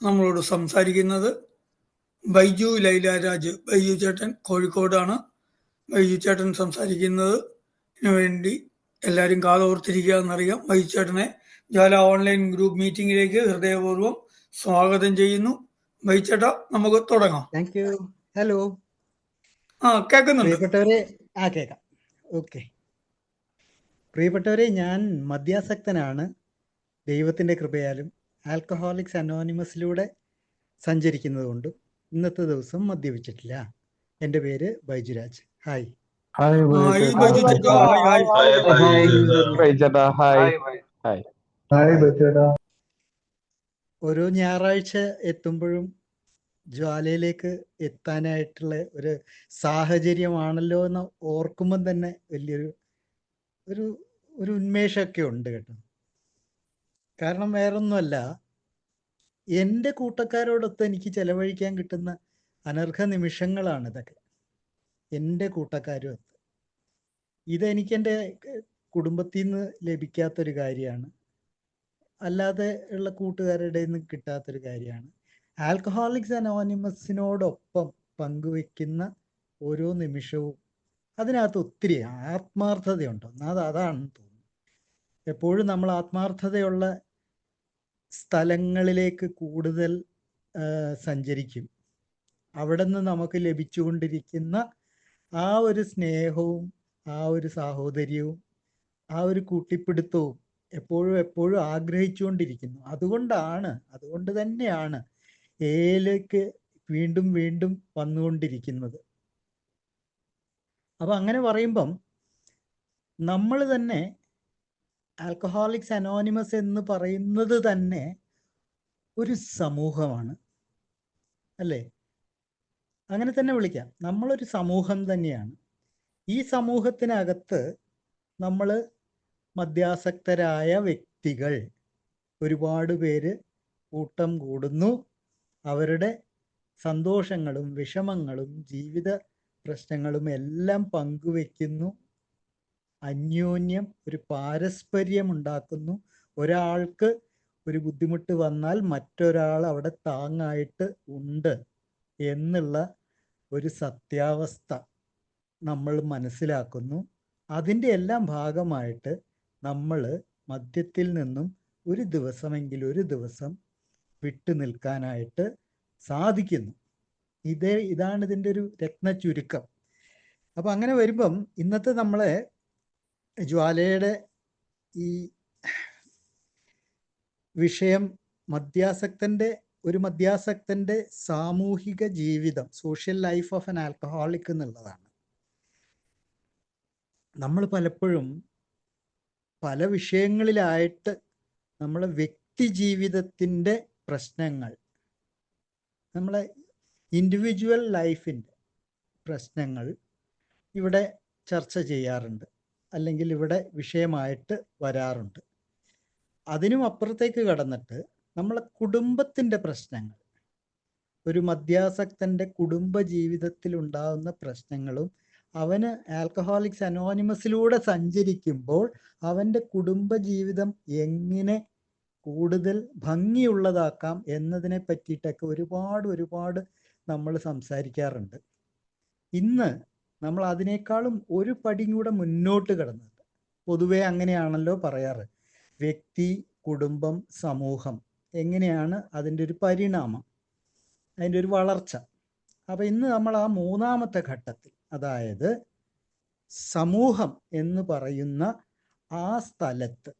നമ്മളോട് സംസാരിക്കുന്നത് ബൈജു ലൈലാരാജ്. ബൈജു ചേട്ടൻ കോഴിക്കോടാണ്. ബൈജു ചേട്ടൻ സംസാരിക്കുന്നതിന് വേണ്ടി എല്ലാവരും കാതോർത്തിരിക്കുക എന്നറിയാം. ബൈജു ചേട്ടനെ ജ്വാല ഓൺലൈൻ ഗ്രൂപ്പ് മീറ്റിംഗിലേക്ക് ഹൃദയപൂർവ്വം സ്വാഗതം ചെയ്യുന്നു. ബൈജു ചേട്ടാ, നമുക്ക് തുടങ്ങാം. Thank you. ഹലോ, കേൾക്കുന്നുണ്ട്. പ്രിയപ്പെട്ടവരെ. കേൾക്കാം. ഓക്കെ. പ്രിയപ്പെട്ടവരെ, ഞാൻ മദ്യാസക്തനാണ്. ദൈവത്തിൻ്റെ കൃപയാലും ആൽക്കഹോളിക്സ് അനോണിമസിലൂടെ സഞ്ചരിക്കുന്നത് കൊണ്ടും ഇന്നത്തെ ദിവസം മദ്യപിച്ചിട്ടില്ല. എൻ്റെ പേര് ബൈജുരാജ്. ഹായ്. ഓരോ ഞായറാഴ്ച എത്തുമ്പോഴും ജ്വാലയിലേക്ക് എത്താനായിട്ടുള്ള ഒരു സാഹചര്യമാണല്ലോ എന്ന് ഓർക്കുമ്പം തന്നെ വലിയൊരു ഒരു ഉന്മേഷമൊക്കെ ഉണ്ട് കേട്ടോ. കാരണം വേറൊന്നുമല്ല, എൻ്റെ കൂട്ടക്കാരോടൊത്ത് എനിക്ക് ചെലവഴിക്കാൻ കിട്ടുന്ന അനർഘ നിമിഷങ്ങളാണ് ഇതൊക്കെ. എൻ്റെ കൂട്ടക്കാരുമൊത്ത് ഇതെനിക്ക് എൻ്റെ കുടുംബത്തിൽ നിന്ന് ലഭിക്കാത്തൊരു കാര്യമാണ്, അല്ലാതെ ഉള്ള കൂട്ടുകാരുടെ നിന്ന് കിട്ടാത്തൊരു കാര്യമാണ്. ആൽക്കഹോളിക്സ് അനോണിമസിനോടൊപ്പം പങ്കുവെക്കുന്ന ഓരോ നിമിഷവും അതിനകത്ത് ഒത്തിരി ആത്മാർത്ഥതയുണ്ടോ? അതാണെന്ന് തോന്നുന്നു. എപ്പോഴും നമ്മൾ ആത്മാർത്ഥതയുള്ള സ്ഥലങ്ങളിലേക്ക് കൂടുതൽ സഞ്ചരിക്കും. അവിടെ നിന്ന് നമുക്ക് ലഭിച്ചുകൊണ്ടിരിക്കുന്ന ആ ഒരു സ്നേഹവും ആ ഒരു സാഹോദര്യവും ആ ഒരു കൂട്ടിപ്പിടുത്തവും എപ്പോഴും ആഗ്രഹിച്ചുകൊണ്ടിരിക്കുന്നു. അതുകൊണ്ട് തന്നെയാണ് ഏലേക്ക് വീണ്ടും വീണ്ടും വന്നുകൊണ്ടിരിക്കുന്നത്. അപ്പം അങ്ങനെ പറയുമ്പം നമ്മൾ തന്നെ ആൽക്കഹോളിക്സ് അനോണിമസ് എന്ന് പറയുന്നത് തന്നെ ഒരു സമൂഹമാണ്, അല്ലേ? അങ്ങനെ തന്നെ വിളിക്കാം. നമ്മളൊരു സമൂഹം തന്നെയാണ്. ഈ സമൂഹത്തിനകത്ത് നമ്മൾ മദ്യാസക്തരായ വ്യക്തികൾ ഒരുപാട് പേര് കൂട്ടം കൂടുന്നു. അവരുടെ സന്തോഷങ്ങളും വിഷമങ്ങളും ജീവിത പ്രശ്നങ്ങളും എല്ലാം പങ്കുവെക്കുന്നു. അന്യോന്യം ഒരു പാരസ്പര്യം ഉണ്ടാക്കുന്നു. ഒരാൾക്ക് ഒരു ബുദ്ധിമുട്ട് വന്നാൽ മറ്റൊരാൾ അവിടെ താങ്ങായിട്ട് ഉണ്ട് എന്നുള്ള ഒരു സത്യാവസ്ഥ നമ്മൾ മനസ്സിലാക്കുന്നു. അതിൻ്റെ എല്ലാം ഭാഗമായിട്ട് നമ്മൾ മദ്യത്തിൽ നിന്നും ഒരു ദിവസം വിട്ടു നിൽക്കാനായിട്ട് സാധിക്കുന്നു. ഇതാണ് ഇതിൻ്റെ ഒരു രത്ന ചുരുക്കം. അപ്പം അങ്ങനെ വരുമ്പം ഇന്നത്തെ നമ്മളെ ജ്വാലയുടെ ഈ വിഷയം ഒരു മദ്യാസക്തൻ്റെ സാമൂഹിക ജീവിതം, social life of an alcoholic എന്നുള്ളതാണ്. നമ്മൾ പലപ്പോഴും പല വിഷയങ്ങളിലായിട്ട് നമ്മളെ വ്യക്തി ജീവിതത്തിൻ്റെ പ്രശ്നങ്ങൾ, നമ്മളെ ഇൻഡിവിജ്വൽ ലൈഫിൻ്റെ പ്രശ്നങ്ങൾ ഇവിടെ ചർച്ച ചെയ്യാറുണ്ട്, അല്ലെങ്കിൽ ഇവിടെ വിഷയമായിട്ട് വരാറുണ്ട്. അതിനും അപ്പുറത്തേക്ക് കടന്നിട്ട് നമ്മളെ കുടുംബത്തിൻ്റെ പ്രശ്നങ്ങൾ, ഒരു മദ്യാസക്തൻ്റെ കുടുംബ ജീവിതത്തിൽ ഉണ്ടാകുന്ന പ്രശ്നങ്ങളും അവന് ആൽക്കഹോളിക്സ് അനോണിമസിലൂടെ സഞ്ചരിക്കുമ്പോൾ അവൻ്റെ കുടുംബജീവിതം എങ്ങനെ കൂടുതൽ ഭംഗിയുള്ളതാക്കാം എന്നതിനെ പറ്റിയിട്ടൊക്കെ ഒരുപാട് നമ്മൾ സംസാരിക്കാറുണ്ട്. ഇന്ന് നമ്മൾ അതിനേക്കാളും ഒരു പടി കൂടെ മുന്നോട്ട് കടന്നത്, പൊതുവെ അങ്ങനെയാണല്ലോ പറയാറ്, വ്യക്തി, കുടുംബം, സമൂഹം, എങ്ങനെയാണ് അതിൻ്റെ ഒരു പരിണാമം, അതിൻ്റെ ഒരു വളർച്ച. അപ്പം ഇന്ന് നമ്മൾ ആ മൂന്നാമത്തെ ഘട്ടത്തിൽ, അതായത് സമൂഹം എന്ന് പറയുന്ന ആ സ്ഥലത്ത്,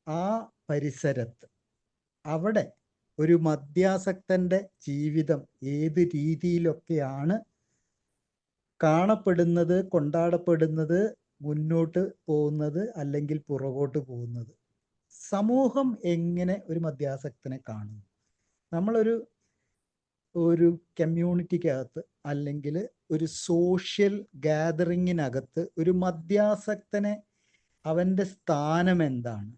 ആ പരിസരത്ത്, അവിടെ ഒരു മദ്യാസക്തൻ്റെ ജീവിതം ഏത് രീതിയിലൊക്കെയാണ് കാണപ്പെടുന്നത്, കൊണ്ടാടപ്പെടുന്നത്, മുന്നോട്ട് പോകുന്നത്, അല്ലെങ്കിൽ പുറകോട്ട് പോകുന്നത്, സമൂഹം എങ്ങനെ ഒരു മദ്യാസക്തനെ കാണുന്നു. നമ്മളൊരു കമ്മ്യൂണിറ്റിക്കകത്ത് അല്ലെങ്കിൽ ഒരു സോഷ്യൽ ഗാദറിങ്ങിനകത്ത് ഒരു മദ്യാസക്തനെ, അവൻ്റെ സ്ഥാനം എന്താണ്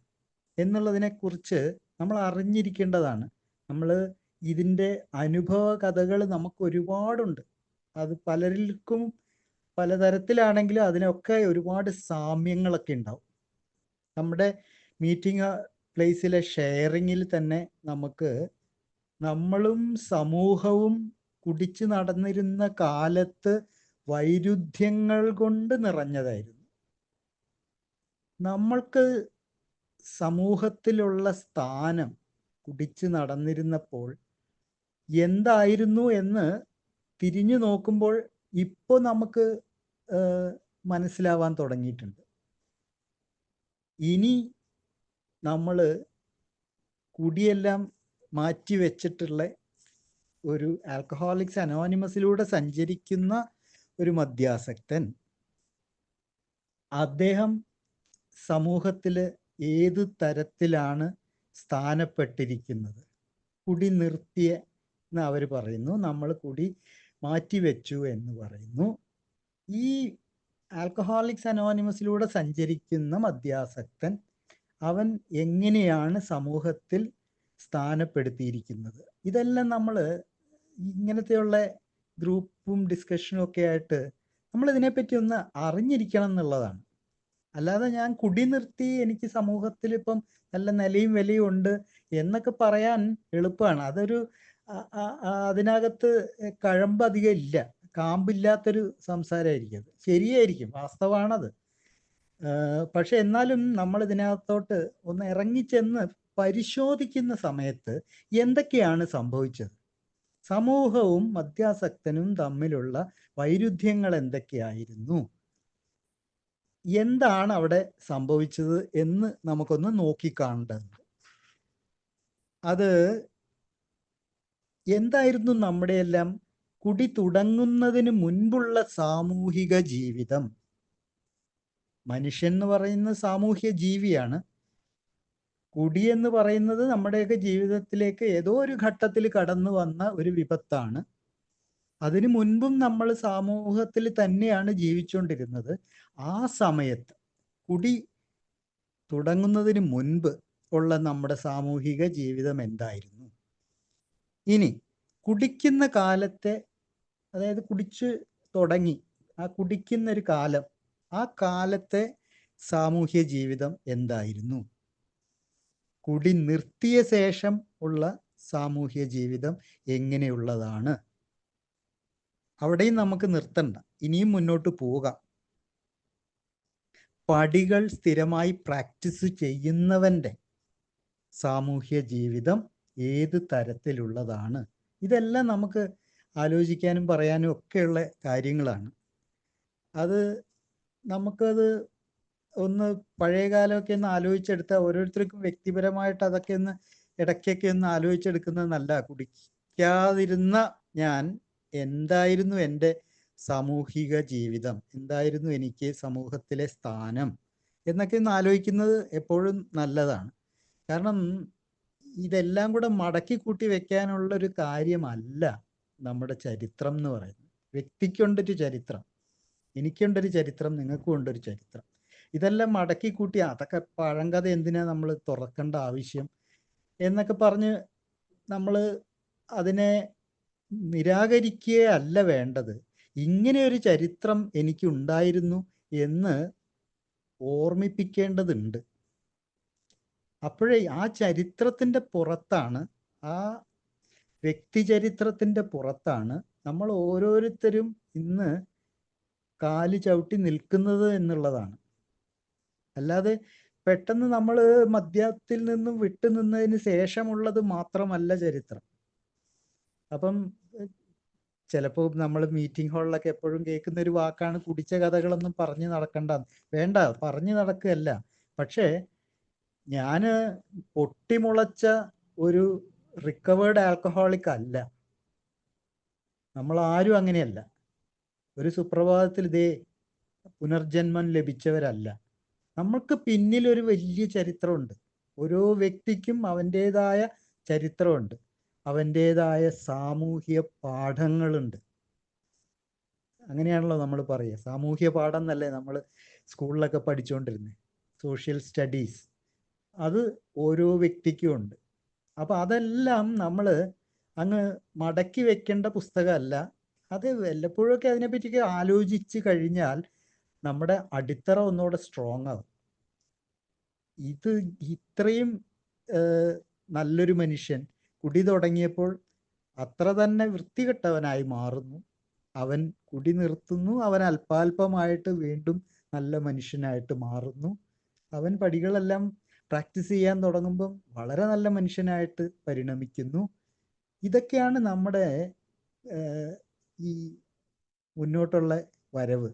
എന്നുള്ളതിനെക്കുറിച്ച് നമ്മൾ അറിഞ്ഞിരിക്കേണ്ടതാണ്. നമ്മൾ ഇതിൻ്റെ അനുഭവ കഥകൾ നമുക്ക് ഒരുപാടുണ്ട്. അത് പലർക്കും പലതരത്തിലാണെങ്കിലും അതിനൊക്കെ ഒരുപാട് സാമ്യങ്ങളൊക്കെ ഉണ്ടാവും. നമ്മുടെ മീറ്റിംഗ് പ്ലേസിലെ ഷെയറിങ്ങിൽ തന്നെ നമുക്ക് നമ്മളും സമൂഹവും കുടിച്ചു നടന്നിരുന്ന കാലത്ത് വൈരുദ്ധ്യങ്ങൾ കൊണ്ട് നിറഞ്ഞതായിരുന്നു. നമ്മൾക്ക് സമൂഹത്തിലുള്ള സ്ഥാനം കുടിച്ചു നടന്നിരുന്നപ്പോൾ എന്തായിരുന്നു എന്ന് തിരിഞ്ഞു നോക്കുമ്പോൾ ഇപ്പോൾ നമുക്ക് മനസ്സിലാവാൻ തുടങ്ങിയിട്ടുണ്ട്. ഇനി നമ്മൾ കുടിയെല്ലാം മാറ്റി വെച്ചിട്ടുള്ള ഒരു ആൽക്കഹോളിക്സ് അനോണിമസിലൂടെ സഞ്ചരിക്കുന്ന ഒരു മദ്യാസക്തൻ, അദ്ദേഹം സമൂഹത്തിൽ ഏത് തരത്തിലാണ് സ്ഥാനപ്പെട്ടിരിക്കുന്നത്? കുടി നിർത്തിയ എന്ന് അവർ പറയുന്നു, നമ്മൾ കുടി മാറ്റിവെച്ചു എന്ന് പറയുന്നു. ഈ ആൽക്കഹോളിക്സ് അനോണിമസിലൂടെ സഞ്ചരിക്കുന്ന മദ്യാസക്തൻ അവൻ എങ്ങനെയാണ് സമൂഹത്തിൽ സ്ഥാനപ്പെടുത്തിയിരിക്കുന്നത്? ഇതെല്ലാം നമ്മൾ ഇങ്ങനത്തെയുള്ള ഗ്രൂപ്പും ഡിസ്കഷനും ഒക്കെ ആയിട്ട് നമ്മൾ ഇതിനെപ്പറ്റി ഒന്ന് അറിഞ്ഞിരിക്കണം എന്നുള്ളതാണ്. അല്ലാതെ ഞാൻ കുടി നിർത്തി, എനിക്ക് സമൂഹത്തിൽ ഇപ്പം നല്ല നിലയും വിലയും ഉണ്ട് എന്നൊക്കെ പറയാൻ എളുപ്പമാണ്. അതൊരു അതിനകത്ത് കഴമ്പ് അധികം ഇല്ല, കാമ്പില്ലാത്തൊരു സംസാരമായിരിക്കും. അത് ശരിയായിരിക്കും, വാസ്തവമാണത്. പക്ഷെ എന്നാലും നമ്മൾ ഇതിനകത്തോട്ട് ഒന്ന് ഇറങ്ങിച്ചെന്ന് പരിശോധിക്കുന്ന സമയത്ത് എന്തൊക്കെയാണ് സംഭവിച്ചത്, സമൂഹവും മദ്യാസക്തനും തമ്മിലുള്ള വൈരുദ്ധ്യങ്ങൾ എന്തൊക്കെയായിരുന്നു, എന്താണ് അവിടെ സംഭവിച്ചത് എന്ന് നമുക്കൊന്ന് നോക്കിക്കാണേണ്ടതുണ്ട്. അത് എന്തായിരുന്നു? നമ്മുടെയെല്ലാം കുടി തുടങ്ങുന്നതിന് മുൻപുള്ള സാമൂഹിക ജീവിതം. മനുഷ്യൻ എന്ന് പറയുന്ന സാമൂഹ്യ ജീവിയാണ്. കുടി എന്ന് പറയുന്നത് നമ്മുടെയൊക്കെ ജീവിതത്തിലേക്ക് ഏതോ ഒരു ഘട്ടത്തിൽ കടന്നു വന്ന ഒരു വിപത്താണ്. അതിനു മുൻപും നമ്മൾ സമൂഹത്തിൽ തന്നെയാണ് ജീവിച്ചുകൊണ്ടിരുന്നത്. ആ സമയത്ത് കുടി തുടങ്ങുന്നതിന് മുൻപ് ഉള്ള നമ്മുടെ സാമൂഹിക ജീവിതം എന്തായിരുന്നു? ഇനി കുടിക്കുന്ന കാലത്തെ, അതായത് കുടിച്ച് തുടങ്ങി ആ കുടിക്കുന്ന ഒരു കാലം, ആ കാലത്തെ സാമൂഹ്യ ജീവിതം എന്തായിരുന്നു? കുടി നിർത്തിയ ശേഷം ഉള്ള സാമൂഹ്യ ജീവിതം എങ്ങനെയുള്ളതാണ്? അവിടെയും നമുക്ക് നിർത്തണ്ട, ഇനിയും മുന്നോട്ട് പോകാം. പടികൾ സ്ഥിരമായി പ്രാക്ടീസ് ചെയ്യുന്നവൻ്റെ സാമൂഹ്യ ജീവിതം ഏത് തരത്തിലുള്ളതാണ്? ഇതെല്ലാം നമുക്ക് ആലോചിക്കാനും പറയാനും ഒക്കെയുള്ള കാര്യങ്ങളാണ്. അത് നമുക്കത് ഒന്ന് പഴയ കാലമൊക്കെ ഒന്ന് ആലോചിച്ചെടുത്താൽ, ഓരോരുത്തർക്കും വ്യക്തിപരമായിട്ട് അതൊക്കെ ഒന്ന് ഇടയ്ക്കൊക്കെ ഒന്ന് ആലോചിച്ചെടുക്കുന്നത് നല്ല. കുടിക്കാതിരുന്ന ഞാൻ എന്തായിരുന്നു എൻ്റെ സാമൂഹിക ജീവിതം, എന്തായിരുന്നു എനിക്ക് സമൂഹത്തിലെ സ്ഥാനം എന്നൊക്കെ ഒന്ന് ആലോചിക്കുന്നത് എപ്പോഴും നല്ലതാണ്. കാരണം ഇതെല്ലാം കൂടെ മടക്കി കൂട്ടി വെക്കാനുള്ള ഒരു കാര്യമല്ല നമ്മുടെ ചരിത്രം എന്ന് പറയുന്നത്. വ്യക്തിക്കുണ്ടൊരു ചരിത്രം, എനിക്കുണ്ടൊരു ചരിത്രം, നിങ്ങൾക്കും ഉണ്ടൊരു ചരിത്രം. ഇതെല്ലാം മടക്കി കൂട്ടി അതൊക്കെ പഴങ്കഥ, എന്തിനാ നമ്മൾ തുറക്കേണ്ട ആവശ്യം എന്നൊക്കെ പറഞ്ഞ് നമ്മൾ അതിനെ നിരാകരിക്കുകയല്ല വേണ്ടത്. ഇങ്ങനെ ഒരു ചരിത്രം എനിക്കുണ്ടായിരുന്നു എന്ന് ഓർമ്മിപ്പിക്കേണ്ടതുണ്ട്. അപ്പോഴേ ആ ചരിത്രത്തിൻ്റെ പുറത്താണ്, ആ വ്യക്തിചരിത്രത്തിൻ്റെ പുറത്താണ് നമ്മൾ ഓരോരുത്തരും ഇന്ന് കാല് ചവിട്ടി നിൽക്കുന്നത് എന്നുള്ളതാണ്. അല്ലാതെ പെട്ടെന്ന് നമ്മൾ മദ്യത്തിൽ നിന്നും വിട്ടുനിന്നതിന് ശേഷമുള്ളത് മാത്രമല്ല ചരിത്രം. അപ്പം ചിലപ്പോൾ നമ്മൾ മീറ്റിംഗ് ഹാളിലൊക്കെ എപ്പോഴും കേൾക്കുന്ന ഒരു വാക്കാണ് കുടിച്ച കഥകളൊന്നും പറഞ്ഞു നടക്കണ്ട. വേണ്ട, പറഞ്ഞു നടക്കുകയല്ല. പക്ഷേ ഞാൻ പൊട്ടിമുളച്ച ഒരു റിക്കവേർഡ് ആൽക്കഹോളിക് അല്ല. നമ്മൾ ആരും അങ്ങനെയല്ല. ഒരു സുപ്രഭാതത്തിൽ ഇതേ പുനർജന്മം ലഭിച്ചവരല്ല. നമ്മൾക്ക് പിന്നിൽ ഒരു വലിയ ചരിത്രമുണ്ട്. ഓരോ വ്യക്തിക്കും അവൻ്റേതായ ചരിത്രമുണ്ട്, അവൻ്റേതായ സാമൂഹ്യ പാഠങ്ങളുണ്ട്. അങ്ങനെയാണല്ലോ നമ്മൾ പറയുക, സാമൂഹ്യ പാഠം എന്നല്ലേ നമ്മൾ സ്കൂളിലൊക്കെ പഠിച്ചുകൊണ്ടിരുന്നത്, സോഷ്യൽ സ്റ്റഡീസ്. അത് ഓരോ വ്യക്തിക്കും ഉണ്ട്. അപ്പം അതെല്ലാം നമ്മൾ അങ്ങ് മടക്കി വെക്കേണ്ട പുസ്തകമല്ല. അത് വല്ലപ്പോഴൊക്കെ അതിനെപ്പറ്റിയൊക്കെ ആലോചിച്ച് കഴിഞ്ഞാൽ നമ്മുടെ അടിത്തറ ഒന്നുകൂടെ സ്ട്രോങ് ആവും. ഇത് ഇത്രയും നല്ലൊരു മനുഷ്യൻ കുടി തുടങ്ങിയപ്പോൾ അത്ര തന്നെ വൃത്തികെട്ടവനായി മാറുന്നു. അവൻ കുടി നിർത്തുന്നു, അവൻ അല്പാൽപമായിട്ട് വീണ്ടും നല്ല മനുഷ്യനായിട്ട് മാറുന്നു. അവൻ പടികളെല്ലാം പ്രാക്ടീസ് ചെയ്യാൻ തുടങ്ങുമ്പം വളരെ നല്ല മനുഷ്യനായിട്ട് പരിണമിക്കുന്നു. ഇതൊക്കെയാണ് നമ്മുടെ ഈ മുന്നോട്ടുള്ള വരവ്.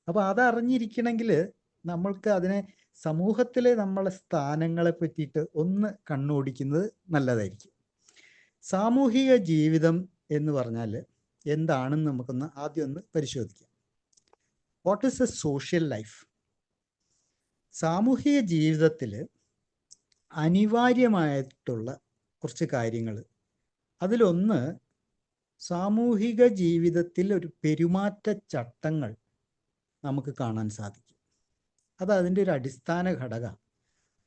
അപ്പോൾ അതറിഞ്ഞിരിക്കണമെങ്കിൽ നമ്മൾക്ക് അതിനെ സമൂഹത്തിലെ നമ്മളെ സ്ഥാനങ്ങളെ പറ്റിയിട്ട് ഒന്ന് കണ്ണോടിക്കുന്നത് നല്ലതായിരിക്കും. സാമൂഹിക ജീവിതം എന്ന് പറഞ്ഞാൽ എന്താണെന്ന് നമുക്കൊന്ന് ആദ്യം ഒന്ന് പരിശോധിക്കാം. What is A social life? സാമൂഹിക ജീവിതത്തിൽ അനിവാര്യമായിട്ടുള്ള കുറച്ച് കാര്യങ്ങൾ, അതിലൊന്ന് സാമൂഹിക ജീവിതത്തിൽ ഒരു പെരുമാറ്റ ചട്ടങ്ങൾ നമുക്ക് കാണാൻ സാധിക്കും. അത് അതിൻ്റെ ഒരു അടിസ്ഥാന ഘടകമാണ്.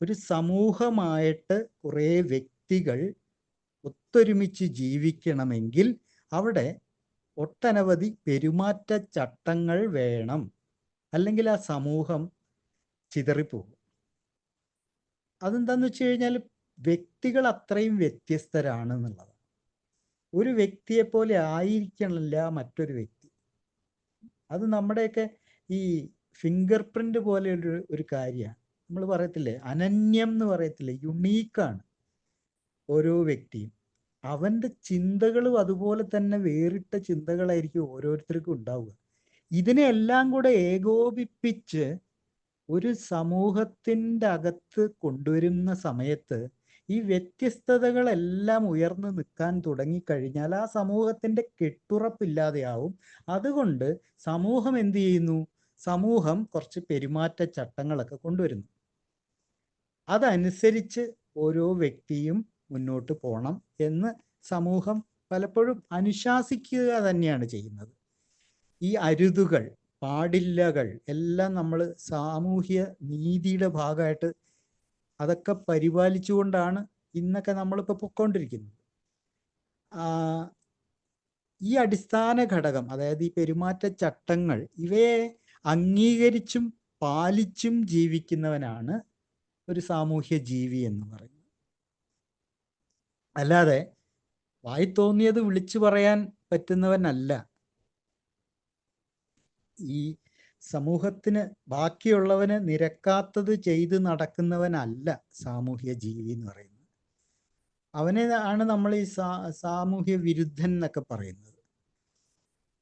ഒരു സമൂഹമായിട്ട് കുറേ വ്യക്തികൾ ഒത്തൊരുമിച്ച് ജീവിക്കണമെങ്കിൽ അവിടെ ഒട്ടനവധി പെരുമാറ്റ ചട്ടങ്ങൾ വേണം, അല്ലെങ്കിൽ ആ സമൂഹം ചിതറിപ്പോകും. അതെന്താന്ന് വെച്ച് കഴിഞ്ഞാൽ വ്യക്തികൾ അത്രയും വ്യത്യസ്തരാണ് എന്നുള്ളതാണ്. ഒരു വ്യക്തിയെ പോലെ ആയിരിക്കണില്ല മറ്റൊരു വ്യക്തി. അത് നമ്മുടെയൊക്കെ ഈ ഫിംഗർ പ്രിന്റ് പോലെ ഒരു കാര്യമാണ്. നമ്മൾ പറയത്തില്ലേ, അനന്യം എന്ന് പറയത്തില്ലേ, യുണീക്കാണ് ഓരോ വ്യക്തിയും. അവൻ്റെ ചിന്തകളും അതുപോലെ തന്നെ വേറിട്ട ചിന്തകളായിരിക്കും ഓരോരുത്തർക്കും ഉണ്ടാവുക. ഇതിനെല്ലാം കൂടെ ഏകോപിപ്പിച്ച് ഒരു സമൂഹത്തിൻ്റെ അകത്ത് കൊണ്ടുവരുന്ന സമയത്ത് ഈ വ്യത്യസ്തതകളെല്ലാം ഉയർന്നു നിൽക്കാൻ തുടങ്ങിക്കഴിഞ്ഞാൽ ആ സമൂഹത്തിൻ്റെ കെട്ടുറപ്പില്ലാതെയാവും. അതുകൊണ്ട് സമൂഹം എന്ത് ചെയ്യുന്നു? സമൂഹം കുറച്ച് പെരുമാറ്റ ചട്ടങ്ങളൊക്കെ കൊണ്ടുവരുന്നു. അതനുസരിച്ച് ഓരോ വ്യക്തിയും മുന്നോട്ട് പോകണം എന്ന് സമൂഹം പലപ്പോഴും അനുശാസിക്കുക തന്നെയാണ് ചെയ്യുന്നത്. ഈ അരുതുകൾ, പാടില്ലകൾ എല്ലാം നമ്മൾ സാമൂഹ്യ നീതിയുടെ ഭാഗമായിട്ട് അതൊക്കെ പരിപാലിച്ചുകൊണ്ടാണ് ഇന്നൊക്കെ നമ്മളിപ്പോൾ പൊയ്ക്കൊണ്ടിരിക്കുന്നത്. ഈ അടിസ്ഥാന ഘടകം, അതായത് ഈ പെരുമാറ്റ ചട്ടങ്ങൾ, ഇവയെ അംഗീകരിച്ചും പാലിച്ചും ജീവിക്കുന്നവനാണ് ഒരു സാമൂഹ്യ ജീവി എന്ന് പറയുന്നത്. അല്ലാതെ വായി തോന്നിയത് വിളിച്ചു പറയാൻ പറ്റുന്നവനല്ല. ഈ സമൂഹത്തിന് ബാക്കിയുള്ളവന് നിരക്കാത്തത് ചെയ്ത് നടക്കുന്നവനല്ല സാമൂഹ്യ ജീവി എന്ന് പറയുന്നത്. അവനെ ആണ് നമ്മൾ ഈ സാമൂഹ്യ വിരുദ്ധൻ എന്നൊക്കെ പറയുന്നത്.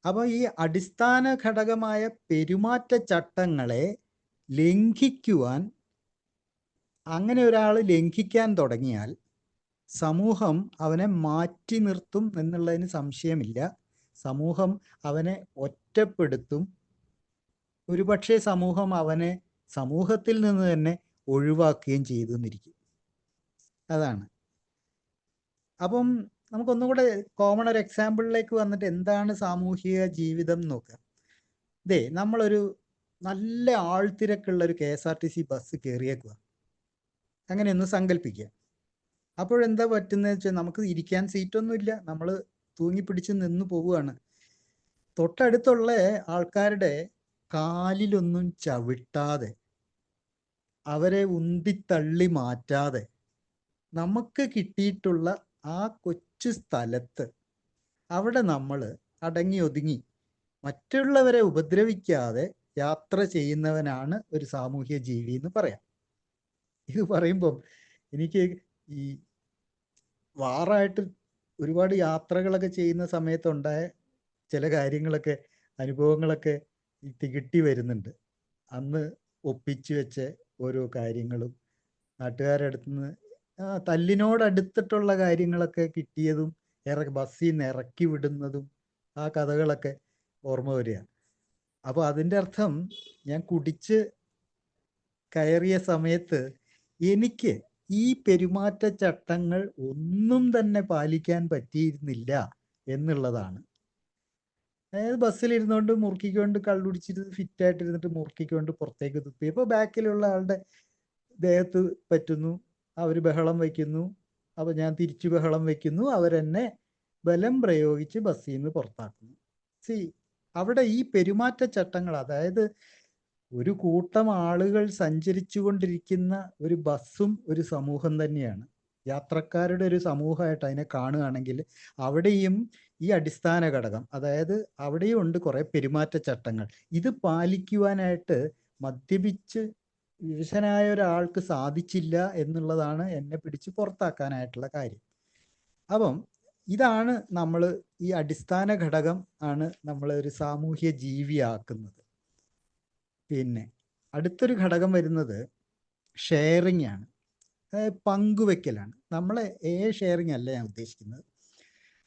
അപ്പോൾ ഈ അടിസ്ഥാന ഘടകമായ പെരുമാറ്റ ചട്ടങ്ങളെ ലംഘിക്കുവാൻ, അങ്ങനെ ഒരാൾ ലംഘിക്കാൻ തുടങ്ങിയാൽ സമൂഹം അവനെ മാറ്റി നിർത്തും എന്നുള്ളതിന് സംശയമില്ല. സമൂഹം അവനെ ഒറ്റപ്പെടുത്തും. ഒരുപക്ഷെ സമൂഹം അവനെ സമൂഹത്തിൽ നിന്ന് തന്നെ ഒഴിവാക്കുകയും ചെയ്തു എന്നിരിക്കും. അതാണ്. അപ്പം നമുക്കൊന്നുകൂടെ കോമൺ ഒരു എക്സാമ്പിളിലേക്ക് വന്നിട്ട് എന്താണ് സാമൂഹിക ജീവിതം നോക്കാം. നമ്മളൊരു നല്ല ആൾത്തിരക്കുള്ള ഒരു KSRTC ബസ് കയറിയേക്കുക, അങ്ങനെയൊന്ന് സങ്കല്പിക്കുക. അപ്പോഴെന്താ പറ്റുന്നത് വെച്ചാൽ നമുക്ക് ഇരിക്കാൻ സീറ്റൊന്നുമില്ല, നമ്മൾ തൂങ്ങിപ്പിടിച്ച് നിന്ന് പോവുകയാണ്. തൊട്ടടുത്തുള്ള ആൾക്കാരുടെ കാലിലൊന്നും ചവിട്ടാതെ, അവരെ ഉന്തിത്തള്ളി മാറ്റാതെ നമുക്ക് കിട്ടിയിട്ടുള്ള ആ കൊച്ചു സ്ഥലത്ത് അവിടെ നമ്മൾ അടങ്ങി ഒതുങ്ങി മറ്റുള്ളവരെ ഉപദ്രവിക്കാതെ യാത്ര ചെയ്യുന്നവനാണ് ഒരു സാമൂഹ്യ ജീവി എന്ന് പറയാം. ഇത് പറയുമ്പം എനിക്ക് ഈ വാറായിട്ട് ഒരുപാട് യാത്രകളൊക്കെ ചെയ്യുന്ന സമയത്തുണ്ടായ ചില കാര്യങ്ങളൊക്കെ, അനുഭവങ്ങളൊക്കെ തികിട്ടി വരുന്നുണ്ട്. അന്ന് ഒപ്പിച്ചു വെച്ച ഓരോ കാര്യങ്ങളും, നാട്ടുകാരുടെ അടുത്തുനിന്ന് തല്ലിനോടടുത്തിട്ടുള്ള കാര്യങ്ങളൊക്കെ കിട്ടിയതും, ബസ്സിൽ നിന്ന് ഇറക്കി വിടുന്നതും, ആ കഥകളൊക്കെ ഓർമ്മ വരിക. അപ്പോൾ അതിൻ്റെ അർത്ഥം, ഞാൻ കുടിച്ച് കയറിയ സമയത്ത് എനിക്ക് ഈ പെരുമാറ്റ ചട്ടങ്ങൾ ഒന്നും തന്നെ പാലിക്കാൻ പറ്റിയിരുന്നില്ല എന്നുള്ളതാണ്. അതായത് ബസ്സിലിരുന്നുകൊണ്ട് മുറുക്കിക്കൊണ്ട് കള്ളുടിച്ചിട്ട് ഫിറ്റായിട്ടിരുന്നിട്ട് മുറുക്കിക്കൊണ്ട് പുറത്തേക്ക് തുപ്പിയപ്പോൾ ബാക്കിലുള്ള ആളുടെ ദേഹത്ത് പറ്റുന്നു, അവർ ബഹളം വയ്ക്കുന്നു. അപ്പോൾ ഞാൻ തിരിച്ചു ബഹളം വയ്ക്കുന്നു, അവരെന്നെ ബലം പ്രയോഗിച്ച് ബസ്സിൽ നിന്ന് പുറത്താക്കുന്നു. അവിടെ ഈ പെരുമാറ്റ ചട്ടങ്ങൾ, അതായത് ഒരു കൂട്ടം ആളുകൾ സഞ്ചരിച്ചു കൊണ്ടിരിക്കുന്ന ഒരു ബസ്സും ഒരു സമൂഹം തന്നെയാണ്. യാത്രക്കാരുടെ ഒരു സമൂഹമായിട്ട് അതിനെ കാണുകയാണെങ്കിൽ അവിടെയും ഈ അടിസ്ഥാന ഘടകം, അതായത് അവിടെയും ഉണ്ട് കുറേ പെരുമാറ്റച്ചട്ടങ്ങൾ. ഇത് പാലിക്കുവാനായിട്ട് മദ്യപിച്ച് വിവശനായ ഒരാൾക്ക് സാധിച്ചില്ല എന്നുള്ളതാണ് എന്നെ പിടിച്ച് പുറത്താക്കാനായിട്ടുള്ള കാര്യം. അപ്പം ഇതാണ് നമ്മൾ ഈ അടിസ്ഥാന ഘടകം ആണ് നമ്മൾ ഒരു സാമൂഹ്യ ജീവിയാക്കുന്നത്. പിന്നെ അടുത്തൊരു ഘടകം വരുന്നത് ഷെയറിംഗ് ആണ്, പങ്കുവെക്കലാണ്. നമ്മളെ ഷെയറിംഗ് അല്ല ഞാൻ ഉദ്ദേശിക്കുന്നത്.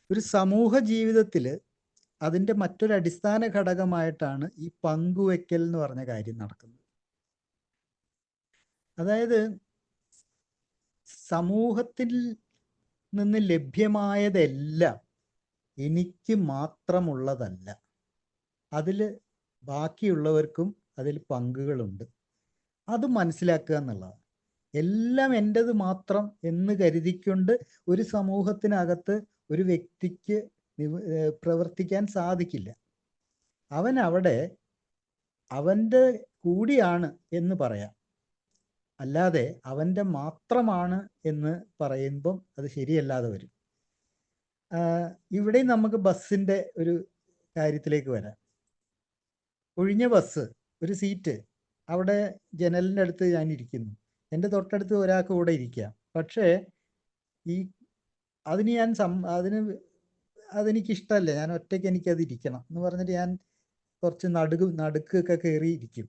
ഒരു സമൂഹ ജീവിതത്തിൽ അതിൻ്റെ മറ്റൊരു അടിസ്ഥാന ഘടകമായിട്ടാണ് ഈ പങ്കുവെക്കൽ എന്ന് പറഞ്ഞ കാര്യം നടക്കുന്നത്. അതായത് സമൂഹത്തിൽ നിന്ന് ലഭ്യമായതെല്ലാം എനിക്ക് മാത്രമുള്ളതല്ല, അതിൽ ബാക്കിയുള്ളവർക്കും അതിൽ പങ്കുകളുണ്ട്. അത് മനസ്സിലാക്കുക എന്നുള്ളതാണ്. എല്ലാം എൻ്റേത് മാത്രം എന്ന് കരുതിക്കൊണ്ട് ഒരു സമൂഹത്തിനകത്ത് ഒരു വ്യക്തിക്ക് പ്രവർത്തിക്കാൻ സാധിക്കില്ല. അവൻ അവിടെ അവൻ്റെ കൂടിയാണ് എന്ന് പറയാം, അല്ലാതെ അവൻ്റെ മാത്രമാണ് എന്ന് പറയുമ്പം അത് ശരിയല്ലാതെ വരും. ഇവിടെയും നമുക്ക് ബസ്സിൻ്റെ ഒരു കാര്യത്തിലേക്ക് വരാം. ഒഴിഞ്ഞ ബസ്, ഒരു സീറ്റ്, അവിടെ ജനലിൻ്റെ അടുത്ത് ഞാൻ ഇരിക്കുന്നു, എൻ്റെ തൊട്ടടുത്ത് ഒരാൾക്ക് കൂടെ ഇരിക്കാം. പക്ഷേ അതിന് ഞാൻ അതെനിക്കിഷ്ടമല്ല, ഞാൻ ഒറ്റയ്ക്ക് എനിക്കത് ഇരിക്കണം എന്ന് പറഞ്ഞിട്ട് ഞാൻ കുറച്ച് നടുക്കൊക്കെ കയറി ഇരിക്കും.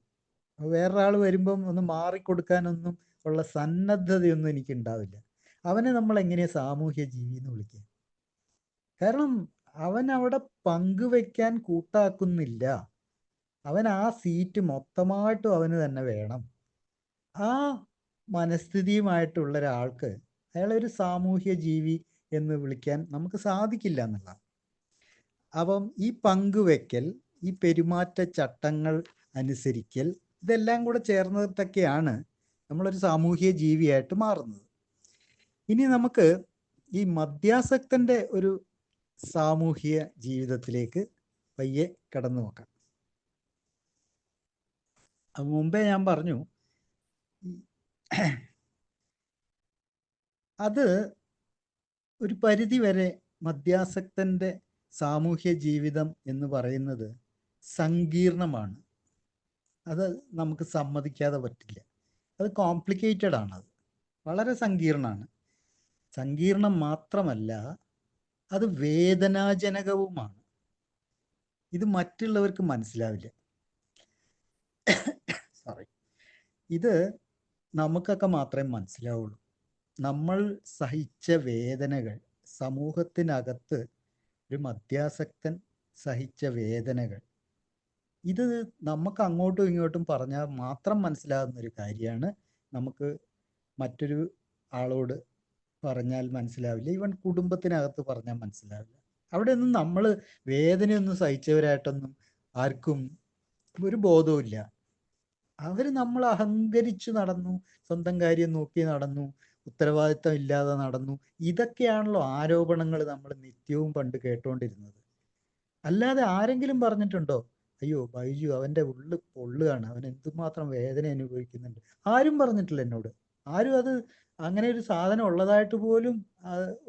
വേറൊരാൾ വരുമ്പം ഒന്ന് മാറിക്കൊടുക്കാനൊന്നും ഉള്ള സന്നദ്ധതയൊന്നും എനിക്കുണ്ടാവില്ല. അവനെ നമ്മൾ എങ്ങനെയാണ് സാമൂഹ്യ ജീവി എന്ന് വിളിക്കുക? കാരണം അവൻ അവിടെ പങ്കുവെക്കാൻ കൂട്ടാക്കുന്നില്ല. അവൻ ആ സീറ്റ് മൊത്തമായിട്ടും അവന് തന്നെ വേണം. ആ മനസ്ഥിതിയുമായിട്ടുള്ള ഒരാൾക്ക് അയാളെ ഒരു സാമൂഹ്യ ജീവി എന്ന് വിളിക്കാൻ നമുക്ക് സാധിക്കില്ല എന്നുള്ളതാണ്. അപ്പം ഈ പങ്കുവെക്കൽ, ഈ പെരുമാറ്റച്ചട്ടങ്ങൾ അനുസരിക്കൽ, ഇതെല്ലാം കൂടെ ചേർന്നിട്ടൊക്കെയാണ് നമ്മളൊരു സാമൂഹ്യ ജീവിയായിട്ട് മാറുന്നത്. ഇനി നമുക്ക് ഈ മദ്യാസക്തൻ്റെ ഒരു സാമൂഹ്യ ജീവിതത്തിലേക്ക് പയ്യെ കടന്നു നോക്കാം. അത് മുമ്പേ ഞാൻ പറഞ്ഞു, അത് ഒരു പരിധി വരെ മദ്യാസക്തൻ്റെ സാമൂഹ്യ ജീവിതം എന്ന് പറയുന്നത് സങ്കീർണമാണ്. അത് നമുക്ക് സമ്മതിക്കാതെ പറ്റില്ല. അത് കോംപ്ലിക്കേറ്റഡ് ആണ്, അത് വളരെ സങ്കീർണമാണ്. സങ്കീർണം മാത്രമല്ല, അത് വേദനാജനകവുമാണ്. ഇത് മറ്റുള്ളവർക്ക് മനസ്സിലാവില്ല. സോറി, ഇത് നമുക്കൊക്കെ മാത്രമേ മനസ്സിലാവുള്ളൂ. നമ്മൾ സഹിച്ച വേദനകൾ, സമൂഹത്തിനകത്ത് ഒരു മദ്യാസക്തൻ സഹിച്ച വേദനകൾ, ഇത് നമുക്ക് അങ്ങോട്ടും ഇങ്ങോട്ടും പറഞ്ഞാൽ മാത്രം മനസ്സിലാകുന്നൊരു കാര്യമാണ്. നമുക്ക് മറ്റൊരു ആളോട് പറഞ്ഞാൽ മനസ്സിലാവില്ല. ഈവൻ കുടുംബത്തിനകത്ത് പറഞ്ഞാൽ മനസ്സിലാവില്ല. അവിടെ ഒന്നും നമ്മൾ വേദനയൊന്നും സഹിച്ചവരായിട്ടൊന്നും ആർക്കും ഒരു ബോധവുമില്ല. അവർ നമ്മൾ അഹങ്കരിച്ച് നടന്നു, സ്വന്തം കാര്യം നോക്കി നടന്നു, ഉത്തരവാദിത്തം ഇല്ലാതെ നടന്നു. ഇതൊക്കെയാണല്ലോ ആരോപണങ്ങൾ നമ്മൾ നിത്യവും പണ്ട് കേട്ടുകൊണ്ടിരുന്നത്. അല്ലാതെ ആരെങ്കിലും പറഞ്ഞിട്ടുണ്ടോ, അയ്യോ ബൈജു അവൻ്റെ ഉള്ളു പൊള്ളുകയാണ്, അവൻ എന്തുമാത്രം വേദന അനുഭവിക്കുന്നുണ്ട്? ആരും പറഞ്ഞിട്ടില്ല എന്നോട്. ആരും അത് അങ്ങനെ ഒരു സാധനം ഉള്ളതായിട്ട് പോലും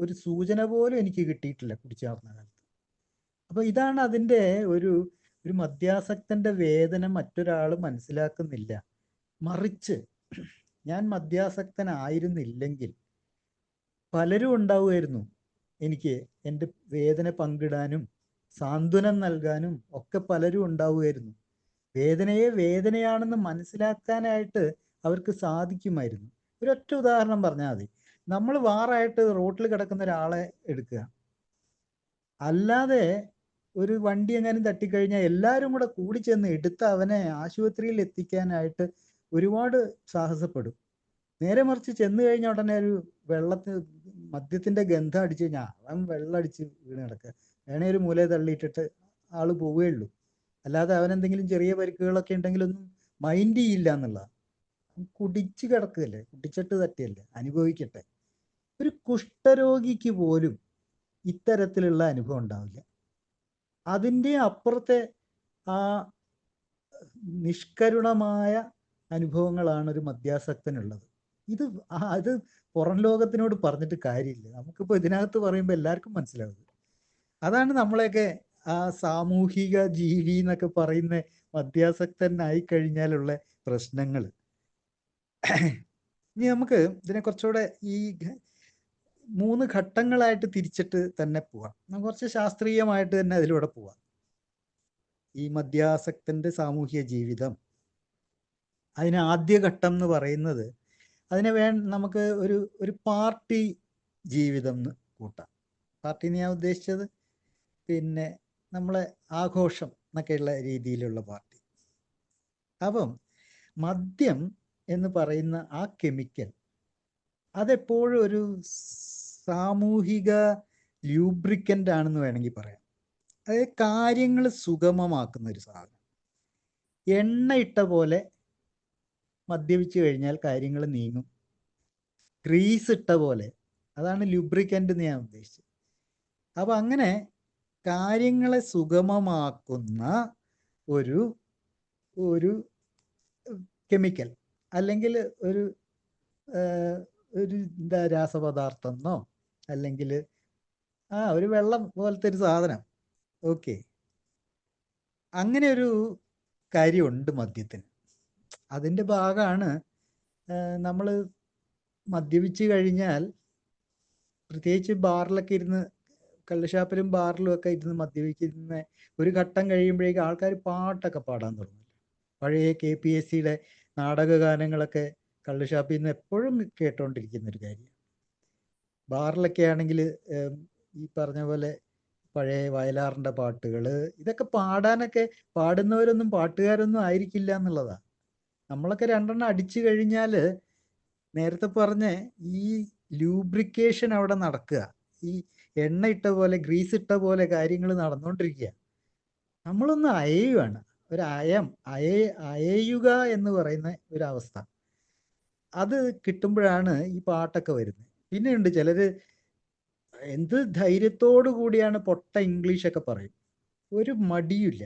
ഒരു സൂചന പോലും എനിക്ക് കിട്ടിയിട്ടില്ല കുടിച്ചാർന്ന കാലത്ത്. അപ്പോൾ ഇതാണ് അതിൻ്റെ ഒരു മദ്യാസക്തൻ്റെ വേദന മറ്റൊരാൾ മനസ്സിലാക്കുന്നില്ല. മറിച്ച് ഞാൻ മദ്യാസക്തനായിരുന്നില്ലെങ്കിൽ പലരും ഉണ്ടാവുമായിരുന്നു എനിക്ക് എൻ്റെ വേദന പങ്കിടാനും സാന്ത്വനം നൽകാനും ഒക്കെ പലരും ഉണ്ടാവുമായിരുന്നു. വേദനയെ വേദനയാണെന്ന് മനസ്സിലാക്കാനായിട്ട് അവർക്ക് സാധിക്കുമായിരുന്നു. ഒരൊറ്റ ഉദാഹരണം പറഞ്ഞാൽ മതി. നമ്മൾ വാറായിട്ട് റോട്ടിൽ കിടക്കുന്ന ഒരാളെ എടുക്കുക, അല്ലാതെ ഒരു വണ്ടി എങ്ങാനും തട്ടിക്കഴിഞ്ഞാൽ എല്ലാവരും കൂടെ കൂടി ചെന്ന് എടുത്ത് അവനെ ആശുപത്രിയിൽ എത്തിക്കാനായിട്ട് ഒരുപാട് സാഹസപ്പെടും. നേരെ മറിച്ച് ചെന്ന് കഴിഞ്ഞ ഉടനെ ഒരു മദ്യത്തിൻ്റെ ഗന്ധം അടിച്ചു കഴിഞ്ഞാൽ അവൻ വെള്ളം അടിച്ച് വീണ് കിടക്കുക, വേണേ ഒരു മൂലയെ തള്ളിയിട്ടിട്ട് ആള് പോവുകയുള്ളൂ. അല്ലാതെ അവനെന്തെങ്കിലും ചെറിയ പരിക്കുകളൊക്കെ ഉണ്ടെങ്കിലൊന്നും മൈൻഡ് ചെയ്യില്ല എന്നുള്ളതാണ്. കുടിച്ച് കിടക്കുകയല്ലേ, കുടിച്ചിട്ട് തട്ടിയല്ലേ, അനുഭവിക്കട്ടെ. ഒരു കുഷ്ഠരോഗിക്ക് പോലും ഇത്തരത്തിലുള്ള അനുഭവം ഉണ്ടാവില്ല. അതിൻ്റെ അപ്പുറത്തെ ആ നിഷ്കരുണമായ അനുഭവങ്ങളാണ് ഒരു മദ്യാസക്തനുള്ളത്. അത് പുറം ലോകത്തിനോട് പറഞ്ഞിട്ട് കാര്യമില്ല. നമുക്കിപ്പോൾ ഇതിനകത്ത് പറയുമ്പോൾ എല്ലാവർക്കും മനസ്സിലാവും. അതാണ് നമ്മളെയൊക്കെ ആ സാമൂഹിക ജീവി എന്നൊക്കെ പറയുന്ന മദ്യാസക്തനായി കഴിഞ്ഞാലുള്ള പ്രശ്നങ്ങൾ. ഇനി നമുക്ക് ഇതിനെ കുറച്ചുകൂടെ ഈ 3 ഘട്ടങ്ങളായിട്ട് തിരിച്ചിട്ട് തന്നെ പോവാം. നമുക്ക് കുറച്ച് ശാസ്ത്രീയമായിട്ട് തന്നെ അതിലൂടെ പോവാം. ഈ മദ്യാസക്തന്റെ സാമൂഹിക ജീവിതം, അതിന് ആദ്യ ഘട്ടം എന്ന് പറയുന്നത്, അതിനെ നമുക്ക് ഒരു പാർട്ടി ജീവിതം എന്ന് കൂട്ടാം. പാർട്ടി എന്ന് ഞാൻ ഉദ്ദേശിച്ചത് പിന്നെ നമ്മളെ ആഘോഷം എന്നൊക്കെയുള്ള രീതിയിലുള്ള പാർട്ടി. അപ്പം മദ്യം എന്ന് പറയുന്ന ആ കെമിക്കൽ അതെപ്പോഴും ഒരു സാമൂഹിക ലൂബ്രിക്കൻ്റ് ആണെന്ന് വേണമെങ്കിൽ പറയാം. അതായത് കാര്യങ്ങൾ സുഗമമാക്കുന്ന ഒരു സാധനം. എണ്ണ ഇട്ട പോലെ മദ്യപിച്ചു കഴിഞ്ഞാൽ കാര്യങ്ങൾ നീങ്ങും. ഗ്രീസ് ഇട്ട പോലെ, അതാണ് ലൂബ്രിക്കൻ്റ് എന്ന് ഞാൻ ഉദ്ദേശിച്ചത്. അപ്പം അങ്ങനെ കാര്യങ്ങളെ സുഗമമാക്കുന്ന ഒരു ഒരു കെമിക്കൽ അല്ലെങ്കിൽ ഒരു എന്താ രാസപദാർത്ഥം എന്നോ അല്ലെങ്കിൽ ഒരു വെള്ളം പോലത്തെ ഒരു സാധനം. ഓക്കെ, അങ്ങനെ ഒരു കാര്യമുണ്ട് മദ്യത്തിന്. അതിൻ്റെ ഭാഗമാണ് നമ്മൾ മദ്യപിച്ച് കഴിഞ്ഞാൽ, പ്രത്യേകിച്ച് ബാറിലൊക്കെ ഇരുന്ന്, കള്ളുഷാപ്പിലും ബാറിലും ഒക്കെ ഇരുന്ന് മദ്യപിക്കുന്ന ഒരു ഘട്ടം കഴിയുമ്പോഴേക്കും ആൾക്കാർ പാട്ടൊക്കെ പാടാൻ തുടങ്ങും. പഴയ KPSCയുടെ നാടകഗാനങ്ങളൊക്കെ കള്ളുഷാപ്പിൽ നിന്ന് എപ്പോഴും കേട്ടോണ്ടിരിക്കുന്ന ഒരു കാര്യം. ബാറിലൊക്കെ ആണെങ്കിൽ ഈ പറഞ്ഞ പോലെ പഴയ വയലാറിൻ്റെ പാട്ടുകൾ, ഇതൊക്കെ പാടാനൊക്കെ പാടുന്നവരൊന്നും പാട്ടുകാരൊന്നും ആയിരിക്കില്ല എന്നുള്ളതാണ്. നമ്മളൊക്കെ 2 അടിച്ചു കഴിഞ്ഞാൽ നേരത്തെ പറഞ്ഞ ഈ ലൂബ്രിക്കേഷൻ അവിടെ നടക്കുക. ഈ എണ്ണ ഇട്ട പോലെ, ഗ്രീസ് ഇട്ട പോലെ കാര്യങ്ങൾ നടന്നുകൊണ്ടിരിക്കുക. നമ്മളൊന്ന് അയയുകയാണ്. ഒരു അയയുക എന്ന് പറയുന്ന ഒരവസ്ഥ. അത് കിട്ടുമ്പോഴാണ് ഈ പാട്ടൊക്കെ വരുന്നത്. പിന്നെയുണ്ട് ചിലർ എന്ത് ധൈര്യത്തോടു കൂടിയാണ് പൊട്ട ഇംഗ്ലീഷൊക്കെ പറയും, ഒരു മടിയുമില്ല.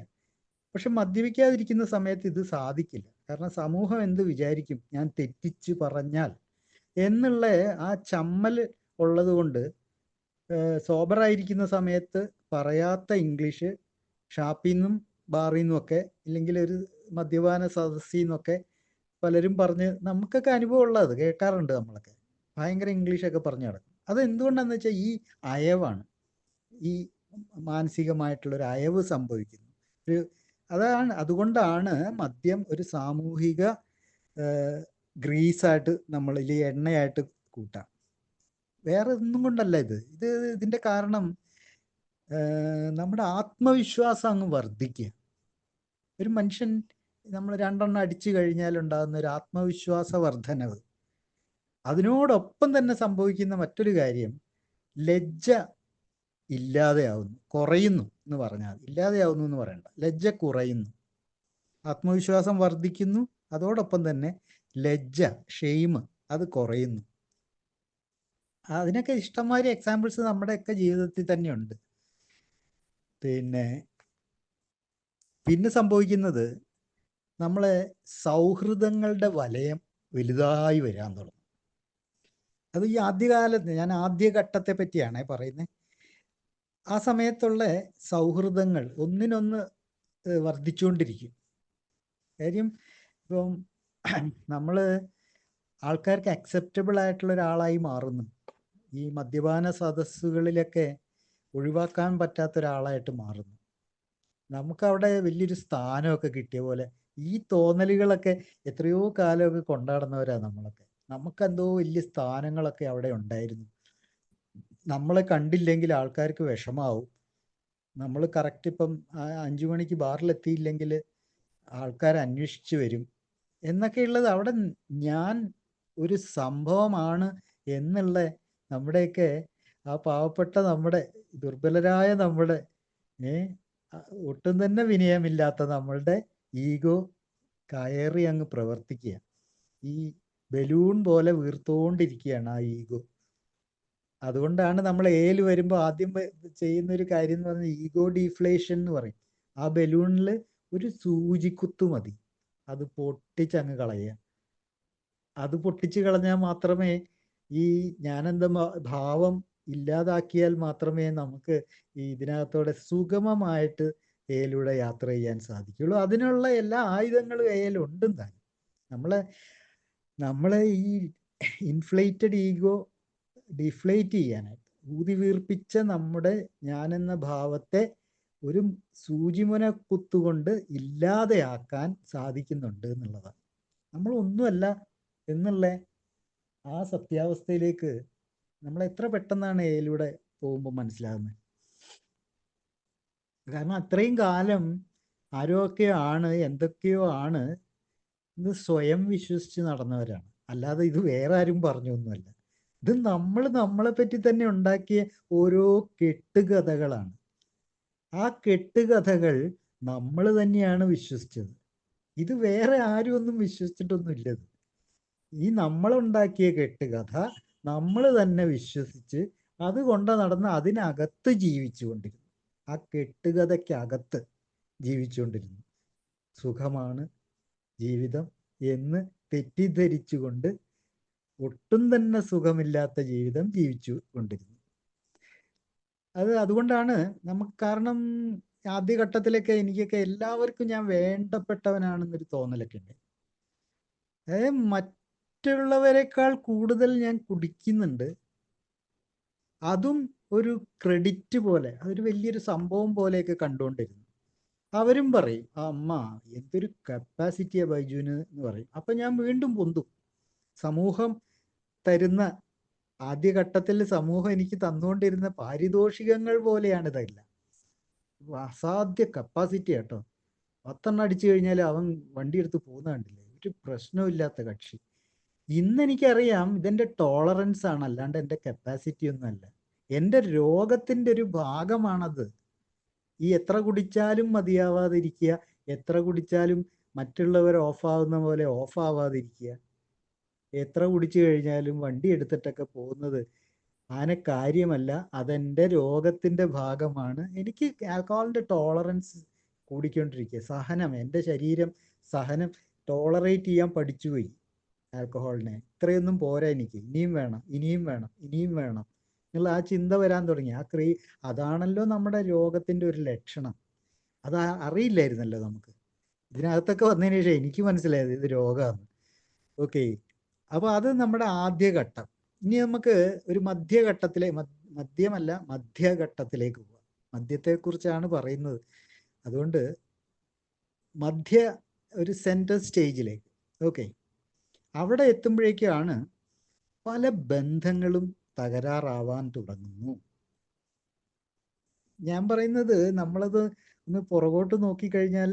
പക്ഷെ മദ്യപിക്കാതിരിക്കുന്ന സമയത്ത് ഇത് സാധിക്കില്ല. കാരണം സമൂഹം എന്ത് വിചാരിക്കും ഞാൻ തെറ്റിച്ച് പറഞ്ഞാൽ എന്നുള്ള ആ ചമ്മൽ ഉള്ളത് കൊണ്ട് സോബറായിരിക്കുന്ന സമയത്ത് പറയാത്ത ഇംഗ്ലീഷ് ഷാപ്പിൽ നിന്നും ബാറിൽ നിന്നും ഒക്കെ, ഇല്ലെങ്കിൽ ഒരു മദ്യപാന സദസ്സിൽ നിന്നൊക്കെ പലരും പറഞ്ഞ്, നമുക്കൊക്കെ അനുഭവം ഉള്ളത് കേൾക്കാറുണ്ട്. നമ്മളൊക്കെ ഭയങ്കര ഇംഗ്ലീഷൊക്കെ പറഞ്ഞു നടക്കും. അത് എന്തുകൊണ്ടാണെന്ന് വെച്ചാൽ ഈ അയവാണ്, ഈ മാനസികമായിട്ടുള്ളൊരു അയവ് സംഭവിക്കുന്നു. അതുകൊണ്ടാണ് മദ്യം ഒരു സാമൂഹിക ഗ്രീസായിട്ട് നമ്മളിൽ എണ്ണയായിട്ട് കൂട്ടാം. വേറെ ഒന്നും കൊണ്ടല്ല ഇതിൻ്റെ കാരണം നമ്മുടെ ആത്മവിശ്വാസം അങ്ങ് വർദ്ധിക്കുക. ഒരു മനുഷ്യൻ നമ്മൾ 2 അടിച്ചു കഴിഞ്ഞാൽ ഉണ്ടാകുന്ന ഒരു ആത്മവിശ്വാസ വർധനവ്. അതിനോടൊപ്പം തന്നെ സംഭവിക്കുന്ന മറ്റൊരു കാര്യം, ലജ്ജ ഇല്ലാതെയാവുന്നു, കുറയുന്നു എന്ന് പറഞ്ഞാൽ, ഇല്ലാതെയാവുന്നു എന്ന് പറയണ്ട, ലജ്ജ കുറയുന്നു. ആത്മവിശ്വാസം വർദ്ധിക്കുന്നു, അതോടൊപ്പം തന്നെ ലജ്ജ, ഷെയിം, അത് കുറയുന്നു. അതിനൊക്കെ ഇഷ്ടംമാതിരി എക്സാമ്പിൾസ് നമ്മുടെയൊക്കെ ജീവിതത്തിൽ തന്നെയുണ്ട്. പിന്നെ സംഭവിക്കുന്നത്, നമ്മളെ സൗഹൃദങ്ങളുടെ വലയം വലുതായി വരാൻ തുടങ്ങും. അത് ഈ ആദ്യകാലത്ത്, ഞാൻ ആദ്യഘട്ടത്തെ പറ്റിയാണേ പറയുന്നത്. ആ സമയത്തുള്ള സൗഹൃദങ്ങൾ ഒന്നിനൊന്ന് വർദ്ധിച്ചുകൊണ്ടിരിക്കും. കാര്യം ഇപ്പം നമ്മൾ ആൾക്കാർക്ക് അക്സെപ്റ്റബിൾ ആയിട്ടുള്ള ഒരാളായി മാറുന്നു. ഈ മദ്യപാന സദസ്സുകളിലൊക്കെ ഒഴിവാക്കാൻ പറ്റാത്ത ഒരാളായിട്ട് മാറുന്നു. നമുക്കവിടെ വലിയൊരു സ്ഥാനമൊക്കെ കിട്ടിയ പോലെ ഈ തോന്നലുകളൊക്കെ എത്രയോ കാലമൊക്കെ കൊണ്ടാടുന്നവരാണ് നമ്മളൊക്കെ. നമുക്കെന്തോ വലിയ സ്ഥാനങ്ങളൊക്കെ അവിടെ ഉണ്ടായിരുന്നു. നമ്മളെ കണ്ടില്ലെങ്കിൽ ആൾക്കാർക്ക് വിഷമാവും. നമ്മൾ കറക്റ്റ് ഇപ്പം 5 മണിക്ക് ബാറിലെത്തിയില്ലെങ്കിൽ ആൾക്കാർ അന്വേഷിച്ച് വരും എന്നൊക്കെയുള്ളത്. അവിടെ ഞാൻ ഒരു സംഭവമാണ് എന്നുള്ള നമ്മുടെയൊക്കെ ആ പാവപ്പെട്ട നമ്മുടെ ദുർബലരായ നമ്മുടെ ഒട്ടും തന്നെ വിനയമില്ലാത്ത നമ്മളുടെ ഈഗോ കയറി അങ്ങ് പ്രവർത്തിക്കുക. ഈ ബലൂൺ പോലെ വീർത്തുകൊണ്ടിരിക്കുകയാണ് ആ ഈഗോ. അതുകൊണ്ടാണ് നമ്മൾ എയിൽ വരുമ്പോൾ ആദ്യം ചെയ്യുന്ന ഒരു കാര്യം എന്ന് പറഞ്ഞാൽ ഈഗോ ഡീഫ്ലേഷൻ എന്ന് പറയും. ആ ബലൂണിൽ ഒരു സൂചിക്കുത്തു മതി, അത് പൊട്ടിച്ചങ്ങ് കളയുക. അത് പൊട്ടിച്ച് കളഞ്ഞാൽ മാത്രമേ ഈ ഞാനെന്ത ഭാവം ഇല്ലാതാക്കിയാൽ മാത്രമേ നമുക്ക് ഈ ഇതിനകത്തോടെ സുഗമമായിട്ട് എയിലൂടെ യാത്ര ചെയ്യാൻ സാധിക്കുള്ളൂ. അതിനുള്ള എല്ലാ ആയുധങ്ങളും എയിലുണ്ടും താൻ. നമ്മളെ ഈ ഇൻഫ്ലേറ്റഡ് ഈഗോ ഡിഫ്ലേറ്റ് ചെയ്യാനായിട്ട്, ഊതി വീർപ്പിച്ച നമ്മുടെ ഞാനെന്ന ഭാവത്തെ ഒരു സൂചിമുന കുത്തുകൊണ്ട് ഇല്ലാതെയാക്കാൻ സാധിക്കുന്നുണ്ട് എന്നുള്ളതാണ്. നമ്മൾ ഒന്നുമല്ല എന്നുള്ള ആ സത്യാവസ്ഥയിലേക്ക് നമ്മൾ എത്ര പെട്ടെന്നാണ് എയിലൂടെ പോകുമ്പോൾ മനസ്സിലാകുന്നത്. കാരണം അത്രയും കാലം ആരൊക്കെയോ ആണ്, എന്തൊക്കെയോ ആണ് ഇത് സ്വയം വിശ്വസിച്ച് നടന്നവരാണ്. അല്ലാതെ ഇത് വേറെ ആരും പറഞ്ഞൊന്നുമല്ല. ഇത് നമ്മളെ പറ്റി തന്നെ ഉണ്ടാക്കിയ ഓരോ കെട്ടുകഥകളാണ്. ആ കെട്ടുകഥകൾ നമ്മൾ തന്നെയാണ് വിശ്വസിച്ചത്. ഇത് വേറെ ആരും ഒന്നും വിശ്വസിച്ചിട്ടൊന്നുമില്ലത്. ഈ നമ്മളുണ്ടാക്കിയ കെട്ടുകഥ നമ്മൾ തന്നെ വിശ്വസിച്ച് അതുകൊണ്ട് നടന്ന് അതിനകത്ത് ജീവിച്ചുകൊണ്ടിരുന്നു. ആ കെട്ടുകഥയ്ക്കകത്ത് ജീവിച്ചുകൊണ്ടിരുന്നു. സുഖമാണ് ജീവിതം എന്ന് തെറ്റിദ്ധരിച്ചുകൊണ്ട് ഒട്ടും തന്നെ സുഖമില്ലാത്ത ജീവിതം ജീവിച്ചു കൊണ്ടിരുന്നു. അതുകൊണ്ടാണ് നമുക്ക്, കാരണം ആദ്യഘട്ടത്തിലൊക്കെ എനിക്കൊക്കെ എല്ലാവർക്കും ഞാൻ വേണ്ടപ്പെട്ടവനാണെന്നൊരു തോന്നലൊക്കെ ഉണ്ട്. അതായത് മറ്റുള്ളവരെക്കാൾ കൂടുതൽ ഞാൻ കുടിക്കുന്നുണ്ട്. അതും ഒരു ക്രെഡിറ്റ് പോലെ, അതൊരു വലിയൊരു സംഭവം പോലെയൊക്കെ കണ്ടുകൊണ്ടിരുന്നു. അവരും പറയും, ആ അമ്മ എന്തൊരു കപ്പാസിറ്റിയാ ബൈജുവിന് എന്ന് പറയും. അപ്പൊ ഞാൻ വീണ്ടും പൊന്തും. സമൂഹം തരുന്ന, ആദ്യഘട്ടത്തിൽ സമൂഹം എനിക്ക് തന്നുകൊണ്ടിരുന്ന പാരിതോഷികങ്ങൾ പോലെയാണ് ഇതെല്ലാം. അസാധ്യ കപ്പാസിറ്റി കേട്ടോ. 10 അടിച്ചു കഴിഞ്ഞാൽ അവൻ വണ്ടി എടുത്ത് പോകുന്ന കണ്ടില്ലേ, ഒരു പ്രശ്നമില്ലാത്ത കക്ഷി. ഇന്നെനിക്കറിയാം ഇതെന്റെ ടോളറൻസ് ആണ്, അല്ലാണ്ട് എൻ്റെ കപ്പാസിറ്റി ഒന്നുമല്ല. എൻ്റെ രോഗത്തിൻ്റെ ഒരു ഭാഗമാണത്. ഈ എത്ര കുടിച്ചാലും മതിയാവാതിരിക്കുക, എത്ര കുടിച്ചാലും മറ്റുള്ളവർ ഓഫാവുന്ന പോലെ ഓഫാവാതിരിക്കുക, എത്ര കുടിച്ചു കഴിഞ്ഞാലും വണ്ടി എടുത്തിട്ടൊക്കെ പോകുന്നത് ആന കാര്യമല്ല. അതെൻ്റെ രോഗത്തിൻ്റെ ഭാഗമാണ്. എനിക്ക് ആൽക്കഹോളിൻ്റെ ടോളറൻസ് കൂടിക്കൊണ്ടിരിക്കുക. സഹനം, എൻ്റെ ശരീരം സഹനം ടോളറേറ്റ് ചെയ്യാൻ പഠിച്ചുപോയി ആൽക്കഹോളിനെ. ഇത്രയൊന്നും പോരാ എനിക്ക്, ഇനിയും വേണം, ഇനിയും വേണം, ഇനിയും വേണം എന്നുള്ള ആ ചിന്ത വരാൻ തുടങ്ങി. അതാണല്ലോ നമ്മുടെ രോഗത്തിൻ്റെ ഒരു ലക്ഷണം. അത് അറിയില്ലായിരുന്നല്ലോ നമുക്ക്. ഇതിനകത്തൊക്കെ വന്നതിന് ശേഷം എനിക്ക് മനസ്സിലായത് ഇത് രോഗമാണ്. ഓക്കെ, അപ്പോൾ അത് നമ്മുടെ ആദ്യഘട്ടം. ഇനി നമുക്ക് ഒരു മധ്യഘട്ടത്തിലേക്ക് പോവാം. മദ്യത്തെക്കുറിച്ചാണ് പറയുന്നത്. അതുകൊണ്ട് ഒരു സെൻട്രൽ സ്റ്റേജിലേക്ക്, ഓക്കെ, അവിടെ എത്തുമ്പോഴേക്കാണ് പല ബന്ധങ്ങളും തകരാറാവാൻ തുടങ്ങുന്നു. ഞാൻ പറയുന്നത്, നമ്മളത് ഒന്ന് പുറകോട്ട് നോക്കിക്കഴിഞ്ഞാൽ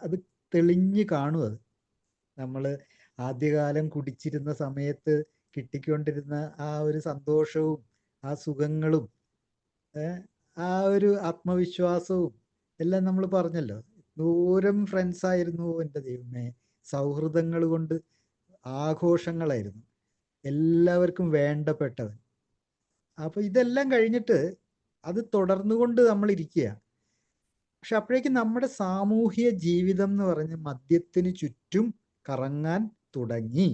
അത് തെളിഞ്ഞ് കാണും. അത് നമ്മൾ ആദ്യകാലം കുടിച്ചിരുന്ന സമയത്ത് കിട്ടിക്കൊണ്ടിരുന്ന ആ ഒരു സന്തോഷവും ആ സുഖങ്ങളും ആ ഒരു ആത്മവിശ്വാസവും എല്ലാം നമ്മൾ പറഞ്ഞല്ലോ. ദൂരം ഫ്രണ്ട്സ് ആയിരുന്നു, എൻ്റെ ദൈവമേ, സൗഹൃദങ്ങൾ കൊണ്ട് ആഘോഷങ്ങളായിരുന്നു, എല്ലാവർക്കും വേണ്ടപ്പെട്ടവൻ. അപ്പോൾ ഇതെല്ലാം കഴിഞ്ഞിട്ട് അത് തുടർന്നുകൊണ്ട് നമ്മൾ ഇരിക്കുക. പക്ഷെ അപ്പോഴേക്കും നമ്മുടെ സാമൂഹ്യ ജീവിതം എന്ന് പറഞ്ഞ് മദ്യത്തിന് ചുറ്റും കറങ്ങാൻ തുടങ്ങി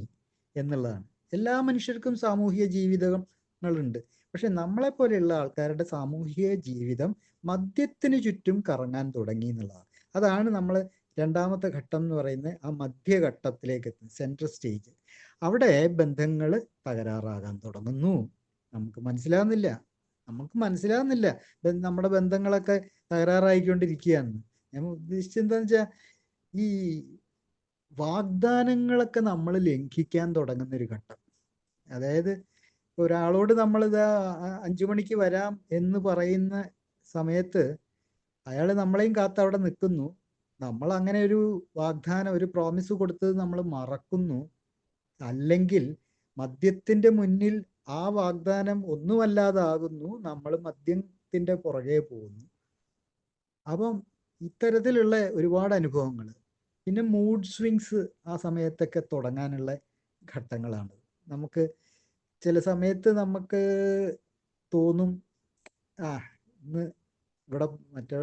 എന്നുള്ളതാണ്. എല്ലാ മനുഷ്യർക്കും സാമൂഹ്യ ജീവിതങ്ങളുണ്ട്. പക്ഷെ നമ്മളെപ്പോലെയുള്ള ആൾക്കാരുടെ സാമൂഹിക ജീവിതം മദ്യത്തിന് ചുറ്റും കറങ്ങാൻ തുടങ്ങി എന്നുള്ളതാണ്. അതാണ് നമ്മൾ രണ്ടാമത്തെ ഘട്ടം എന്ന് പറയുന്നത്. ആ മധ്യഘട്ടത്തിലേക്ക് എത്തുന്ന സെൻട്രൽ സ്റ്റേജ്, അവിടെ ബന്ധങ്ങൾ തകരാറാകാൻ തുടങ്ങുന്നു. നമുക്ക് മനസ്സിലാകുന്നില്ല നമ്മുടെ ബന്ധങ്ങളൊക്കെ തകരാറായിക്കൊണ്ടിരിക്കുകയാണ്. ഞാൻ ഉദ്ദേശിച്ചത് എന്താണെന്ന് വെച്ചാൽ, ഈ വാഗ്ദാനങ്ങളൊക്കെ നമ്മൾ ലംഘിക്കാൻ തുടങ്ങുന്ന ഒരു ഘട്ടം. അതായത് ഒരാളോട് നമ്മളിതാ 5 മണിക്ക് വരാം എന്ന് പറയുന്ന സമയത്ത് അയാൾ നമ്മളെയും കാത്ത് അവിടെ നിൽക്കുന്നു. നമ്മൾ അങ്ങനെ ഒരു വാഗ്ദാനം, ഒരു പ്രോമിസ് കൊടുത്തത് നമ്മൾ മറക്കുന്നു. അല്ലെങ്കിൽ മദ്യത്തിന്റെ മുന്നിൽ ആ വാഗ്ദാനം ഒന്നുമല്ലാതാകുന്നു, നമ്മൾ മദ്യത്തിന്റെ പുറകെ പോകുന്നു. അപ്പം ഇത്തരത്തിലുള്ള ഒരുപാട് അനുഭവങ്ങൾ. പിന്നെ മൂഡ് സ്വിങ്സ് ആ സമയത്തൊക്കെ തുടങ്ങാനുള്ള ഘട്ടങ്ങളാണ്. നമുക്ക് ചില സമയത്ത് നമുക്ക് തോന്നും, ഇന്ന് ഇവിടെ മറ്റേ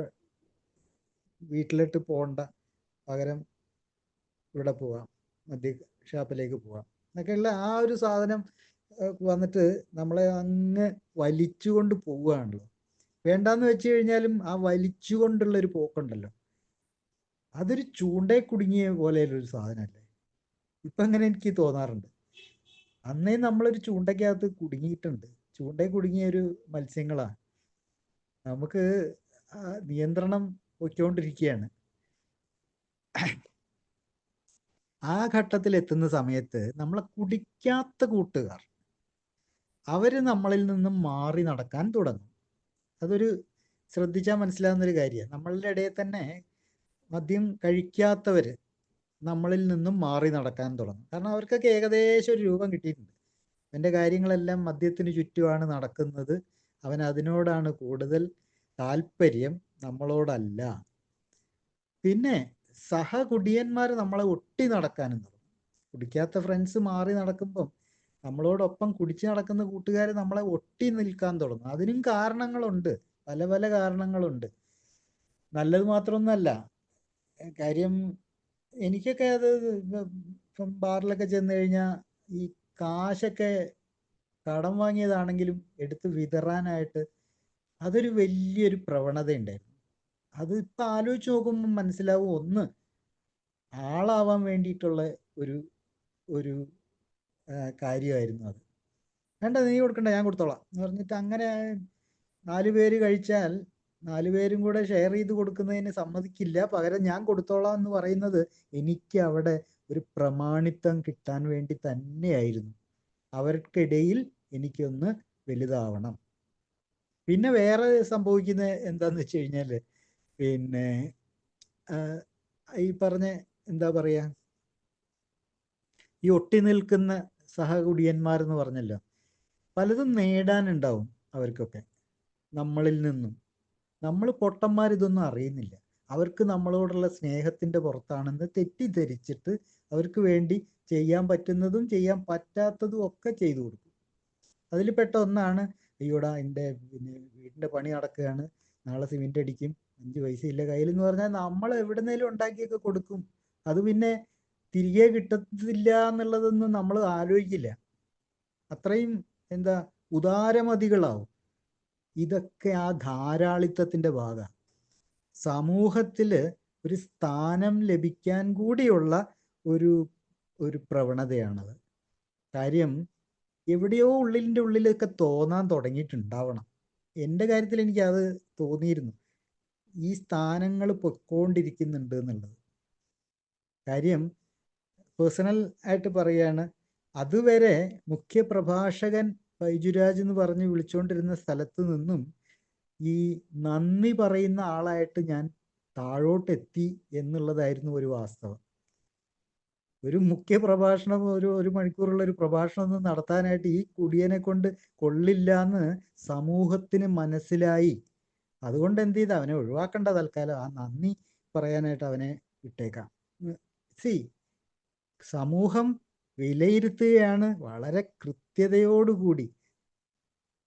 വീട്ടിലിട്ട് പോകണ്ട, പകരം ഇവിടെ പോവാം, മദ്യ ഷാപ്പിലേക്ക് പോവാം എന്നൊക്കെയുള്ള ആ ഒരു സാധനം വന്നിട്ട് നമ്മളെ അങ്ങ് വലിച്ചുകൊണ്ട് പോവുകയാണല്ലോ. വേണ്ടാന്ന് വെച്ച് കഴിഞ്ഞാലും ആ വലിച്ചുകൊണ്ടുള്ള ഒരു പോക്കുണ്ടല്ലോ, അതൊരു ചൂണ്ടയെ കുടുങ്ങിയ പോലെയുള്ളൊരു സാധനമല്ലേ. ഇപ്പം അങ്ങനെ എനിക്ക് തോന്നാറുണ്ട്. അന്നേ നമ്മളൊരു ചൂണ്ടയ്ക്കകത്ത് കുടുങ്ങിയിട്ടുണ്ട്. ചൂണ്ടയിൽ കുടുങ്ങിയ ഒരു മത്സ്യങ്ങളാണ്. നമുക്ക് നിയന്ത്രണം പൊയ്ക്കൊണ്ടിരിക്കുകയാണ്. ആ ഘട്ടത്തിൽ എത്തുന്ന സമയത്ത് നമ്മളെ കുടിക്കാത്ത കൂട്ടുകാർ അവർ നമ്മളിൽ നിന്നും മാറി നടക്കാൻ തുടങ്ങും. അതൊരു ശ്രദ്ധിച്ചാൽ മനസ്സിലാവുന്നൊരു കാര്യമാണ്. നമ്മളുടെ ഇടയിൽ തന്നെ മദ്യം കഴിക്കാത്തവർ നമ്മളിൽ നിന്നും മാറി നടക്കാൻ തുടങ്ങും. കാരണം അവർക്കൊക്കെ ഏകദേശം ഒരു രൂപം കിട്ടിയിട്ടുണ്ട്. അവൻ്റെ കാര്യങ്ങളെല്ലാം മദ്യത്തിന് ചുറ്റുമാണ് നടക്കുന്നത്. അവൻ അതിനോടാണ് കൂടുതൽ താല്പര്യം, നമ്മളോടല്ല. പിന്നെ സഹകുടിയന്മാർ നമ്മളെ ഒട്ടി നടക്കാനും തുടങ്ങും. കുടിക്കാത്ത ഫ്രണ്ട്സ് മാറി നടക്കുമ്പം നമ്മളോടൊപ്പം കുടിച്ച് നടക്കുന്ന കൂട്ടുകാർ നമ്മളെ ഒട്ടി നിൽക്കാൻ തുടങ്ങും. അതിനും കാരണങ്ങളുണ്ട്, പല പല കാരണങ്ങളുണ്ട്. നല്ലത് മാത്രമൊന്നുമല്ല കാര്യം. എനിക്കൊക്കെ അത് ഇപ്പം ബാറിലൊക്കെ ചെന്ന് കഴിഞ്ഞാൽ ഈ കാശൊക്കെ കടം വാങ്ങിയതാണെങ്കിലും എടുത്ത് വിതറാനായിട്ട് അതൊരു വലിയൊരു പ്രവണത ഉണ്ടായിരുന്നു. അത് ഇപ്പം ആലോചിച്ച് നോക്കുമ്പോൾ മനസ്സിലാവും, ഒന്ന് ആളാവാൻ വേണ്ടിയിട്ടുള്ള ഒരു ഒരു കാര്യമായിരുന്നു അത്. വേണ്ട, നീ കൊടുക്കണ്ട, ഞാൻ കൊടുത്തോളാം എന്ന് പറഞ്ഞിട്ട് അങ്ങനെ 4 പേര് കഴിച്ചാൽ 4 പേരും കൂടെ ഷെയർ ചെയ്ത് കൊടുക്കുന്നതിന് സമ്മതിക്കില്ല. പകരം ഞാൻ കൊടുത്തോളാം എന്ന് പറയുന്നത് എനിക്ക് അവിടെ ഒരു പ്രമാണിത്വം കിട്ടാൻ വേണ്ടി തന്നെയായിരുന്നു. അവർക്കിടയിൽ എനിക്കൊന്ന് വലുതാവണം. പിന്നെ വേറെ സംഭവിക്കുന്നത് എന്താന്ന് വെച്ച് കഴിഞ്ഞാൽ, പിന്നെ ഈ പറഞ്ഞ എന്താ പറയുക, ഈ ഒട്ടി നിൽക്കുന്ന സഹകുടിയന്മാരെന്ന് പറഞ്ഞല്ലോ, പലതും നേടാനുണ്ടാവും അവർക്കൊക്കെ നമ്മളിൽ നിന്നും. നമ്മൾ പൊട്ടന്മാർ ഇതൊന്നും അറിയുന്നില്ല. അവർക്ക് നമ്മളോടുള്ള സ്നേഹത്തിൻ്റെ പുറത്താണെന്ന് തെറ്റിദ്ധരിച്ചിട്ട് അവർക്ക് വേണ്ടി ചെയ്യാൻ പറ്റുന്നതും ചെയ്യാൻ പറ്റാത്തതും ഒക്കെ ചെയ്തു കൊടുക്കും. അതിൽ പെട്ട ഒന്നാണ്, അയ്യോടാ എൻ്റെ പിന്നെ വീടിൻ്റെ പണി നടക്കുകയാണ്, നാളെ സിമെൻ്റ് അടിക്കും, 5 പൈസ ഇല്ല കയ്യിൽ എന്ന് പറഞ്ഞാൽ നമ്മൾ എവിടുന്നേലും ഉണ്ടാക്കിയൊക്കെ കൊടുക്കും. അത് പിന്നെ തിരികെ കിട്ടത്തില്ല എന്നുള്ളതൊന്നും നമ്മൾ ആലോചിക്കില്ല. അത്രയും എന്താ ഉദാരമതികളാവും. ഇതൊക്കെ ആ ധാരാളിത്തത്തിൻ്റെ ഭാഗമാണ്. സമൂഹത്തിൽ ഒരു സ്ഥാനം ലഭിക്കാൻ കൂടിയുള്ള ഒരു ഒരു പ്രവണതയാണത്. കാര്യം എവിടെയോ ഉള്ളിൻ്റെ ഉള്ളിലൊക്കെ തോന്നാൻ തുടങ്ങിയിട്ടുണ്ടാവണം. എൻ്റെ കാര്യത്തിൽ എനിക്ക് അത് തോന്നിയിരുന്നു, ഈ സ്ഥാനങ്ങൾ പൊയ്ക്കൊണ്ടിരിക്കുന്നുണ്ട് എന്നുള്ളത്. കാര്യം പേഴ്സണൽ ആയിട്ട് പറയുകയാണ്, അതുവരെ മുഖ്യപ്രഭാഷകൻ ബൈജുരാജ് എന്ന് പറഞ്ഞ് വിളിച്ചുകൊണ്ടിരുന്ന സ്ഥലത്ത് നിന്നും ഈ നന്ദി പറയുന്ന ആളായിട്ട് ഞാൻ താഴോട്ടെത്തി എന്നുള്ളതായിരുന്നു ഒരു വാസ്തവം. ഒരു മുഖ്യ പ്രഭാഷണം, ഒരു മണിക്കൂറുള്ള ഒരു പ്രഭാഷണം ഒന്നും നടത്താനായിട്ട് ഈ കുടിയനെ കൊണ്ട് കൊള്ളില്ല എന്ന് സമൂഹത്തിന് മനസ്സിലായി. അതുകൊണ്ട് എന്ത് ചെയ്ത, അവനെ ഒഴിവാക്കണ്ട, തൽക്കാലം ആ നന്ദി പറയാനായിട്ട് അവനെ വിട്ടേക്കാം. സി, സമൂഹം വിലയിരുത്തുകയാണ് വളരെ കൃത്യതയോടുകൂടി.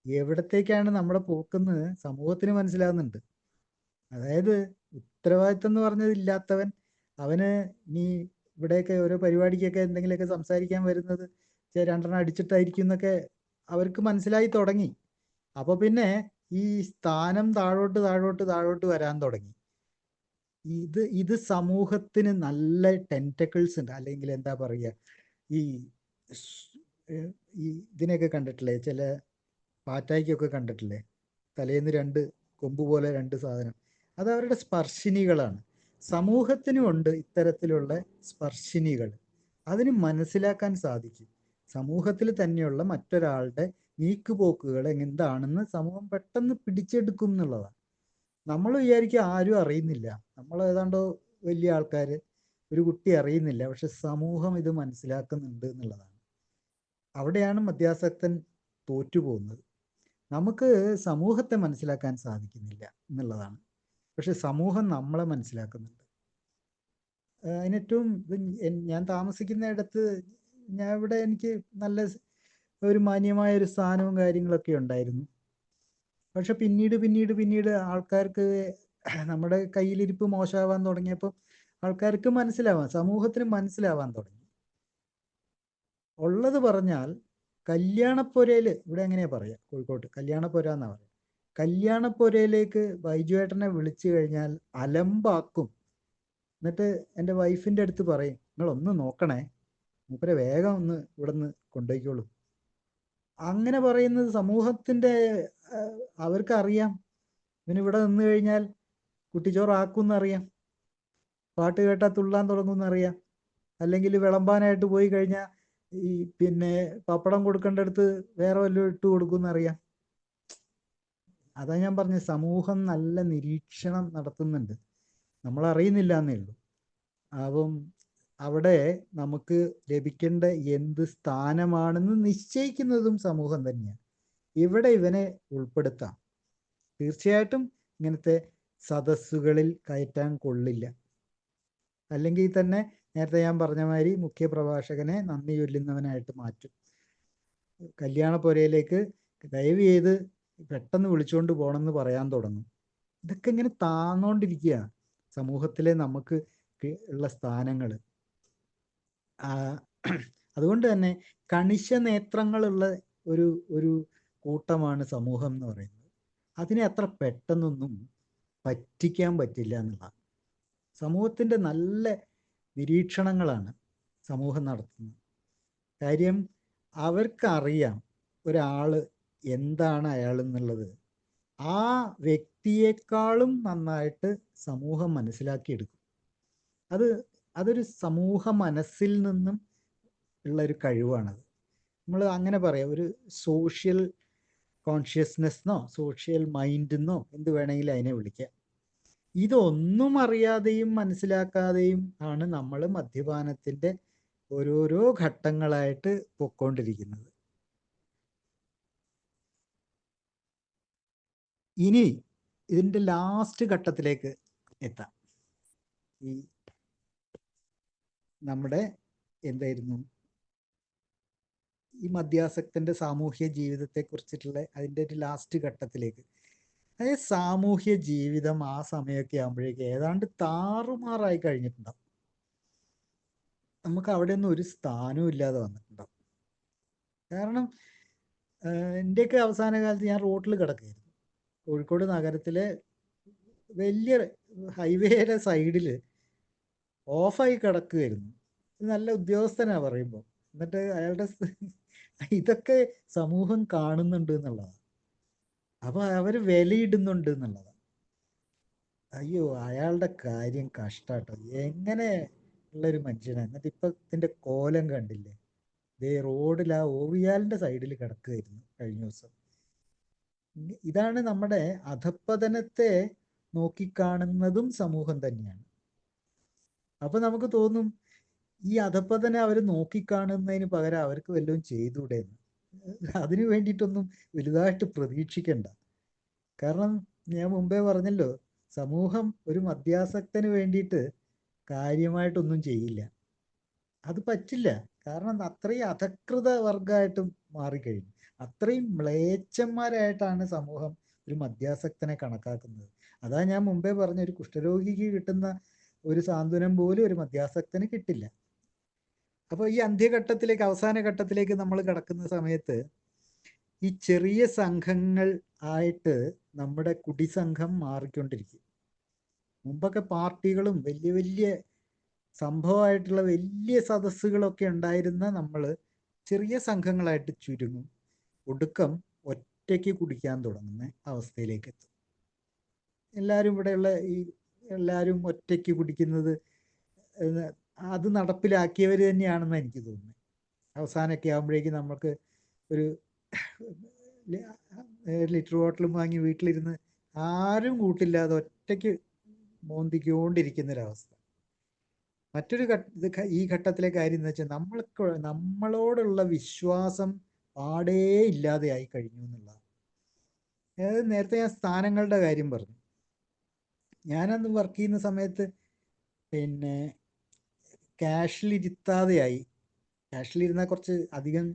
എവിടത്തേക്കാണ് നമ്മുടെ പോക്കെന്ന് സമൂഹത്തിന് മനസ്സിലാകുന്നുണ്ട്. അതായത് ഉത്തരവാദിത്തം എന്ന് പറഞ്ഞതില്ലാത്തവൻ, അവന് നീ ഇവിടെയൊക്കെ ഓരോ പരിപാടിക്കൊക്കെ എന്തെങ്കിലുമൊക്കെ സംസാരിക്കാൻ വരുന്നത് 2 അടിച്ചിട്ടായിരിക്കും എന്നൊക്കെ അവർക്ക് മനസ്സിലായി തുടങ്ങി. അപ്പോൾ പിന്നെ ഈ സ്ഥാനം താഴോട്ട് താഴോട്ട് താഴോട്ട് വരാൻ തുടങ്ങി. ഇത് സമൂഹത്തിന് നല്ല ടെൻറ്റക്കിൾസ് ഉണ്ട്. അല്ലെങ്കിൽ എന്താ പറയുക, ഈ ഇതിനെയൊക്കെ കണ്ടിട്ടില്ലേ, ചില പാറ്റായ്ക്കൊക്കെ കണ്ടിട്ടില്ലേ, തലേന്ന് 2 കൊമ്പ് പോലെ 2 സാധനം, അത് അവരുടെ സ്പർശിനികളാണ്. സമൂഹത്തിനുമുണ്ട് ഇത്തരത്തിലുള്ള സ്പർശിനികൾ. അതിന് മനസ്സിലാക്കാൻ സാധിക്കും. സമൂഹത്തിൽ തന്നെയുള്ള മറ്റൊരാളുടെ നീക്കുപോക്കുകൾ എന്താണെന്ന് സമൂഹം പെട്ടെന്ന് പിടിച്ചെടുക്കും എന്നുള്ളതാണ്. നമ്മൾ വിചാരിക്കുക ആരും അറിയുന്നില്ല, നമ്മൾ ഏതാണ്ടോ വലിയ ആൾക്കാർ, ഒരു കുട്ടി അറിയുന്നില്ല. പക്ഷെ സമൂഹം ഇത് മനസ്സിലാക്കുന്നുണ്ട് എന്നുള്ളതാണ്. അവിടെയാണ് മദ്യാസക്തൻ തോറ്റുപോകുന്നത്. നമുക്ക് സമൂഹത്തെ മനസ്സിലാക്കാൻ സാധിക്കുന്നില്ല എന്നുള്ളതാണ്. പക്ഷെ സമൂഹം നമ്മളെ മനസ്സിലാക്കുന്നുണ്ട്. അതിനേറ്റവും ഞാൻ താമസിക്കുന്ന ഇടത്ത്, ഞാൻ ഇവിടെ എനിക്ക് നല്ല ഒരു മാന്യമായ ഒരു സ്ഥാനവും കാര്യങ്ങളൊക്കെ ഉണ്ടായിരുന്നു. പക്ഷെ പിന്നീട് ആൾക്കാർക്ക് നമ്മുടെ കയ്യിലിരിപ്പ് മോശമാവാൻ തുടങ്ങിയപ്പോൾ ആൾക്കാർക്ക് മനസ്സിലാവാൻ, സമൂഹത്തിന് മനസ്സിലാവാൻ തുടങ്ങി. ഉള്ളത് പറഞ്ഞാൽ കല്യാണപ്പുരയിൽ, ഇവിടെ എങ്ങനെയാ പറയാ, കോഴിക്കോട്ട് കല്യാണപ്പുര എന്നാ പറയാ, കല്യാണപ്പുരയിലേക്ക് ബൈജുവേട്ടനെ വിളിച്ചു കഴിഞ്ഞാൽ അലമ്പാക്കും. എന്നിട്ട് എൻ്റെ വൈഫിൻ്റെ അടുത്ത് പറയും, നിങ്ങളൊന്ന് നോക്കണേ, മൂപ്പരെ വേഗം ഒന്ന് ഇവിടെ നിന്ന് കൊണ്ടുപോയിക്കോളൂ. അങ്ങനെ പറയുന്നത് സമൂഹത്തിൻ്റെ, അവർക്കറിയാം ഇവനിവിടെ നിന്ന് കഴിഞ്ഞാൽ കുട്ടിച്ചോറാക്കുമെന്നറിയാം, പാട്ട് കേട്ടാൽ തുള്ളാൻ തുടങ്ങുമെന്നറിയാം, അല്ലെങ്കിൽ വിളമ്പാനായിട്ട് പോയി കഴിഞ്ഞാൽ ഈ പിന്നെ പപ്പടം കൊടുക്കേണ്ടടുത്ത് വേറെ വല്ലതും ഇട്ട് കൊടുക്കുമെന്നറിയാം. അതാ ഞാൻ പറഞ്ഞ, സമൂഹം നല്ല നിരീക്ഷണം നടത്തുന്നുണ്ട്, നമ്മൾ അറിയുന്നില്ല എന്നേ ഉള്ളൂ. അപ്പം അവിടെ നമുക്ക് ലഭിക്കേണ്ട എന്ത് സ്ഥാനമാണെന്ന് നിശ്ചയിക്കുന്നതും സമൂഹം തന്നെയാണ്. ഇവിടെ ഇവനെ ഉൾപ്പെടുത്താം. തീർച്ചയായിട്ടും ഇങ്ങനത്തെ സദസ്സുകളിൽ കയറ്റാൻ കൊള്ളില്ല. അല്ലെങ്കിൽ തന്നെ നേരത്തെ ഞാൻ പറഞ്ഞ മാതിരി മുഖ്യപ്രഭാഷകനെ നന്ദി ചൊല്ലുന്നവനായിട്ട് മാറ്റും. കല്യാണപ്പുരയിലേക്ക് ദയവ് ചെയ്ത് പെട്ടെന്ന് വിളിച്ചുകൊണ്ട് പോകണമെന്ന് പറയാൻ തുടങ്ങും. ഇതൊക്കെ ഇങ്ങനെ താന്നോണ്ടിരിക്കുക സമൂഹത്തിലെ നമുക്ക് ഉള്ള സ്ഥാനങ്ങൾ. അതുകൊണ്ട് തന്നെ കണിശ നേത്രങ്ങളുള്ള ഒരു ഒരു കൂട്ടമാണ് സമൂഹം എന്ന് പറയുന്നത്. അതിനെ അത്ര പെട്ടെന്നൊന്നും പറ്റിക്കാൻ പറ്റില്ല എന്നുള്ളതാണ്. സമൂഹത്തിൻ്റെ നല്ല നിരീക്ഷണങ്ങളാണ് സമൂഹം നടത്തുന്നത്. കാര്യം അവർക്കറിയാം ഒരാൾ എന്താണ് അയാൾ എന്നുള്ളത് ആ വ്യക്തിയെക്കാളും നന്നായിട്ട് സമൂഹം മനസ്സിലാക്കിയെടുക്കും. അതൊരു സമൂഹ മനസ്സിൽ നിന്നും ഉള്ളൊരു കഴിവാണത്. നമ്മൾ അങ്ങനെ പറയാം, ഒരു സോഷ്യൽ കോൺഷ്യസ്നെസ്ന്നോ സോഷ്യൽ മൈൻഡെന്നോ എന്ത് വേണമെങ്കിലും അതിനെ വിളിക്കാം. ഇതൊന്നും അറിയാതെയും മനസ്സിലാക്കാതെയും ആണ് നമ്മൾ മദ്യപാനത്തിൻ്റെ ഓരോരോ ഘട്ടങ്ങളായിട്ട് പൊയ്ക്കൊണ്ടിരിക്കുന്നത്. ഇനി ഇതിൻ്റെ ലാസ്റ്റ് ഘട്ടത്തിലേക്ക് എത്താം. ഈ നമ്മുടെ എന്തായിരുന്നു ഈ മദ്യാസക്തൻ്റെ സാമൂഹ്യ ജീവിതത്തെ കുറിച്ചിട്ടുള്ള അതിൻ്റെ ഒരു ലാസ്റ്റ് ഘട്ടത്തിലേക്ക്. അതായത് സാമൂഹ്യ ജീവിതം ആ സമയമൊക്കെ ആകുമ്പോഴേക്ക് ഏതാണ്ട് താറുമാറായി കഴിഞ്ഞിട്ടുണ്ടാവും. നമുക്ക് അവിടെ ഒന്നും ഒരു സ്ഥാനവും ഇല്ലാതെ വന്നിട്ടുണ്ടാവും. കാരണം എൻ്റെയൊക്കെ അവസാന കാലത്ത് ഞാൻ റോട്ടിൽ കിടക്കുകയായിരുന്നു. കോഴിക്കോട് നഗരത്തിലെ വലിയ ഹൈവേയുടെ സൈഡിൽ ഓഫായി കിടക്കുകയായിരുന്നു. നല്ല ഉദ്യോഗസ്ഥനാ പറയുമ്പോൾ. എന്നിട്ട് അയാളുടെ ഇതൊക്കെ സമൂഹം കാണുന്നുണ്ട് എന്നുള്ളതാണ്. അപ്പൊ അവർ വിലയിടുന്നുണ്ട് എന്നുള്ളതാണ്. അയ്യോ, അയാളുടെ കാര്യം കഷ്ടാട്ടോ, എങ്ങനെ ഉള്ളൊരു മനുഷ്യനാണ്. എന്നിട്ട് ഇപ്പൊ ഇതിന്റെ കോലം കണ്ടില്ലേ, ദേ റോഡിൽ ആ ഓവിയാലിന്റെ സൈഡിൽ കിടക്കുകയായിരുന്നു കഴിഞ്ഞ ദിവസം. ഇതാണ് നമ്മുടെ അധപ്പതനത്തെ നോക്കിക്കാണുന്നതും സമൂഹം തന്നെയാണ്. അപ്പൊ നമുക്ക് തോന്നും ഈ അധപ്പതനെ അവർ നോക്കിക്കാണുന്നതിന് പകരം അവർക്ക് വല്ലതും ചെയ്തുകൂടെ എന്ന്. അതിനു വേണ്ടിയിട്ടൊന്നും വലുതായിട്ട് പ്രതീക്ഷിക്കണ്ട. കാരണം ഞാൻ മുമ്പേ പറഞ്ഞല്ലോ, സമൂഹം ഒരു മദ്യാസക്തന് വേണ്ടിയിട്ട് കാര്യമായിട്ടൊന്നും ചെയ്യില്ല. അത് പറ്റില്ല. കാരണം അത്രയും അധകൃത വർഗമായിട്ട് മാറിക്കഴിഞ്ഞു. അത്രയും മ്ലേച്ഛന്മാരായിട്ടാണ് സമൂഹം ഒരു മദ്യാസക്തനെ കണക്കാക്കുന്നത്. അതാ ഞാൻ മുമ്പേ പറഞ്ഞ, ഒരു കുഷ്ഠരോഗിക്ക് കിട്ടുന്ന ഒരു സാന്ത്വനം പോലും ഒരു മദ്യാസക്തന് കിട്ടില്ല. അപ്പോൾ ഈ അന്ത്യഘട്ടത്തിലേക്ക്, അവസാന ഘട്ടത്തിലേക്ക് നമ്മൾ കടക്കുന്ന സമയത്ത് ഈ ചെറിയ സംഘങ്ങൾ ആയിട്ട് നമ്മുടെ കുടിസംഘം മാറിക്കൊണ്ടിരിക്കും. മുമ്പൊക്കെ പാർട്ടികളും വലിയ വലിയ സംഭവമായിട്ടുള്ള വലിയ സദസ്സുകളൊക്കെ ഉണ്ടായിരുന്ന നമ്മൾ ചെറിയ സംഘങ്ങളായിട്ട് ചുരുങ്ങും. ഒടുക്കം ഒറ്റയ്ക്ക് കുടിക്കാൻ തുടങ്ങുന്ന അവസ്ഥയിലേക്ക് എത്തും. എല്ലാവരും ഇവിടെയുള്ള എല്ലാവരും ഒറ്റയ്ക്ക് കുടിക്കുന്നത് അത് നടപ്പിലാക്കിയവർ തന്നെയാണെന്ന് എനിക്ക് തോന്നുന്നത്. അവസാനമൊക്കെ ആകുമ്പോഴേക്കും നമുക്ക് ഒരു ലിറ്റർ ബോട്ടിലും വാങ്ങി വീട്ടിലിരുന്ന് ആരും കൂട്ടില്ലാതെ ഒറ്റയ്ക്ക് മോന്തിക്കൊണ്ടിരിക്കുന്നൊരവസ്ഥ. മറ്റൊരു ഈ ഘട്ടത്തിലെ കാര്യം എന്ന് വെച്ചാൽ നമ്മളോടുള്ള വിശ്വാസം പാടേ ഇല്ലാതെയായി കഴിഞ്ഞു എന്നുള്ളതാണ്. അതായത് നേരത്തെ ഞാൻ സ്ഥാനങ്ങളുടെ കാര്യം പറഞ്ഞു. ഞാനന്ന് വർക്ക് ചെയ്യുന്ന സമയത്ത് പിന്നെ ക്യാഷിലിരുത്താതെയായി. ക്യാഷിലിരുന്നാൽ കുറച്ച് അധികം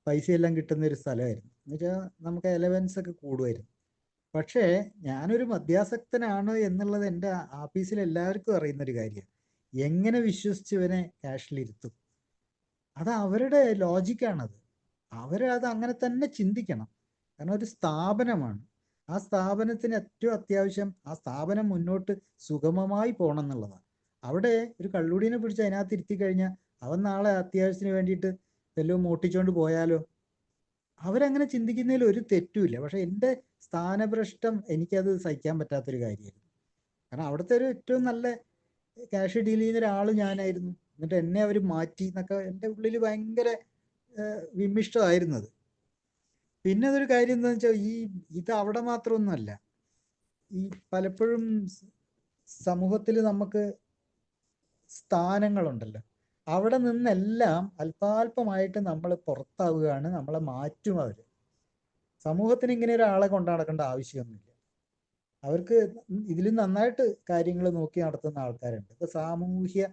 പൈസയെല്ലാം കിട്ടുന്ന ഒരു സ്ഥലമായിരുന്നു. എന്നുവെച്ചാൽ നമുക്ക് എലവൻസ് ഒക്കെ കൂടുമായിരുന്നു. പക്ഷേ ഞാനൊരു മദ്യാസക്തനാണ് എന്നുള്ളത് എൻ്റെ ആഫീസിൽ എല്ലാവർക്കും അറിയുന്നൊരു കാര്യമാണ്. എങ്ങനെ വിശ്വസിച്ച് ഇവനെ ക്യാഷിലിരുത്തും? അത് അവരുടെ ലോജിക്കാണത്. അവരത് അങ്ങനെ തന്നെ ചിന്തിക്കണം. കാരണം ഒരു സ്ഥാപനമാണ്. ആ സ്ഥാപനത്തിന് ഏറ്റവും അത്യാവശ്യം ആ സ്ഥാപനം മുന്നോട്ട് സുഗമമായി പോകണം എന്നുള്ളതാണ്. അവിടെ ഒരു കള്ളുടീനെ പിടിച്ച് അതിനകത്ത് ഇരുത്തി കഴിഞ്ഞാൽ അവൻ നാളെ അത്യാവശ്യത്തിന് വേണ്ടിയിട്ട് വല്ലതും മോട്ടിച്ചുകൊണ്ട് പോയാലോ? അവരങ്ങനെ ചിന്തിക്കുന്നതിൽ ഒരു തെറ്റുമില്ല. പക്ഷെ എൻ്റെ സ്ഥാനഭ്രഷ്ടം എനിക്കത് സഹിക്കാൻ പറ്റാത്തൊരു കാര്യമായിരുന്നു. കാരണം അവിടുത്തെ ഒരു ഏറ്റവും നല്ല ക്യാഷ് ഡീൽ ചെയ്യുന്ന ഒരാൾ ഞാനായിരുന്നു. എന്നിട്ട് എന്നെ അവർ മാറ്റി എന്നൊക്കെ എൻ്റെ ഉള്ളിൽ ഭയങ്കര വിമിഷ്ടമായിരുന്നത്. പിന്നെ അതൊരു കാര്യം എന്താണെന്ന് വെച്ചാൽ ഇത് അവിടെ മാത്രമൊന്നുമല്ല. ഈ പലപ്പോഴും സമൂഹത്തിൽ നമുക്ക് സ്ഥാനങ്ങളുണ്ടല്ലോ, അവിടെ നിന്നെല്ലാം അല്പാൽപമായിട്ട് നമ്മൾ പുറത്താവുകയാണ്, നമ്മളെ മാറ്റും അവർ. സമൂഹത്തിന് ഇങ്ങനെ ഒരാളെ കൊണ്ടു നടക്കേണ്ട ആവശ്യമൊന്നുമില്ല. അവർക്ക് ഇതിൽ നന്നായിട്ട് കാര്യങ്ങൾ നോക്കി നടത്തുന്ന ആൾക്കാരുണ്ട്. ഇപ്പൊ സാമൂഹ്യ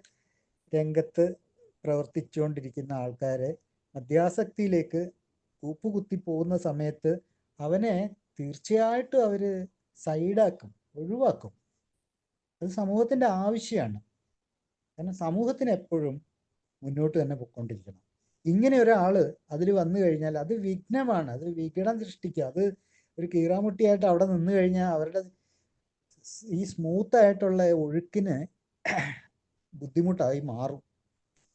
രംഗത്ത് പ്രവർത്തിച്ചുകൊണ്ടിരിക്കുന്ന ആൾക്കാരെ മദ്യാസക്തിയിലേക്ക് കൂപ്പുകുത്തി പോകുന്ന സമയത്ത് അവനെ തീർച്ചയായിട്ടും അവര് സൈഡാക്കും, ഒഴിവാക്കും. അത് സമൂഹത്തിന്റെ ആവശ്യമാണ്. കാരണം സമൂഹത്തിന് എപ്പോഴും മുന്നോട്ട് തന്നെ പൊയ്ക്കൊണ്ടിരിക്കണം. ഇങ്ങനെ ഒരാള് അതിൽ വന്നു കഴിഞ്ഞാൽ അത് വിഘ്നമാണ്, അത് വിഘടം സൃഷ്ടിക്കുക. അത് ഒരു കീറാമുട്ടിയായിട്ട് അവിടെ നിന്ന് കഴിഞ്ഞാൽ അവരുടെ ഈ സ്മൂത്ത് ആയിട്ടുള്ള ഒഴുക്കിന് ബുദ്ധിമുട്ടായി മാറും.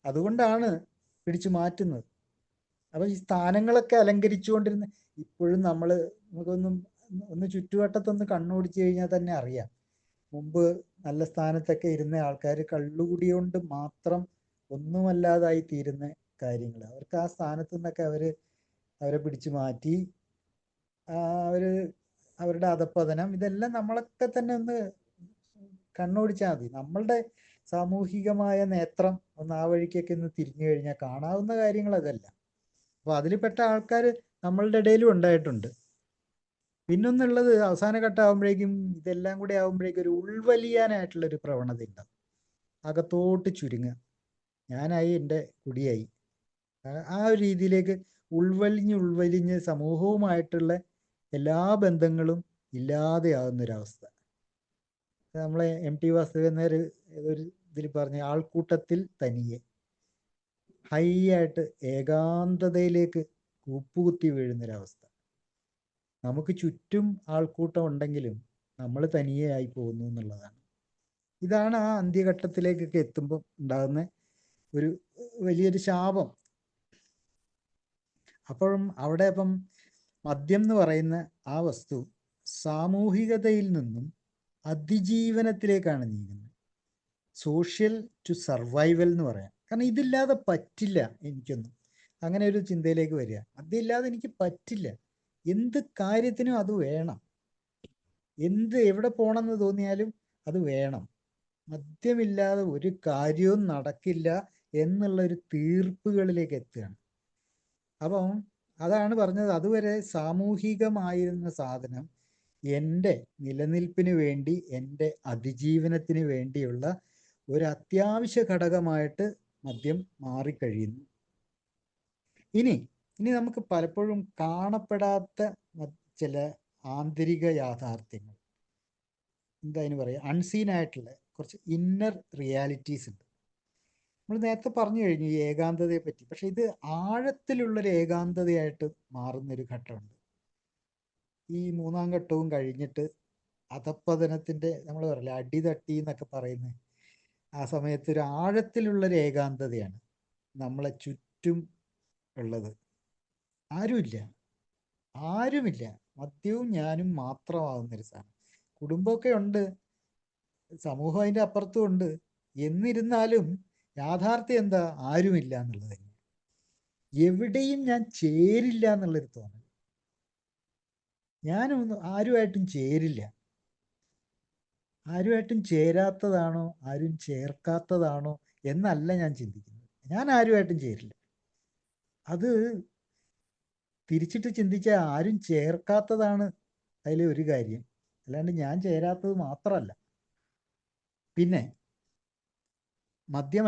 അതുകൊണ്ടാണ് പിടിച്ചു മാറ്റുന്നത്. അപ്പൊ ഈ സ്ഥാനങ്ങളൊക്കെ അലങ്കരിച്ചുകൊണ്ടിരുന്ന ഇപ്പോഴും നമുക്കൊന്ന് ചുറ്റുവട്ടത്തൊന്ന് കണ്ണോടിച്ചു കഴിഞ്ഞാൽ തന്നെ അറിയാം. മുമ്പ് നല്ല സ്ഥാനത്തൊക്കെ ഇരുന്ന ആൾക്കാർ കള്ളുകുടിയോണ്ട് മാത്രം ഒന്നുമല്ലാതായി തീരുന്ന കാര്യങ്ങൾ, അവർക്ക് ആ സ്ഥാനത്ത് നിന്നൊക്കെ അവരെ പിടിച്ചു മാറ്റി. അവരുടെ അധപ്പതനം ഇതെല്ലാം നമ്മളൊക്കെ തന്നെ ഒന്ന് കണ്ണോടിച്ചാൽ മതി. നമ്മളുടെ സാമൂഹികമായ നേത്രം ഒന്ന് ആ വഴിക്കൊക്കെ ഒന്ന് തിരിഞ്ഞു കഴിഞ്ഞാൽ കാണാവുന്ന കാര്യങ്ങൾ അതല്ല. അപ്പോൾ അതിൽപ്പെട്ട ആൾക്കാർ നമ്മളുടെ ഇടയിലും ഉണ്ടായിട്ടുണ്ട്. പിന്നൊന്നുള്ളത് അവസാന ഘട്ടമാകുമ്പോഴേക്കും ഇതെല്ലാം കൂടി ആകുമ്പോഴേക്കും ഒരു ഉൾവലിയാനായിട്ടുള്ളൊരു പ്രവണത ഉണ്ടാവും. അകത്തോട്ട് ചുരുങ്ങുക, ഞാനായി എൻ്റെ കുടിയായി, ആ ഒരു രീതിയിലേക്ക് ഉൾവലിഞ്ഞ് സമൂഹവുമായിട്ടുള്ള എല്ലാ ബന്ധങ്ങളും ഇല്ലാതെയാകുന്നൊരവസ്ഥ. നമ്മളെ MT വാസുദേവൻ നായർ ഒരു ഇതിൽ പറഞ്ഞ ആൾക്കൂട്ടത്തിൽ തനിയെ ഹൈ ആയിട്ട് ഏകാന്തതയിലേക്ക് കൂപ്പുകുത്തി വീഴുന്നൊരവസ്ഥ. നമുക്ക് ചുറ്റും ആൾക്കൂട്ടം ഉണ്ടെങ്കിലും നമ്മൾ തനിയെ ആയി പോകുന്നു എന്നുള്ളതാണ്. ഇതാണ് ആ അന്ത്യഘട്ടത്തിലേക്കൊക്കെ എത്തുമ്പോൾ ഉണ്ടാകുന്ന ഒരു വലിയൊരു ശാപം. അപ്പോഴും അവിടെ ഇപ്പം മദ്യം എന്ന് പറയുന്ന ആ വസ്തു സാമൂഹികതയിൽ നിന്നും അതിജീവനത്തിലേക്കാണ് നീങ്ങുന്നത്. സോഷ്യൽ ടു സർവൈവൽ എന്ന് പറയാം. കാരണം ഇതില്ലാതെ പറ്റില്ല എനിക്കൊന്നും, അങ്ങനെ ഒരു ചിന്തയിലേക്ക് വരിക. അതില്ലാതെ എനിക്ക് പറ്റില്ല, എന്ത് കാര്യത്തിനും അത് വേണം, എവിടെ പോകണമെന്ന് തോന്നിയാലും അത് വേണം, മദ്യമില്ലാതെ ഒരു കാര്യവും നടക്കില്ല എന്നുള്ള ഒരു തീർപ്പുകളിലേക്ക് എത്തുകയാണ്. അപ്പം അതാണ് പറഞ്ഞത്, അതുവരെ സാമൂഹികമായിരുന്ന സാധനം എൻ്റെ നിലനിൽപ്പിന് വേണ്ടി, എൻ്റെ അതിജീവനത്തിന് വേണ്ടിയുള്ള ഒരു അത്യാവശ്യ ഘടകമായിട്ട് മദ്യം മാറിക്കഴിയുന്നു. ഇനി നമുക്ക് പലപ്പോഴും കാണപ്പെടാത്ത ചില ആന്തരിക യാഥാർത്ഥ്യങ്ങൾ, എന്താ അതിന് പറയുക, അൺസീൻ ആയിട്ടുള്ള കുറച്ച് ഇന്നർ റിയാലിറ്റീസ് ഉണ്ട്. നമ്മൾ നേരത്തെ പറഞ്ഞു കഴിഞ്ഞു ഈ ഏകാന്തതയെ പറ്റി. പക്ഷെ ഇത് ആഴത്തിലുള്ളൊരു ഏകാന്തതയായിട്ട് മാറുന്നൊരു ഘട്ടമുണ്ട്. ഈ 3-ാം ഘട്ടവും കഴിഞ്ഞിട്ട് അധപ്പതനത്തിൻ്റെ നമ്മൾ പറയില്ല അടിതട്ടി എന്നൊക്കെ പറയുന്നത്, ആ സമയത്ത് ഒരു ആഴത്തിലുള്ളൊരു ഏകാന്തതയാണ് നമ്മളെ ചുറ്റും ഉള്ളത്. ആരുമില്ല, മദ്യവും ഞാനും മാത്രമാകുന്നൊരു സാധനം. കുടുംബമൊക്കെ ഉണ്ട്, സമൂഹം അതിൻ്റെ അപ്പുറത്തും ഉണ്ട്. എന്നിരുന്നാലും യാഥാർത്ഥ്യം എന്താ? ആരുമില്ല എന്നുള്ളത് തന്നെ. എവിടെയും ഞാൻ ചേരില്ല എന്നുള്ളൊരു തോന്നൽ. ഞാനൊന്നും ആരുമായിട്ടും ചേരില്ല. ആരുമായിട്ടും ചേരാത്തതാണോ, ആരും ചേർക്കാത്തതാണോ എന്നല്ല ഞാൻ ചിന്തിക്കുന്നത്. ഞാൻ ആരുമായിട്ടും ചേരില്ല. അത് തിരിച്ചിട്ട് ചിന്തിച്ചാൽ ആരും ചേർക്കാത്തതാണ് അതിൽ ഒരു കാര്യം, അല്ലാണ്ട് ഞാൻ ചേരാത്തത് മാത്രമല്ല. പിന്നെ മദ്യം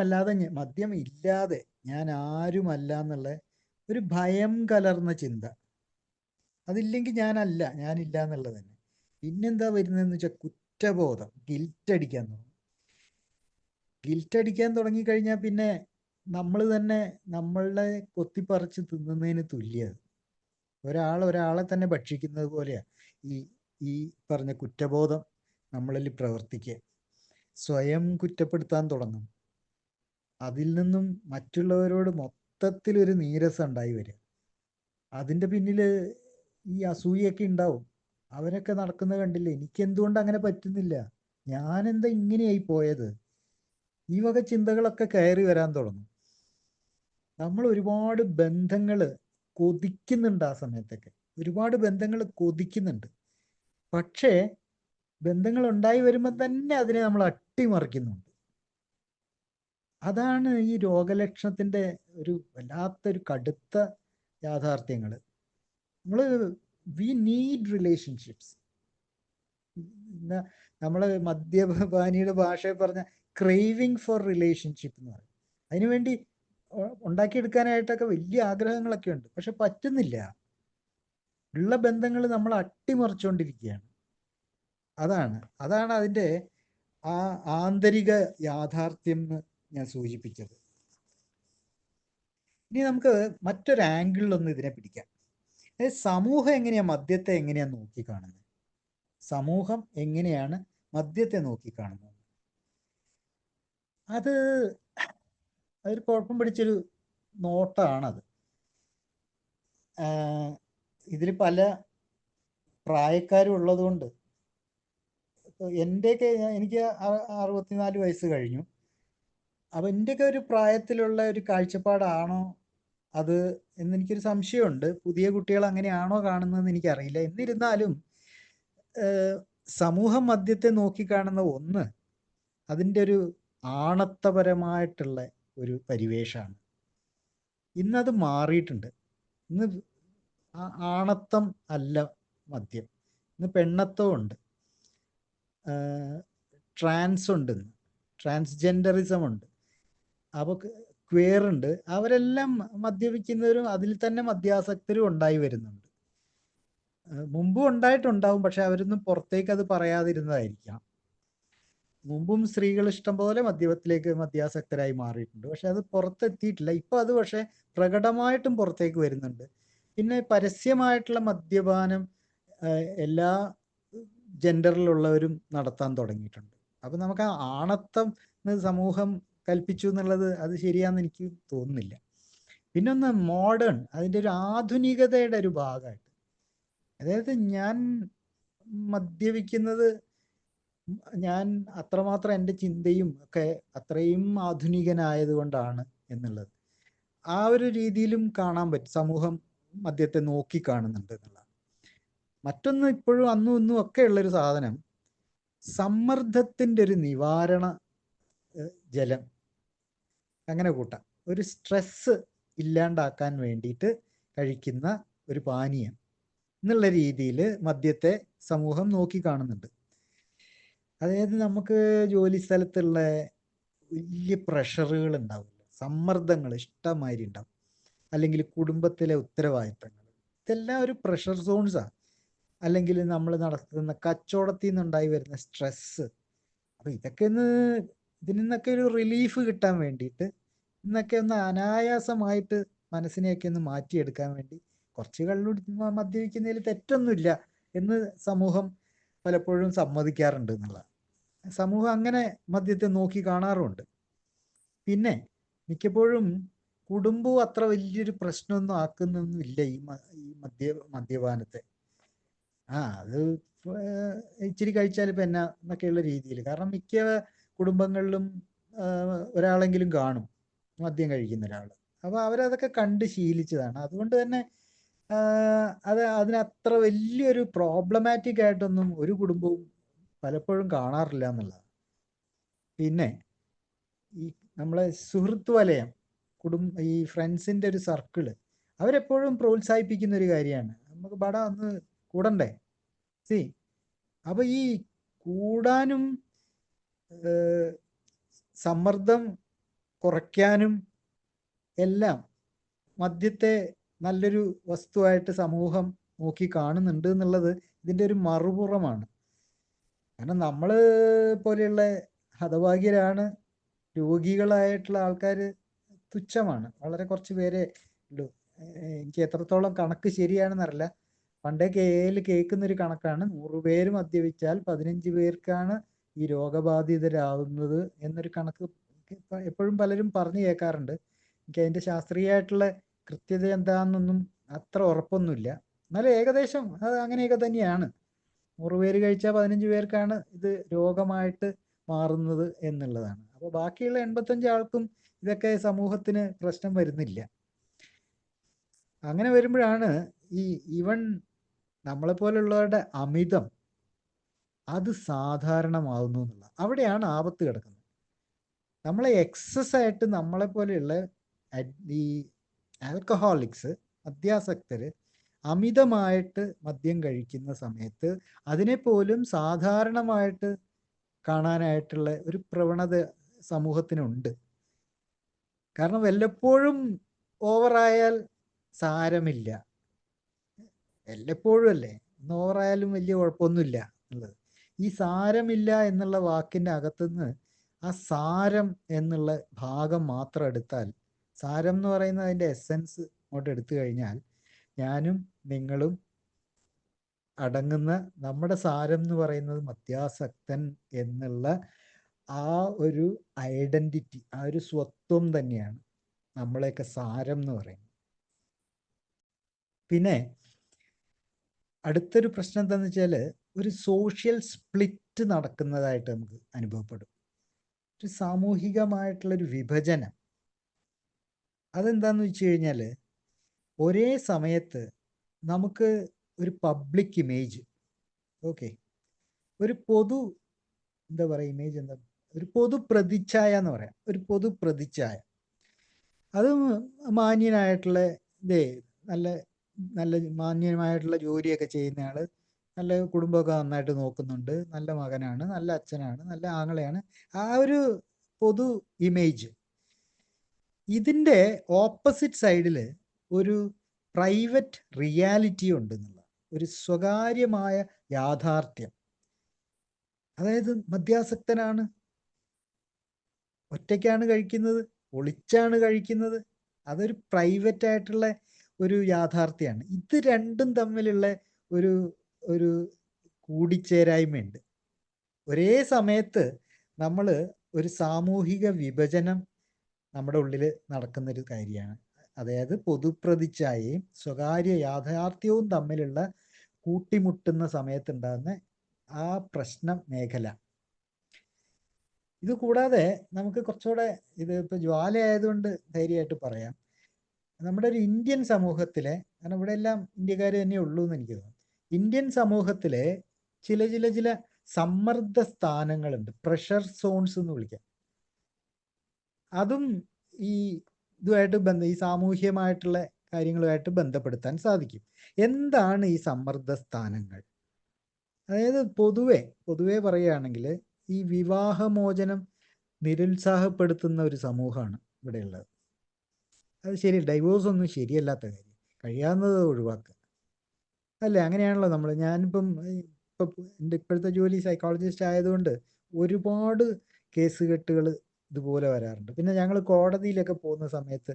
ഇല്ലാതെ ഞാൻ ആരുമല്ല എന്നുള്ള ഒരു ഭയം കലർന്ന ചിന്ത, അതില്ലെങ്കിൽ ഞാനില്ല എന്നുള്ളത് തന്നെ. പിന്നെന്താ വരുന്നതെന്ന് വെച്ചാൽ കുറ്റബോധം, ഗിൽറ്റ് അടിക്കാൻ തുടങ്ങിക്കഴിഞ്ഞാൽ പിന്നെ നമ്മൾ തന്നെ നമ്മളുടെ കൊത്തിപ്പറിച്ച് തിന്നുന്നതിന് തുല്യത്. ഒരാളെ തന്നെ ഭക്ഷിക്കുന്നത് പോലെയാ ഈ ഈ പറഞ്ഞ കുറ്റബോധം നമ്മളിൽ പ്രവർത്തിക്കുക. സ്വയം കുറ്റപ്പെടുത്താൻ തുടങ്ങും. അതിൽ നിന്നും മറ്റുള്ളവരോട് മൊത്തത്തിലൊരു നീരസം ഉണ്ടായി വരിക. അതിൻ്റെ പിന്നിൽ ഈ അസൂയൊക്കെ ഉണ്ടാവും. അവരൊക്കെ നടക്കുന്നത് കണ്ടില്ലേ, എനിക്ക് എന്തുകൊണ്ട് അങ്ങനെ പറ്റുന്നില്ല, ഞാനെന്താ ഇങ്ങനെയായി പോയത്, ഈ വക ചിന്തകളൊക്കെ കയറി വരാൻ തുടങ്ങും. നമ്മൾ ഒരുപാട് ബന്ധങ്ങൾ കൊതിക്കുന്നുണ്ട്. ആ സമയത്തൊക്കെ ഒരുപാട് ബന്ധങ്ങൾ കൊതിക്കുന്നുണ്ട്. പക്ഷേ ബന്ധങ്ങൾ ഉണ്ടായി വരുമ്പോൾ തന്നെ അതിനെ നമ്മൾ അട്ടിമറിക്കുന്നുണ്ട്. അതാണ് ഈ രോഗലക്ഷണത്തിൻ്റെ ഒരു വല്ലാത്തൊരു കടുത്ത യാഥാർത്ഥ്യങ്ങൾ. നമ്മൾ വി നീഡ് റിലേഷൻഷിപ്സ്. നമ്മൾ മദ്യപാനിയുടെ ഭാഷയിൽ പറഞ്ഞ ക്രേവിങ് ഫോർ റിലേഷൻഷിപ്പ് എന്ന് പറയും. അതിനുവേണ്ടി ഉണ്ടാക്കിയെടുക്കാനായിട്ടൊക്കെ വലിയ ആഗ്രഹങ്ങളൊക്കെ ഉണ്ട്, പക്ഷെ പറ്റുന്നില്ല. ഉള്ള ബന്ധങ്ങൾ നമ്മൾ അട്ടിമറിച്ചുകൊണ്ടിരിക്കുകയാണ്. അതാണ് അതിൻ്റെ ആ ആന്തരിക യാഥാർത്ഥ്യം എന്ന് ഞാൻ സൂചിപ്പിച്ചത്. ഇനി നമുക്ക് മറ്റൊരു ആംഗിളിലൊന്ന് ഇതിനെ പിടിക്കാം. സമൂഹം എങ്ങനെയാണ് മദ്യത്തെ എങ്ങനെയാണ് നോക്കിക്കാണുന്നത്? സമൂഹം എങ്ങനെയാണ് മദ്യത്തെ നോക്കിക്കാണുന്നത്? അതൊരു കുഴപ്പം പിടിച്ചൊരു നോട്ടാണത്. ഇതിൽ പല പ്രായക്കാരും ഉള്ളതുകൊണ്ട് എൻ്റെയൊക്കെ എനിക്ക് 64 വയസ്സ് കഴിഞ്ഞു. അപ്പം എൻ്റെയൊക്കെ ഒരു പ്രായത്തിലുള്ള ഒരു കാഴ്ചപ്പാടാണോ അത് എന്നെനിക്കൊരു സംശയമുണ്ട്. പുതിയ കുട്ടികൾ അങ്ങനെയാണോ കാണുന്നതെന്ന് എനിക്കറിയില്ല. എന്നിരുന്നാലും സമൂഹം മദ്യത്തെ നോക്കിക്കാണുന്ന ഒന്ന് അതിൻ്റെ ഒരു ആണത്തപരമായിട്ടുള്ള ഒരു പരിവേഷമാണ്. ഇന്നത് മാറിയിട്ടുണ്ട്. ഇന്ന് ആണത്തം അല്ല മദ്യം, ഇന്ന് പെണ്ണത്വം ഉണ്ട്, ട്രാൻസ് ഉണ്ട്, ട്രാൻസ്ജെൻഡറിസം ഉണ്ട്, അപ്പോൾ ക്വേർ ഉണ്ട്. അവരെല്ലാം മദ്യപിക്കുന്നവരും അതിൽ തന്നെ മദ്യാസക്തരും ഉണ്ടായി വരുന്നുണ്ട്. മുമ്പും ഉണ്ടായിട്ടുണ്ടാവും, പക്ഷെ അവരൊന്നും പുറത്തേക്ക് അത് പറയാതിരുന്നതായിരിക്കാം. മുമ്പും സ്ത്രീകൾ ഇഷ്ടം പോലെ മദ്യാസക്തരായി മാറിയിട്ടുണ്ട്, പക്ഷെ അത് പുറത്തെത്തിയിട്ടില്ല. ഇപ്പം അത് പക്ഷെ പ്രകടമായിട്ടും പുറത്തേക്ക് വരുന്നുണ്ട്. പിന്നെ പരസ്യമായിട്ടുള്ള മദ്യപാനം എല്ലാ ജെൻഡറിലുള്ളവരും നടത്താൻ തുടങ്ങിയിട്ടുണ്ട്. അപ്പം നമുക്ക് ആ ആണത്തം സമൂഹം കൽപ്പിച്ചു എന്നുള്ളത് അത് ശരിയാണെന്ന് എനിക്ക് തോന്നുന്നില്ല. പിന്നെ ഒന്ന് മോഡേൺ, അതിൻ്റെ ഒരു ആധുനികതയുടെ ഒരു ഭാഗമായിട്ട്, അതായത് ഞാൻ മദ്യപിക്കുന്നത് ഞാൻ അത്രമാത്രം എൻ്റെ ചിന്തയും ഒക്കെ അത്രയും ആധുനികനായത് കൊണ്ടാണ് എന്നുള്ളത്, ആ ഒരു രീതിയിലും കാണാൻ പറ്റും. സമൂഹം മദ്യത്തെ നോക്കി കാണുന്നുണ്ട് എന്നുള്ളതാണ്. മറ്റൊന്ന്, ഇപ്പോഴും അന്നും ഇന്നും ഒക്കെ ഉള്ളൊരു സാധനം, സമ്മർദ്ദത്തിൻ്റെ ഒരു നിവാരണ ജലം, അങ്ങനെ കൂട്ടാം, ഒരു സ്ട്രെസ് ഇല്ലാണ്ടാക്കാൻ വേണ്ടിയിട്ട് കഴിക്കുന്ന ഒരു പാനീയം എന്നുള്ള രീതിയിൽ മദ്യത്തെ സമൂഹം നോക്കി കാണുന്നുണ്ട്. അതായത് നമുക്ക് ജോലി സ്ഥലത്തുള്ള വലിയ പ്രഷറുകൾ ഉണ്ടാവില്ല, സമ്മർദ്ദങ്ങൾ ഇഷ്ടമാതിരി ഉണ്ടാവും, അല്ലെങ്കിൽ കുടുംബത്തിലെ ഉത്തരവാദിത്തങ്ങൾ, ഇതെല്ലാം ഒരു പ്രഷർ സോൺസാണ്. അല്ലെങ്കിൽ നമ്മൾ നടത്തുന്ന കച്ചവടത്തിൽ നിന്നുണ്ടായി വരുന്ന സ്ട്രെസ്സ്. അപ്പം ഇതിൽ നിന്നൊക്കെ ഒരു റിലീഫ് കിട്ടാൻ വേണ്ടിയിട്ട്, ഇന്നൊക്കെ ഒന്ന് അനായാസമായിട്ട് മനസ്സിനെയൊക്കെ ഒന്ന് മാറ്റിയെടുക്കാൻ വേണ്ടി കുറച്ച് മദ്യപിക്കുന്നതിൽ തെറ്റൊന്നുമില്ല എന്ന് സമൂഹം പലപ്പോഴും സമ്മതിക്കാറുണ്ട് എന്നുള്ളതാണ്. സമൂഹം അങ്ങനെ മദ്യത്തെ നോക്കി കാണാറുമുണ്ട്. പിന്നെ മിക്കപ്പോഴും കുടുംബവും അത്ര വലിയൊരു പ്രശ്നമൊന്നും ആക്കുന്നൊന്നുമില്ല ഈ മദ്യപാനത്തെ. അത് ഇച്ചിരി കഴിച്ചാൽ ഇപ്പം എന്നാ എന്നൊക്കെയുള്ള രീതിയിൽ. കാരണം മിക്ക കുടുംബങ്ങളിലും ഒരാളെങ്കിലും കാണും മദ്യം കഴിക്കുന്ന ഒരാൾ. അപ്പോൾ അവരതൊക്കെ കണ്ട് ശീലിച്ചതാണ്. അതുകൊണ്ട് തന്നെ അതിനത്ര വലിയൊരു പ്രോബ്ലമാറ്റിക് ആയിട്ടൊന്നും ഒരു കുടുംബവും പലപ്പോഴും കാണാറില്ല എന്നുള്ളതാണ്. പിന്നെ ഈ നമ്മളെ സുഹൃത്ത് വലയം, ഈ ഫ്രണ്ട്സിൻ്റെ ഒരു സർക്കിള്, അവരെപ്പോഴും പ്രോത്സാഹിപ്പിക്കുന്ന ഒരു കാര്യമാണ്, നമുക്ക് ബടാ ഒന്ന് കൂടണ്ടേ. അപ്പൊ ഈ കൂടാനും സമ്മർദ്ദം കുറയ്ക്കാനും എല്ലാം മദ്യത്തെ നല്ലൊരു വസ്തുവായിട്ട് സമൂഹം നോക്കി കാണുന്നുണ്ട് എന്നുള്ളത് ഇതിൻ്റെ ഒരു മറുപുറമാണ്. കാരണം നമ്മൾ പോലെയുള്ള ഹതഭാഗ്യരാണ്, രോഗികളായിട്ടുള്ള ആൾക്കാർ തുച്ഛമാണ്. വളരെ കുറച്ച് പേരെ ഉള്ളൂ. എനിക്ക് എത്രത്തോളം കണക്ക് ശരിയാണെന്നറിയില്ല. പണ്ടൊക്കെ എയിൽ കേൾക്കുന്നൊരു കണക്കാണ് 100 പേര് മദ്യപിച്ചാൽ 15 പേർക്കാണ് ഈ രോഗബാധിതരാകുന്നത് എന്നൊരു കണക്ക് എപ്പോഴും പലരും പറഞ്ഞു കേൾക്കാറുണ്ട്. എനിക്ക് അതിൻ്റെ ശാസ്ത്രീയമായിട്ടുള്ള കൃത്യത എന്താണെന്നൊന്നും അത്ര ഉറപ്പൊന്നുമില്ല. എന്നാലും ഏകദേശം അത് അങ്ങനെയൊക്കെ തന്നെയാണ്. 100 പേര് കഴിച്ചാൽ 15 പേർക്കാണ് ഇത് രോഗമായിട്ട് മാറുന്നത് എന്നുള്ളതാണ്. അപ്പോൾ ബാക്കിയുള്ള 85 ആൾക്കും ഇതൊക്കെ സമൂഹത്തിന് പ്രശ്നം വരുന്നില്ല. അങ്ങനെ വരുമ്പോഴാണ് ഈവൻ നമ്മളെപ്പോലുള്ളവരുടെ അമിതം അത് സാധാരണമാവുന്നു എന്നുള്ള അവിടെയാണ് ആപത്ത് കിടക്കുന്നത്. നമ്മളെ എക്സസ് ആയിട്ട് നമ്മളെപ്പോലെയുള്ള ഈ ആൽക്കഹോളിക്സ്, മദ്യാസക്തര് അമിതമായിട്ട് മദ്യം കഴിക്കുന്ന സമയത്ത് അതിനെപ്പോലും സാധാരണമായിട്ട് കാണാനായിട്ടുള്ള ഒരു പ്രവണത സമൂഹത്തിനുണ്ട്. കാരണം വല്ലപ്പോഴും ഓവറായാൽ സാരമില്ല, വല്ലപ്പോഴും അല്ലേ, ഒന്ന് ഓവറായാലും വലിയ കുഴപ്പമൊന്നുമില്ല എന്നുള്ളത്. ഈ സാരമില്ല എന്നുള്ള വാക്കിൻ്റെ അകത്തുനിന്ന് ആ സാരം എന്നുള്ള ഭാഗം മാത്രം എടുത്താൽ, സാരം എന്ന് പറയുന്ന അതിൻ്റെ എസെൻസ് അങ്ങോട്ട് എടുത്തു കഴിഞ്ഞാൽ ഞാനും നിങ്ങളും അടങ്ങുന്ന നമ്മുടെ സാരം എന്ന് പറയുന്നത് മദ്യാസക്തൻ എന്നുള്ള ആ ഒരു ഐഡന്റിറ്റി, ആ ഒരു സ്വത്വം തന്നെയാണ് നമ്മളെയൊക്കെ സാരം എന്ന് പറയുന്നത്. പിന്നെ അടുത്തൊരു പ്രശ്നം എന്താണെന്ന് വെച്ചാൽ ഒരു സോഷ്യൽ സ്പ്ലിറ്റ് നടക്കുന്നതായിട്ട് നമുക്ക് അനുഭവപ്പെടും. ഒരു സാമൂഹികമായിട്ടുള്ളൊരു വിഭജനം. അതെന്താന്ന് വെച്ച് കഴിഞ്ഞാൽ ഒരേ സമയത്ത് നമുക്ക് ഒരു പബ്ലിക് ഇമേജ്, ഓക്കെ, ഒരു പൊതു എന്താ പറയുക, ഇമേജ് എന്താ, ഒരു പൊതു പ്രതിച്ഛായ എന്ന് പറയാം. ഒരു പൊതു പ്രതിച്ഛായ, അത് മാന്യനായിട്ടുള്ള നല്ല നല്ല മാന്യമായിട്ടുള്ള ജോലിയൊക്കെ ചെയ്യുന്നയാൾ, നല്ല കുടുംബമൊക്കെ നന്നായിട്ട് നോക്കുന്നുണ്ട്, നല്ല മകനാണ്, നല്ല അച്ഛനാണ്, നല്ല ആങ്ങളെയാണ്, ആ ഒരു പൊതു ഇമേജ്. ഇതിൻ്റെ ഓപ്പോസിറ്റ് സൈഡിൽ ഒരു പ്രൈവറ്റ് റിയാലിറ്റി ഉണ്ടെന്നുള്ള ഒരു സ്വകാര്യമായ യാഥാർത്ഥ്യം. അതായത് മദ്യാസക്തനാണ്, ഒറ്റയ്ക്കാണ് കഴിക്കുന്നത്, ഒളിച്ചാണ് കഴിക്കുന്നത്, അതൊരു പ്രൈവറ്റ് ആയിട്ടുള്ള ഒരു യാഥാർത്ഥ്യമാണ്. ഇത് രണ്ടും തമ്മിലുള്ള ഒരു ഒരു കൂടിച്ചേരായ്മയുണ്ട്. ഒരേ സമയത്ത് നമ്മൾ ഒരു സാമൂഹിക വിഭജനം നമ്മുടെ ഉള്ളിൽ നടക്കുന്നൊരു കാര്യമാണ്. അതായത് പൊതുപ്രതിച്ഛായയും സ്വകാര്യ യാഥാർത്ഥ്യവും തമ്മിലുള്ള കൂട്ടിമുട്ടുന്ന സമയത്തുണ്ടാകുന്ന ആ പ്രശ്ന മേഖല. ഇത് കൂടാതെ നമുക്ക് കുറച്ചുകൂടെ, ഇത് ഇപ്പോൾ ജ്വാലയായതുകൊണ്ട് ധൈര്യമായിട്ട് പറയാം, നമ്മുടെ ഒരു ഇന്ത്യൻ സമൂഹത്തിലെ, കാരണം ഇവിടെ എല്ലാം ഇന്ത്യക്കാർ തന്നെ ഉള്ളൂ എന്ന് എനിക്ക് തോന്നുന്നു, ഇന്ത്യൻ സമൂഹത്തിലെ ചില ചില ചില സമ്മർദ്ദ സ്ഥാനങ്ങളുണ്ട്, പ്രഷർ സോൺസ് എന്ന് വിളിക്കാം. അതും ഈ ഇതുമായിട്ട് ഈ സാമൂഹ്യമായിട്ടുള്ള കാര്യങ്ങളുമായിട്ട് ബന്ധപ്പെടുത്താൻ സാധിക്കും. എന്താണ് ഈ സമ്മർദ്ദ സ്ഥാനങ്ങൾ? അതായത് പൊതുവെ പറയുകയാണെങ്കിൽ ഈ വിവാഹമോചനം നിരുത്സാഹപ്പെടുത്തുന്ന ഒരു സമൂഹമാണ് ഇവിടെയുള്ളത്. അത് ശരി, ഡൈവോഴ്സ് ഒന്നും ശരിയല്ലാത്ത കാര്യം, കഴിയാവുന്നത് ഒഴിവാക്കുക അല്ലേ? അങ്ങനെയാണല്ലോ നമ്മൾ. ഞാനിപ്പം എൻ്റെ ഇപ്പോഴത്തെ ജോലി സൈക്കോളജിസ്റ്റ് ആയതുകൊണ്ട് ഒരുപാട് കേസുകെട്ടുകൾ ഇതുപോലെ വരാറുണ്ട്. പിന്നെ ഞങ്ങൾ കോടതിയിലൊക്കെ പോകുന്ന സമയത്ത്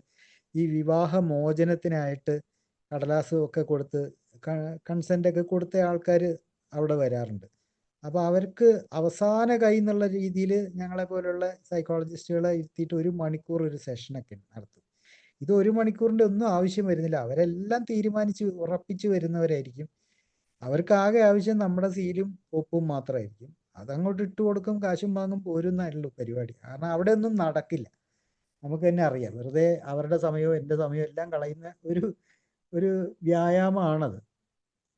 ഈ വിവാഹമോചനത്തിനായിട്ട് കടലാസും ഒക്കെ കൊടുത്ത് കൺസെൻ്റൊക്കെ കൊടുത്ത ആൾക്കാർ അവിടെ വരാറുണ്ട്. അപ്പോൾ അവർക്ക് അവസാന കൈ എന്നുള്ള രീതിയിൽ ഞങ്ങളെ പോലുള്ള സൈക്കോളജിസ്റ്റുകളെ ഇരുത്തിയിട്ട് 1 മണിക്കൂർ ഒരു സെഷനൊക്കെ നടത്തും. ഇത് 1 മണിക്കൂറിൻ്റെ ഒന്നും ആവശ്യം വരുന്നില്ല. അവരെല്ലാം തീരുമാനിച്ച് ഉറപ്പിച്ച് വരുന്നവരായിരിക്കും. അവർക്ക് ആകെ ആവശ്യം നമ്മുടെ സീലും ഒപ്പും മാത്രമായിരിക്കും. അതങ്ങോട്ട് ഇട്ട് കൊടുക്കും, കാശും വാങ്ങും, പോരുന്നതായിട്ടുള്ളൂ പരിപാടി. കാരണം അവിടെ ഒന്നും നടക്കില്ല. നമുക്ക് തന്നെ അറിയാം, വെറുതെ അവരുടെ സമയവും എൻ്റെ സമയവും എല്ലാം കളയുന്ന ഒരു വ്യായാമമാണത്.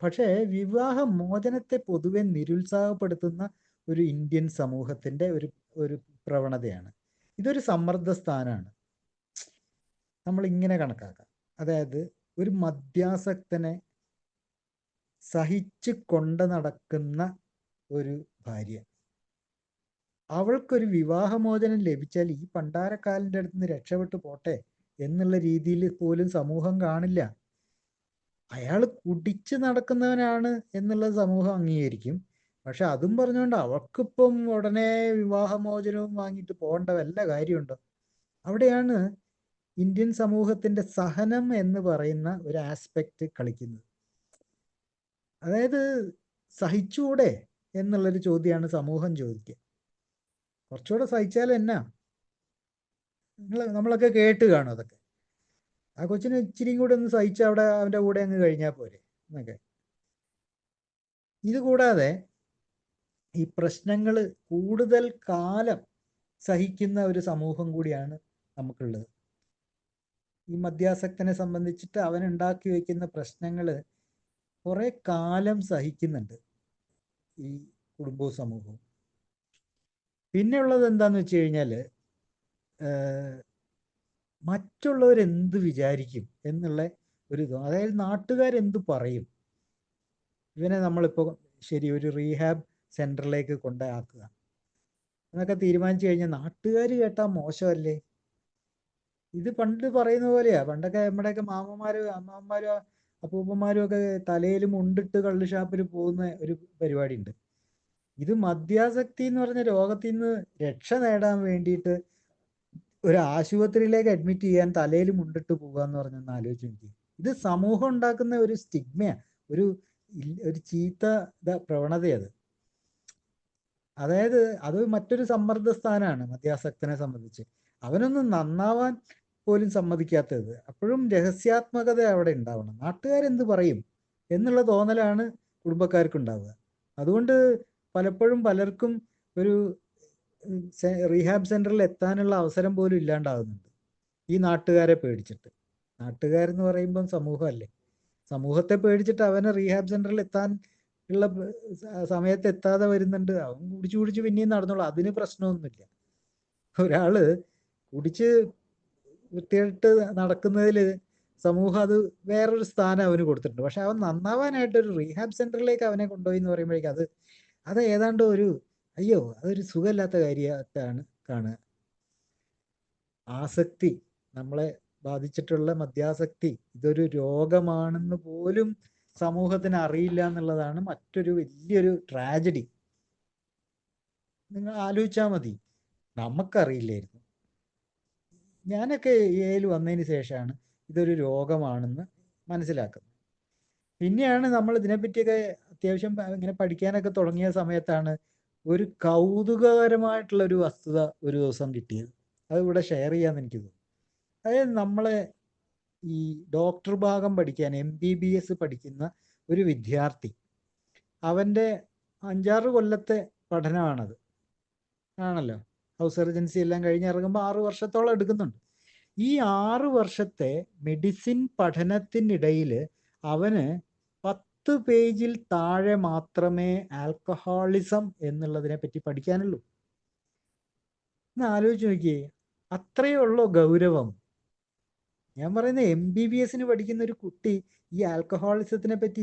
പക്ഷേ വിവാഹമോചനത്തെ പൊതുവെ നിരുത്സാഹപ്പെടുത്തുന്ന ഒരു ഇന്ത്യൻ സമൂഹത്തിൻ്റെ ഒരു പ്രവണതയാണ്. ഇതൊരു സമ്മർദ്ദ സ്ഥാനമാണ്, നമ്മളിങ്ങനെ കണക്കാക്കാം. അതായത് ഒരു മദ്യാസക്തനെ സഹിച്ച് കൊണ്ട് നടക്കുന്ന ഒരു ഭാര്യ, അവൾക്കൊരു വിവാഹമോചനം ലഭിച്ചാൽ ഈ പണ്ടാരക്കാലിൻ്റെ അടുത്ത് നിന്ന് രക്ഷപ്പെട്ടു പോട്ടെ എന്നുള്ള രീതിയിൽ പോലും സമൂഹം കാണില്ല. അയാൾ കുടിച്ച് നടക്കുന്നവനാണ് എന്നുള്ളത് സമൂഹം അംഗീകരിക്കും. പക്ഷെ അതും പറഞ്ഞുകൊണ്ട് അവൾക്കിപ്പം ഉടനെ വിവാഹമോചനവും വാങ്ങിയിട്ട് പോകേണ്ട വല്ല കാര്യമുണ്ടോ? അവിടെയാണ് ഇന്ത്യൻ സമൂഹത്തിന്റെ സഹനം എന്ന് പറയുന്ന ഒരു ആസ്പെക്റ്റ് കളിക്കുന്നത്. അതായത് സഹിച്ചൂടെ എന്നുള്ളൊരു ചോദ്യമാണ് സമൂഹം ചോദിക്കുക. കുറച്ചുകൂടെ സഹിച്ചാൽ എന്നാ, നമ്മളൊക്കെ കേട്ട് കാണും അതൊക്കെ. ആ കൊച്ചിന് ഇച്ചിരിയും കൂടെ ഒന്ന് സഹിച്ച് അവിടെ അവൻ്റെ കൂടെ അങ്ങ് കഴിഞ്ഞാൽ പോരെ എന്നൊക്കെ. ഇത് കൂടാതെ ഈ പ്രശ്നങ്ങൾ കൂടുതൽ കാലം സഹിക്കുന്ന ഒരു സമൂഹം കൂടിയാണ് നമുക്കുള്ളത്. ഈ മദ്യാസക്തനെ സംബന്ധിച്ചിട്ട് അവൻ ഉണ്ടാക്കി വയ്ക്കുന്ന പ്രശ്നങ്ങൾ കുറെ കാലം സഹിക്കുന്നുണ്ട് ഈ കുടുംബവും സമൂഹവും. പിന്നെ ഉള്ളത് എന്താന്ന് വെച്ച് കഴിഞ്ഞാൽ മറ്റുള്ളവരെന്ത് വിചാരിക്കും എന്നുള്ള ഒരു ഇത്. അതായത് നാട്ടുകാരെന്ത് പറയും, ഇവനെ നമ്മളിപ്പോൾ ശരി ഒരു റീഹാബ് സെൻറ്ററിലേക്ക് കൊണ്ടാക്കുക എന്നൊക്കെ തീരുമാനിച്ചു കഴിഞ്ഞാൽ നാട്ടുകാർ കേട്ടാൽ മോശമല്ലേ? ഇത് പണ്ട് പറയുന്ന പോലെയാ. പണ്ടൊക്കെ നമ്മുടെയൊക്കെ മാമന്മാരും അമ്മമാരും അപ്പൂപ്പന്മാരും ഒക്കെ തലയിൽ മുണ്ടിട്ട് കള്ള് ഷാപ്പിൽ പോകുന്ന ഒരു പരിപാടി ഉണ്ട്. ഇത് മദ്യാസക്തി എന്ന് പറഞ്ഞ രോഗത്തിൽ നിന്ന് രക്ഷ നേടാൻ വേണ്ടിയിട്ട് ഒരു ആശുപത്രിയിലേക്ക് അഡ്മിറ്റ് ചെയ്യാൻ തലയിൽ മുണ്ടിട്ട് പോകുക എന്ന് പറഞ്ഞൊന്ന് ആലോചിച്ച് നോക്കി. ഇത് സമൂഹം ഉണ്ടാക്കുന്ന ഒരു സ്റ്റിഗ്മയാ, ഒരു ചീത്ത പ്രവണതയത്. അതായത് അത് മറ്റൊരു സമ്മർദ്ദ സ്ഥാനമാണ് മദ്യാസക്തനെ സംബന്ധിച്ച്. അവനൊന്നും നന്നാവാൻ പോലും സമ്മതിക്കാത്തത്. അപ്പോഴും രഹസ്യാത്മകത അവിടെ ഉണ്ടാവണം. നാട്ടുകാരെന്ത് പറയും എന്നുള്ള തോന്നലാണ് കുടുംബക്കാർക്കുണ്ടാവുക. അതുകൊണ്ട് പലപ്പോഴും പലർക്കും ഒരു റീഹാബ് സെന്ററിൽ എത്താനുള്ള അവസരം പോലും ഇല്ലാണ്ടാവുന്നുണ്ട് ഈ നാട്ടുകാരെ പേടിച്ചിട്ട്. നാട്ടുകാരെന്ന് പറയുമ്പം സമൂഹമല്ലേ. സമൂഹത്തെ പേടിച്ചിട്ട് അവനെ റീഹാബ് സെന്ററിൽ എത്താൻ ഉള്ള സമയത്ത് എത്താതെ വരുന്നുണ്ട്. അവൻ കുടിച്ച് പിന്നെയും നടന്നോളൂ, അതിന് പ്രശ്നമൊന്നുമില്ല. ഒരാള് കുടിച്ച് വൃത്തിയായിട്ട് നടക്കുന്നതിൽ സമൂഹം അത് വേറൊരു സ്ഥാനം അവന് കൊടുത്തിട്ടുണ്ട്. പക്ഷെ അവൻ നന്നാവാനായിട്ട് ഒരു റീഹാബ് സെന്ററിലേക്ക് അവനെ കൊണ്ടുപോയി എന്ന് പറയുമ്പോഴേക്കും അത് ഏതാണ്ട് ഒരു അയ്യോ അതൊരു സുഖമില്ലാത്ത കാര്യമായിട്ടാണ് കാണുക. ആസക്തി, നമ്മളെ ബാധിച്ചിട്ടുള്ള മദ്യാസക്തി ഇതൊരു രോഗമാണെന്ന് പോലും സമൂഹത്തിന് അറിയില്ല എന്നുള്ളതാണ് മറ്റൊരു വലിയൊരു ട്രാജഡി. നിങ്ങൾ ആലോചിച്ചാൽ മതി, നമുക്കറിയില്ലായിരുന്നു. ഞാനൊക്കെ എയിൽ വന്നതിന് ശേഷമാണ് ഇതൊരു രോഗമാണെന്ന് മനസ്സിലാക്കുന്നത്. പിന്നെയാണ് നമ്മൾ ഇതിനെപ്പറ്റിയൊക്കെ അത്യാവശ്യം ഇങ്ങനെ പഠിക്കാനൊക്കെ തുടങ്ങിയ സമയത്താണ് ഒരു കൗതുകകരമായിട്ടുള്ള ഒരു വസ്തുത ഒരു ദിവസം കിട്ടിയത്. അത് ഇവിടെ ഷെയർ ചെയ്യാമെന്ന് എനിക്ക് തോന്നുന്നു. അതായത് നമ്മളെ ഈ ഡോക്ടർ ഭാഗം പഠിക്കാൻ MBBS പഠിക്കുന്ന ഒരു വിദ്യാർത്ഥി, അവൻ്റെ 5-6 കൊല്ലത്തെ പഠനമാണത് ആണല്ലോ. ഹൗസ് സർജൻസി എല്ലാം കഴിഞ്ഞ് ഇറങ്ങുമ്പോൾ 6 വർഷത്തോളം എടുക്കുന്നുണ്ട്. ഈ 6 വർഷത്തെ മെഡിസിൻ പഠനത്തിനിടയിൽ അവന് 10 പേജിൽ താഴെ മാത്രമേ ആൽക്കഹോളിസം എന്നുള്ളതിനെ പറ്റി പഠിക്കാനുള്ളൂ. എന്ന് ആലോചിച്ച് നോക്കിയേ, അത്രയേ ഉള്ളൂ ഗൗരവം. ഞാൻ പറയുന്നത് MBBSന് പഠിക്കുന്ന ഒരു കുട്ടി ഈ ആൽക്കഹോളിസത്തിനെ പറ്റി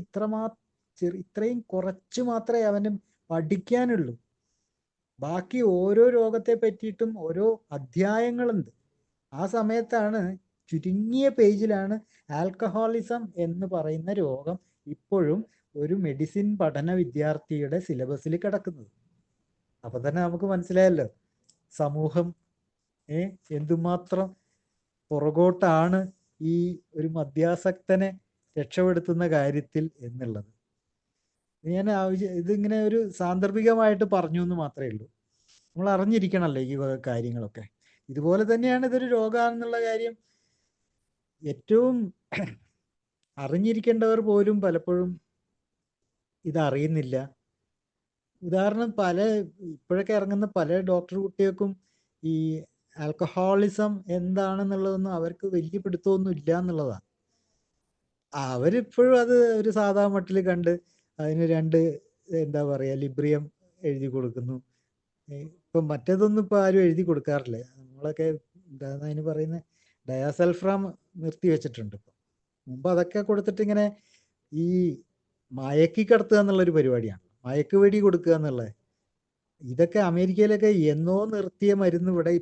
ഇത്രയും കുറച്ച് മാത്രമേ അവന് പഠിക്കാനുള്ളൂ. ബാക്കി ഓരോ രോഗത്തെ പറ്റിയിട്ടും ഓരോ അധ്യായങ്ങളുണ്ട്. ആ സമയത്താണ് ചുരുങ്ങിയ പേജിലാണ് ആൽക്കഹോളിസം എന്ന് പറയുന്ന രോഗം ഇപ്പോഴും ഒരു മെഡിസിൻ പഠന വിദ്യാർത്ഥിയുടെ സിലബസിൽ കിടക്കുന്നത്. അപ്പൊ തന്നെ നമുക്ക് മനസ്സിലായല്ലോ സമൂഹം എന്തുമാത്രം പുറകോട്ടാണ് ഈ ഒരു മദ്യാസക്തനെ രക്ഷപ്പെടുത്തുന്ന കാര്യത്തിൽ എന്നുള്ളത്. ഞാൻ ഇതിങ്ങനെ ഒരു സാന്ദർഭികമായിട്ട് പറഞ്ഞു എന്ന് മാത്രമേ ഉള്ളൂ. നമ്മൾ അറിഞ്ഞിരിക്കണമല്ലോ ഈ കാര്യങ്ങളൊക്കെ. ഇതുപോലെ തന്നെയാണ് ഇതൊരു രോഗമാണെന്നുള്ള കാര്യം ഏറ്റവും അറിഞ്ഞിരിക്കേണ്ടവർ പോലും പലപ്പോഴും ഇതറിയുന്നില്ല. ഉദാഹരണം, ഇപ്പോഴൊക്കെ ഇറങ്ങുന്ന പല ഡോക്ടർ കുട്ടികൾക്കും ഈ ആൽക്കഹോളിസം എന്താണെന്നുള്ളതൊന്നും അവർക്ക് വലിയ പിടുത്തമൊന്നും ഇല്ല എന്നുള്ളതാണ്. അവരിപ്പോഴും അത് ഒരു സാധാ മട്ടിൽ കണ്ട് അതിന് 2 എന്താ പറയുക ലിബ്രിയം എഴുതി കൊടുക്കുന്നു. ഇപ്പം മറ്റേതൊന്നും ഇപ്പോൾ ആരും എഴുതി കൊടുക്കാറില്ല. നമ്മളൊക്കെ എന്താണ് അതിന് പറയുന്നത്, ഡയാസൾഫ്രാം നിർത്തി വെച്ചിട്ടുണ്ട് ഇപ്പം. മുമ്പ് അതൊക്കെ കൊടുത്തിട്ട് ഇങ്ങനെ ഈ മയക്കി കിടത്തുക എന്നുള്ളൊരു പരിപാടിയാണ്, മയക്ക് വെടി കൊടുക്കുക എന്നുള്ളത്. ഇതൊക്കെ അമേരിക്കയിലൊക്കെ എന്നോ നിർത്തിയ മരുന്ന് ഇവിടെ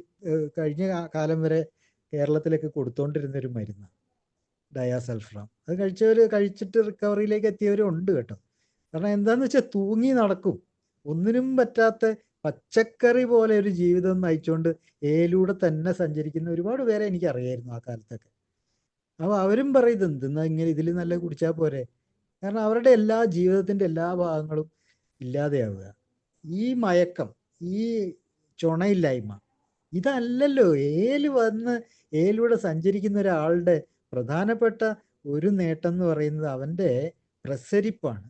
കഴിഞ്ഞ കാലം വരെ കേരളത്തിലൊക്കെ കൊടുത്തോണ്ടിരുന്നൊരു മരുന്നാണ് ഡയാസൾഫ്രാം. അത് കഴിച്ചിട്ട് റിക്കവറിയിലേക്ക് എത്തിയവരും ഉണ്ട് കേട്ടോ. കാരണം എന്താന്ന് വെച്ചാൽ തൂങ്ങി നടക്കും, ഒന്നിനും പറ്റാത്ത പച്ചക്കറി പോലെ ഒരു ജീവിതം നയിച്ചുകൊണ്ട് ഏലൂടെ തന്നെ സഞ്ചരിക്കുന്ന ഒരുപാട് പേരെ എനിക്ക് അറിയായിരുന്നു ആ കാലത്തൊക്കെ. അപ്പോൾ അവരും പറയുന്നത് എന്തെന്നാ ഇങ്ങനെ ഇതിൽ നല്ല കുടിച്ചാൽ പോരെ. കാരണം അവരുടെ എല്ലാ ജീവിതത്തിൻ്റെ എല്ലാ ഭാഗങ്ങളും ഇല്ലാതെയാവുക. ഈ മയക്കം, ഈ ചുണയില്ലായ്മ, ഇതല്ലല്ലോ ഏലൂടെ സഞ്ചരിക്കുന്ന ഒരാളുടെ പ്രധാനപ്പെട്ട ഒരു നേട്ടം എന്ന് പറയുന്നത് അവൻ്റെ പ്രസരിപ്പാണ്.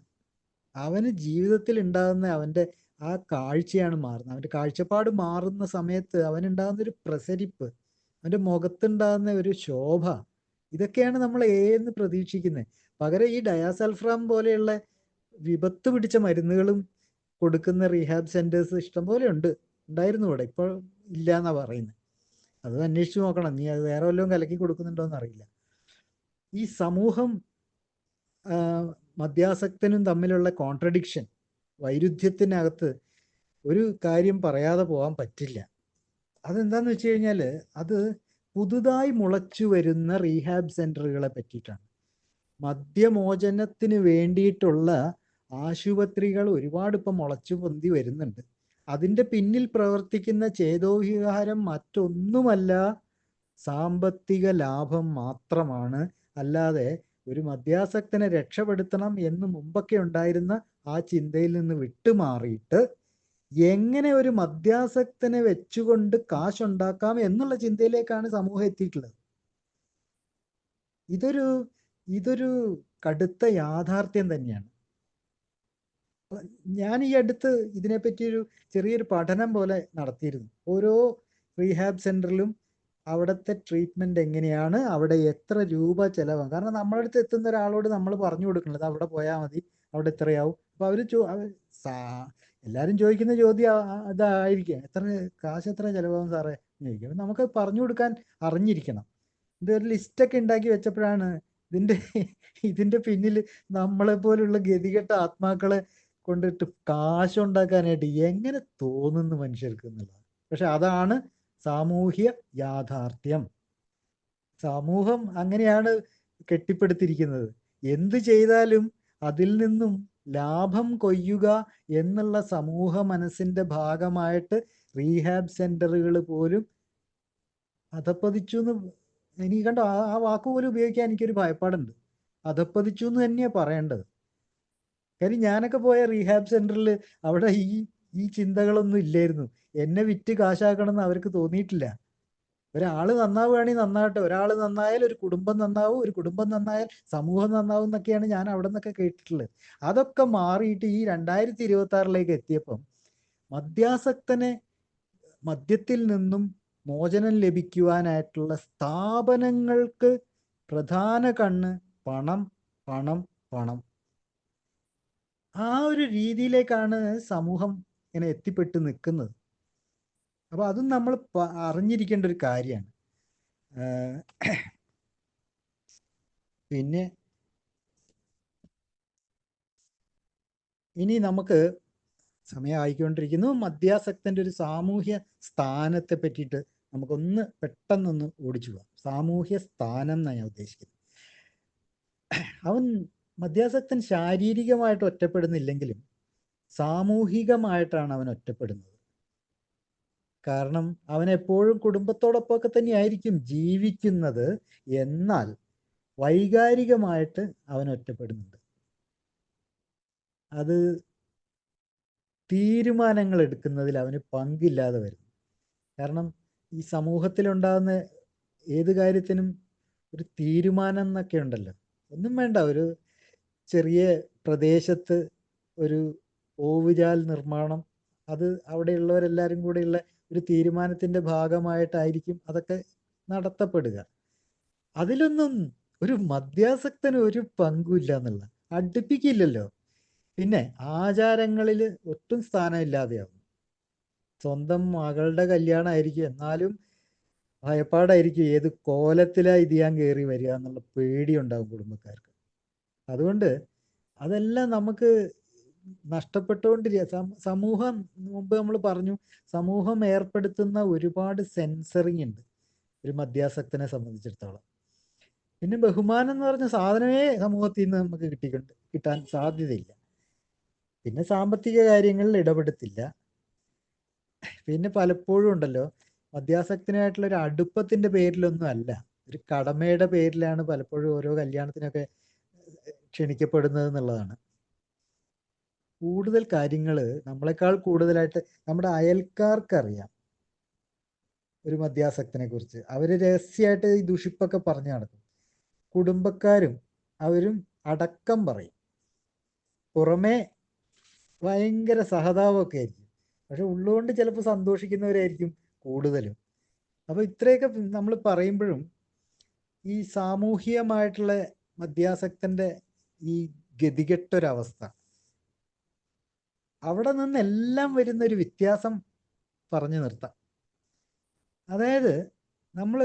അവന് ജീവിതത്തിൽ ഉണ്ടാകുന്ന അവൻ്റെ ആ കാഴ്ചയാണ് മാറുന്നത്. അവൻ്റെ കാഴ്ചപ്പാട് മാറുന്ന സമയത്ത് അവനുണ്ടാകുന്ന ഒരു പ്രസരിപ്പ്, അവൻ്റെ മുഖത്തുണ്ടാകുന്ന ഒരു ശോഭ, ഇതൊക്കെയാണ് നമ്മൾ ഏന്ന് പ്രതീക്ഷിക്കുന്നത്. പകരം ഈ ഡയാസൾഫ്രാം പോലെയുള്ള വിപത്ത് പിടിച്ച മരുന്നുകളും കൊടുക്കുന്ന റീഹാബ് സെൻറ്റേഴ്സ് ഇഷ്ടംപോലെ ഉണ്ടായിരുന്നു ഇവിടെ. ഇപ്പോൾ ഇല്ല എന്നാണ് പറയുന്നത്. അത് അന്വേഷിച്ച് നോക്കണം. നീ അത് വേറെ വല്ലതും കലക്കി കൊടുക്കുന്നുണ്ടോ എന്നറിയില്ല. ഈ സമൂഹം മദ്യാസക്തനും തമ്മിലുള്ള കോൺട്രഡിക്ഷൻ, വൈരുദ്ധ്യത്തിനകത്ത് ഒരു കാര്യം പറയാതെ പോകാൻ പറ്റില്ല. അതെന്താന്ന് വെച്ച് കഴിഞ്ഞാൽ അത് പുതുതായി മുളച്ചു വരുന്ന റീഹാബ് സെൻറ്ററുകളെ പറ്റിയിട്ടാണ്. മദ്യമോചനത്തിന് വേണ്ടിയിട്ടുള്ള ആശുപത്രികൾ ഒരുപാട് ഇപ്പം മുളച്ചു പൊന്തി വരുന്നുണ്ട്. അതിൻ്റെ പിന്നിൽ പ്രവർത്തിക്കുന്ന ചേതോവികാരം മറ്റൊന്നുമല്ല, സാമ്പത്തിക ലാഭം മാത്രമാണ്. അല്ലാതെ ഒരു മദ്യാസക്തനെ രക്ഷപ്പെടുത്തണം എന്ന് മുമ്പൊക്കെ ഉണ്ടായിരുന്ന ആ ചിന്തയിൽ നിന്ന് വിട്ടുമാറിയിട്ട് എങ്ങനെ ഒരു മദ്യാസക്തനെ വെച്ചുകൊണ്ട് കാശുണ്ടാക്കാം എന്നുള്ള ചിന്തയിലേക്കാണ് സമൂഹം എത്തിയിട്ടുള്ളത്. ഇതൊരു കടുത്ത യാഥാർത്ഥ്യം തന്നെയാണ്. ഞാൻ ഈ അടുത്ത് ഇതിനെപ്പറ്റി ചെറിയൊരു പഠനം പോലെ നടത്തിയിരുന്നു. ഓരോ റീഹാബ് സെൻറ്ററിലും അവിടുത്തെ ട്രീറ്റ്മെൻറ്റ് എങ്ങനെയാണ്, അവിടെ എത്ര രൂപ ചിലവാകും. കാരണം നമ്മുടെ അടുത്ത് എത്തുന്ന ഒരാളോട് നമ്മൾ പറഞ്ഞു കൊടുക്കുന്നത് അവിടെ പോയാൽ മതി, അവിടെ എത്രയാവും. അപ്പോൾ എല്ലാവരും ചോദിക്കുന്ന ചോദ്യം അതായിരിക്കും, കാശ് എത്ര ചിലവാകും സാറേ എന്ന് ചോദിക്കും. അപ്പം നമുക്ക് പറഞ്ഞു കൊടുക്കാൻ അറിഞ്ഞിരിക്കണം. ഇതൊരു ലിസ്റ്റൊക്കെ ഉണ്ടാക്കി വെച്ചപ്പോഴാണ് ഇതിൻ്റെ പിന്നിൽ നമ്മളെപ്പോലുള്ള ഗതികെട്ട ആത്മാക്കളെ കൊണ്ടിട്ട് കാശുണ്ടാക്കാനായിട്ട് എങ്ങനെ തോന്നുന്നു മനുഷ്യർക്ക് എന്നുള്ളത്. പക്ഷെ അതാണ് സാമൂഹ്യ യാഥാർത്ഥ്യം. സമൂഹം അങ്ങനെയാണ് കെട്ടിപ്പടുത്തിരിക്കുന്നത്. എന്ത് ചെയ്താലും അതിൽ നിന്നും ലാഭം കൊയ്യുക എന്നുള്ള സമൂഹ മനസ്സിൻ്റെ ഭാഗമായിട്ട് റീഹാബ് സെൻറ്ററുകൾ പോലും അധപ്പതിച്ചു എന്ന് എനിക്ക് കണ്ടോ. ആ വാക്ക് പോലും ഉപയോഗിക്കാൻ എനിക്കൊരു ഭയപ്പാടുണ്ട്. അധപ്പതിച്ചു എന്ന് തന്നെയാണ് പറയേണ്ടത്. കാര്യം ഞാനൊക്കെ പോയ റീഹാബ് സെൻറ്ററിൽ അവിടെ ഈ ചിന്തകളൊന്നും ഇല്ലായിരുന്നു. എന്നെ വിറ്റ് കാശാക്കണമെന്ന് അവർക്ക് തോന്നിയിട്ടില്ല. ഒരാൾ നന്നാവുകയാണെങ്കിൽ നന്നാവട്ടെ, ഒരാൾ നന്നായാൽ ഒരു കുടുംബം നന്നാവും, ഒരു കുടുംബം നന്നായാൽ സമൂഹം നന്നാവും എന്നൊക്കെയാണ് ഞാൻ അവിടെ നിന്നൊക്കെ കേട്ടിട്ടുള്ളത്. അതൊക്കെ മാറിയിട്ട് ഈ 2026 എത്തിയപ്പം മദ്യാസക്തനെ മദ്യത്തിൽ നിന്നും മോചനം ലഭിക്കുവാനായിട്ടുള്ള സ്ഥാപനങ്ങൾക്ക് പ്രധാന കണ്ണ് പണം, പണം, പണം. ആ ഒരു രീതിയിലേക്കാണ് സമൂഹം ഇങ്ങനെ എത്തിപ്പെട്ട് നിൽക്കുന്നത്. അപ്പോൾ അതും നമ്മൾ അറിഞ്ഞിരിക്കേണ്ട ഒരു കാര്യമാണ്. പിന്നെ ഇനി നമുക്ക് സമയമായിക്കൊണ്ടിരിക്കുന്നു. മദ്യാസക്തൻ്റെ ഒരു സാമൂഹ്യ സ്ഥാനത്തെ പറ്റിയിട്ട് നമുക്കൊന്ന് പെട്ടെന്നൊന്ന് ഓടിച്ചു പോകാം. സാമൂഹ്യ സ്ഥാനം എന്നാണ് ഞാൻ ഉദ്ദേശിക്കുന്നത്. മദ്യാസക്തൻ ശാരീരികമായിട്ട് ഒറ്റപ്പെടുന്നില്ലെങ്കിലും സാമൂഹികമായിട്ടാണ് അവൻ ഒറ്റപ്പെടുന്നത്. കാരണം അവൻ എപ്പോഴും കുടുംബത്തോടൊപ്പമൊക്കെ തന്നെയായിരിക്കും ജീവിക്കുന്നത്, എന്നാൽ വൈകാരികമായിട്ട് അവൻ ഒറ്റപ്പെടുന്നുണ്ട്. അത് തീരുമാനങ്ങൾ എടുക്കുന്നതിൽ അവന് പങ്കില്ലാതെ വരും. കാരണം ഈ സമൂഹത്തിലുണ്ടാകുന്ന ഏത് കാര്യത്തിനും ഒരു തീരുമാനം എന്നൊക്കെ ഉണ്ടല്ലോ. ഒന്നും വേണ്ട, ഒരു ചെറിയ പ്രദേശത്ത് ഒരു ഓവുചാൽ നിർമ്മാണം, അത് അവിടെയുള്ളവരെല്ലാവരും കൂടെയുള്ള ഒരു തീരുമാനത്തിൻ്റെ ഭാഗമായിട്ടായിരിക്കും അതൊക്കെ നടത്തപ്പെടുക. അതിലൊന്നും ഒരു മദ്യാസക്തന് ഒരു പങ്കുമില്ല എന്നുള്ള, അടുപ്പിക്കില്ലല്ലോ. പിന്നെ ആചാരങ്ങളിൽ ഒട്ടും സ്ഥാനമില്ലാതെയാവും. സ്വന്തം മകളുടെ കല്യാണമായിരിക്കും, എന്നാലും ഭയപ്പാടായിരിക്കും ഏത് കോലത്തിലാണ് ഇത് ഞാൻ കയറി വരിക എന്നുള്ള പേടിയുണ്ടാകും കുടുംബക്കാർക്ക്. അതുകൊണ്ട് അതെല്ലാം നമുക്ക് നഷ്ടപ്പെട്ടുകൊണ്ടിരിക്കുക. സമൂഹം, മുമ്പ് നമ്മൾ പറഞ്ഞു, സമൂഹം ഏർപ്പെടുത്തുന്ന ഒരുപാട് സെൻസറിങ് ഉണ്ട് ഒരു മദ്യാസക്തനെ സംബന്ധിച്ചിടത്തോളം. പിന്നെ ബഹുമാനം എന്ന് പറഞ്ഞ സാധനമേ സമൂഹത്തിൽ നിന്ന് നമുക്ക് കിട്ടാൻ സാധ്യതയില്ല. പിന്നെ സാമ്പത്തിക കാര്യങ്ങളിൽ ഇടപെടത്തില്ല. പിന്നെ പലപ്പോഴും ഉണ്ടല്ലോ, മദ്യാസക്തനായിട്ടുള്ള ഒരു അടുപ്പത്തിന്റെ പേരിലൊന്നും അല്ല, ഒരു കടമയുടെ പേരിലാണ് പലപ്പോഴും ഓരോ കല്യാണത്തിനൊക്കെ ക്ഷണിക്കപ്പെടുന്നത് എന്നുള്ളതാണ്. കൂടുതൽ കാര്യങ്ങൾ നമ്മളെക്കാൾ കൂടുതലായിട്ട് നമ്മുടെ അയൽക്കാർക്കറിയാം ഒരു മദ്യാസക്തനെ കുറിച്ച്. അവര് രഹസ്യമായിട്ട് ഈ ദുഷിപ്പൊക്കെ പറഞ്ഞു നടക്കും. കുടുംബക്കാരും അവരും അടക്കം പറയും. പുറമേ ഭയങ്കര സഹതാപമൊക്കെ ആയിരിക്കും, പക്ഷെ ഉള്ളുകൊണ്ട് ചിലപ്പോൾ സന്തോഷിക്കുന്നവരായിരിക്കും കൂടുതലും. അപ്പോൾ ഇത്രയൊക്കെ നമ്മൾ പറയുമ്പോഴും ഈ സാമൂഹികമായിട്ടുള്ള മദ്യാസക്തന്റെ ഈ ഗതികെട്ടൊരവസ്ഥ, അവിടെ നിന്നെല്ലാം വരുന്നൊരു വ്യത്യാസം പറഞ്ഞു നിർത്താം. അതായത് നമ്മൾ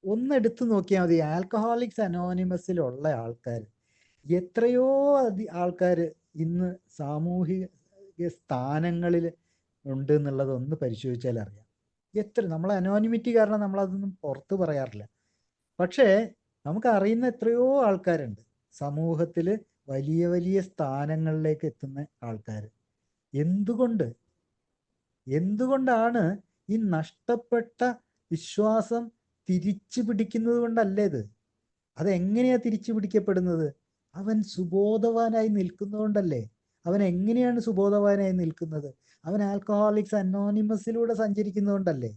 ഒന്നെടുത്ത് നോക്കിയാൽ മതി, ആൽക്കഹോളിക്സ് അനോണിമസിലുള്ള ആൾക്കാർ, എത്രയോ ആൾക്കാർ ഇന്ന് സാമൂഹിക സ്ഥാനങ്ങളിൽ ഉണ്ട് എന്നുള്ളത് ഒന്ന് പരിശോധിച്ചാൽ അറിയാം. നമ്മളെ അനോണിമിറ്റി കാരണം നമ്മളതൊന്നും പുറത്ത് പറയാറില്ല, പക്ഷേ നമുക്ക് അറിയുന്ന എത്രയോ ആൾക്കാരുണ്ട് സമൂഹത്തിൽ വലിയ വലിയ സ്ഥാനങ്ങളിലേക്ക് എത്തുന്ന ആൾക്കാർ. എന്തുകൊണ്ടാണ് ഈ നഷ്ടപ്പെട്ട വിശ്വാസം തിരിച്ചു പിടിക്കുന്നത് കൊണ്ടല്ലേ ഇത്? അതെങ്ങനെയാ തിരിച്ചു പിടിക്കപ്പെടുന്നത്? അവൻ സുബോധവാനായി നിൽക്കുന്നതുകൊണ്ടല്ലേ. അവൻ എങ്ങനെയാണ് സുബോധവാനായി നിൽക്കുന്നത്? അവൻ ആൽക്കഹോളിക്സ് അനോണിമസിലൂടെ സഞ്ചരിക്കുന്നതുകൊണ്ടല്ലേ.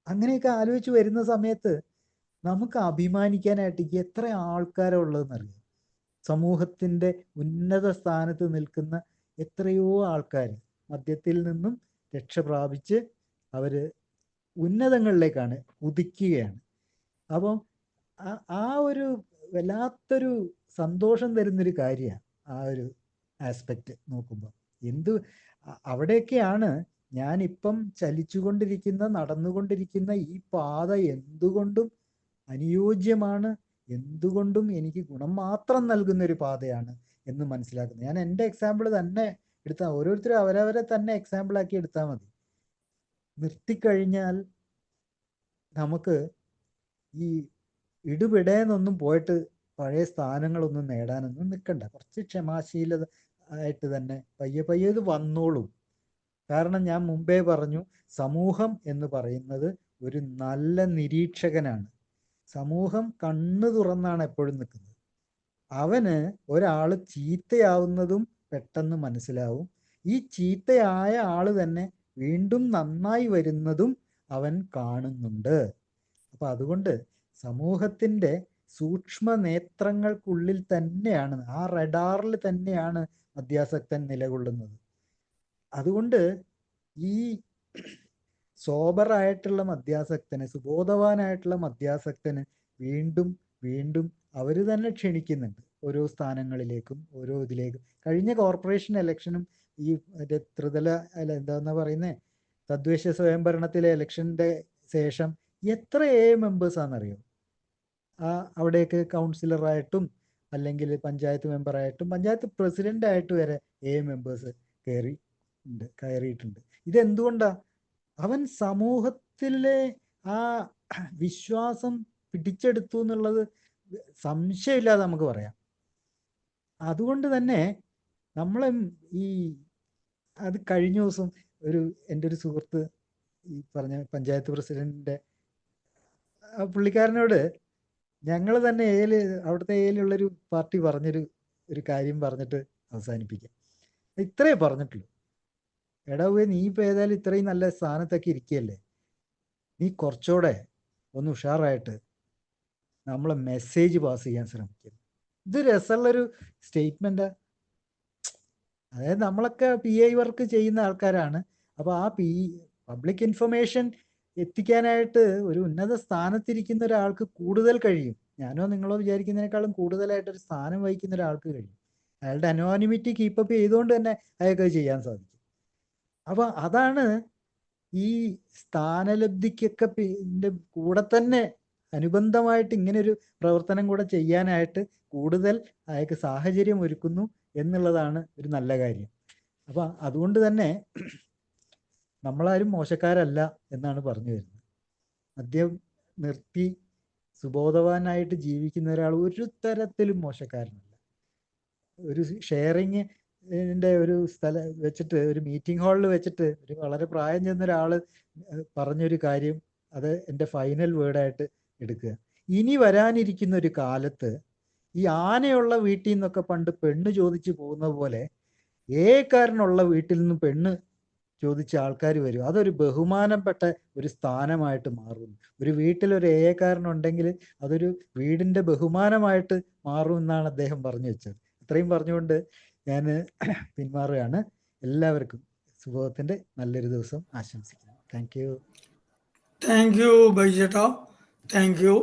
അങ്ങനെയൊക്കെ ആലോചിച്ച് വരുന്ന സമയത്ത് നമുക്ക് അഭിമാനിക്കാനായിട്ട് എത്ര ആൾക്കാരുള്ളതെന്നറിയാം. സമൂഹത്തിൻ്റെ ഉന്നത സ്ഥാനത്ത് നിൽക്കുന്ന എത്രയോ ആൾക്കാർ മദ്യത്തിൽ നിന്നും രക്ഷ പ്രാപിച്ച് അവർ ഉന്നതങ്ങളിലേക്കാണ് കുതിക്കുകയാണ്. അപ്പം ആ ഒരു വല്ലാത്തൊരു സന്തോഷം തരുന്നൊരു കാര്യമാണ് ആ ഒരു ആസ്പെക്റ്റ് നോക്കുമ്പോൾ. അവിടെയൊക്കെയാണ് ഞാനിപ്പം നടന്നുകൊണ്ടിരിക്കുന്ന ഈ പാത എന്തുകൊണ്ടും അനുയോജ്യമാണ്, എന്തുകൊണ്ടും എനിക്ക് ഗുണം മാത്രം നൽകുന്ന ഒരു പാതയാണ് എന്ന് മനസ്സിലാക്കുന്നത്. ഞാൻ എൻ്റെ എക്സാമ്പിൾ തന്നെ എടുത്താൽ, ഓരോരുത്തരും അവരവരെ തന്നെ എക്സാമ്പിളാക്കി എടുത്താൽ മതി. നിർത്തിക്കഴിഞ്ഞാൽ നമുക്ക് ഈ ഇടുപിടേന്നൊന്നും പോയിട്ട് പഴയ സ്ഥാനങ്ങളൊന്നും നേടാനൊന്നും നിൽക്കണ്ട. കുറച്ച് ക്ഷമാശീലത ആയിട്ട് തന്നെ പയ്യെ പയ്യെ ഇത് വന്നോളും. കാരണം ഞാൻ മുമ്പേ പറഞ്ഞു, സമൂഹം എന്ന് പറയുന്നത് ഒരു നല്ല നിരീക്ഷകനാണ്. സമൂഹം കണ്ണു തുറന്നാണ് എപ്പോഴും നിൽക്കുന്നത്. അവന് ഒരാൾ ചീത്തയാവുന്നതും പെട്ടെന്ന് മനസ്സിലാവും. ഈ ചീത്തയായ ആൾ തന്നെ വീണ്ടും നന്നായി വരുന്നതും അവൻ കാണുന്നുണ്ട്. അപ്പം അതുകൊണ്ട് സമൂഹത്തിൻ്റെ സൂക്ഷ്മ നേത്രങ്ങൾക്കുള്ളിൽ തന്നെയാണ്, ആ റഡാറിൽ തന്നെയാണ് മദ്യാസക്തൻ നിലകൊള്ളുന്നത്. അതുകൊണ്ട് ഈ സോബറായിട്ടുള്ള മദ്യാസക്തന്, സുബോധവാനായിട്ടുള്ള മദ്യാസക്തന് വീണ്ടും വീണ്ടും അവർ തന്നെ ക്ഷണിക്കുന്നുണ്ട് ഓരോ സ്ഥാനങ്ങളിലേക്കും, ഓരോ ഇതിലേക്കും. കഴിഞ്ഞ കോർപ്പറേഷൻ ഇലക്ഷനും ഈ ത്രിതല എന്താന്നാ പറയുന്നത്, തദ്ദേശ സ്വയംഭരണത്തിലെ ഇലക്ഷൻ്റെ ശേഷം എത്ര മെമ്പേഴ്സാണെന്നറിയോ അവിടേക്ക് കൗൺസിലറായിട്ടും അല്ലെങ്കിൽ പഞ്ചായത്ത് മെമ്പറായിട്ടും പഞ്ചായത്ത് പ്രസിഡൻ്റായിട്ട് വരെ മെമ്പേഴ്സ് കയറിയിട്ടുണ്ട്. ഇതെന്തുകൊണ്ടാണ്? അവൻ സമൂഹത്തിലെ ആ വിശ്വാസം പിടിച്ചെടുത്തു എന്നുള്ളത് സംശയമില്ലാതെ നമുക്ക് പറയാം. അതുകൊണ്ട് തന്നെ നമ്മളെ അത് കഴിഞ്ഞ ദിവസം എൻ്റെ ഒരു സുഹൃത്ത് ഈ പറഞ്ഞ പഞ്ചായത്ത് പ്രസിഡന്റിൻ്റെ പുള്ളിക്കാരനോട് ഞങ്ങൾ തന്നെ അവിടുത്തെ ഉള്ളൊരു പാർട്ടി ഒരു കാര്യം പറഞ്ഞിട്ട് അവസാനിപ്പിക്കാം. ഇത്രയേ പറഞ്ഞിട്ടുള്ളൂ. എടാവേ, നീ ഇപ്പോൾ ഏതായാലും ഇത്രയും നല്ല സ്ഥാനത്തൊക്കെ ഇരിക്കുകയല്ലേ, നീ കുറച്ചുകൂടെ ഒന്ന് ഉഷാറായിട്ട് നമ്മളെ മെസ്സേജ് പാസ് ചെയ്യാൻ ശ്രമിക്കുന്നു. ഇത് രസമുള്ളൊരു സ്റ്റേറ്റ്മെൻറ്റാ. അതായത് നമ്മളൊക്കെ PI വർക്ക് ചെയ്യുന്ന ആൾക്കാരാണ്. അപ്പോൾ ആ പബ്ലിക് ഇൻഫർമേഷൻ എത്തിക്കാനായിട്ട് ഒരു ഉന്നത സ്ഥാനത്തിരിക്കുന്ന ഒരാൾക്ക് കൂടുതൽ കഴിയും. ഞാനോ നിങ്ങളോ വിചാരിക്കുന്നതിനേക്കാളും കൂടുതലായിട്ടൊരു സ്ഥാനം വഹിക്കുന്ന ഒരാൾക്ക് കഴിയും. അയാളുടെ അനോണിമിറ്റി കീപ്പപ്പ് ചെയ്തുകൊണ്ട് തന്നെ അയാൾക്ക് ചെയ്യാൻ സാധിക്കും. അപ്പോൾ അതാണ് ഈ സ്ഥാനലബ്ധിക്കൊക്കെ കൂടെ തന്നെ അനുബന്ധമായിട്ട് ഇങ്ങനൊരു പ്രവർത്തനം കൂടെ ചെയ്യാനായിട്ട് കൂടുതൽ അയാൾക്ക് സാഹചര്യം ഒരുക്കുന്നു എന്നുള്ളതാണ് ഒരു നല്ല കാര്യം. അപ്പം അതുകൊണ്ട് തന്നെ നമ്മളാരും മോശക്കാരല്ല എന്നാണ് പറഞ്ഞു വരുന്നത്. മദ്യം നിർത്തി സുബോധവാനായിട്ട് ജീവിക്കുന്ന ഒരാൾ ഒരു തരത്തിലും മോശക്കാരനല്ല. ഒരു ഷെയറിങ് ഇതിൻ്റെ ഒരു സ്ഥലം വെച്ചിട്ട്, ഒരു മീറ്റിംഗ് ഹാളിൽ വെച്ചിട്ട് ഒരു വളരെ പ്രായം ചെന്ന ഒരാൾ പറഞ്ഞൊരു കാര്യം, അത് എൻ്റെ ഫൈനൽ വേർഡായിട്ട് എടുക്കുക. ഇനി വരാനിരിക്കുന്ന ഒരു കാലത്ത് ഈ ആനയുള്ള വീട്ടിൽ നിന്നൊക്കെ പണ്ട് പെണ്ണ് ചോദിച്ചു പോകുന്ന പോലെ ഏക്കാരനുള്ള വീട്ടിൽ നിന്ന് പെണ്ണ് ചോദിച്ച ആൾക്കാർ വരും. അതൊരു ബഹുമാനപ്പെട്ട ഒരു സ്ഥാനമായിട്ട് മാറും. ഒരു വീട്ടിൽ ഒരു ഏക്കാരനുണ്ടെങ്കിൽ അതൊരു വീടിൻ്റെ ബഹുമാനമായിട്ട് മാറും എന്നാണ് അദ്ദേഹം പറഞ്ഞു വെച്ചത്. ഇത്രയും പറഞ്ഞുകൊണ്ട് ഞാൻ പിന്മാറുകയാണ്. എല്ലാവർക്കും സുബോധത്തിൻ്റെ നല്ലൊരു ദിവസം ആശംസിക്കുന്നു. Thank you. Thank you Baiju ചേട്ടാ, താങ്ക് യു.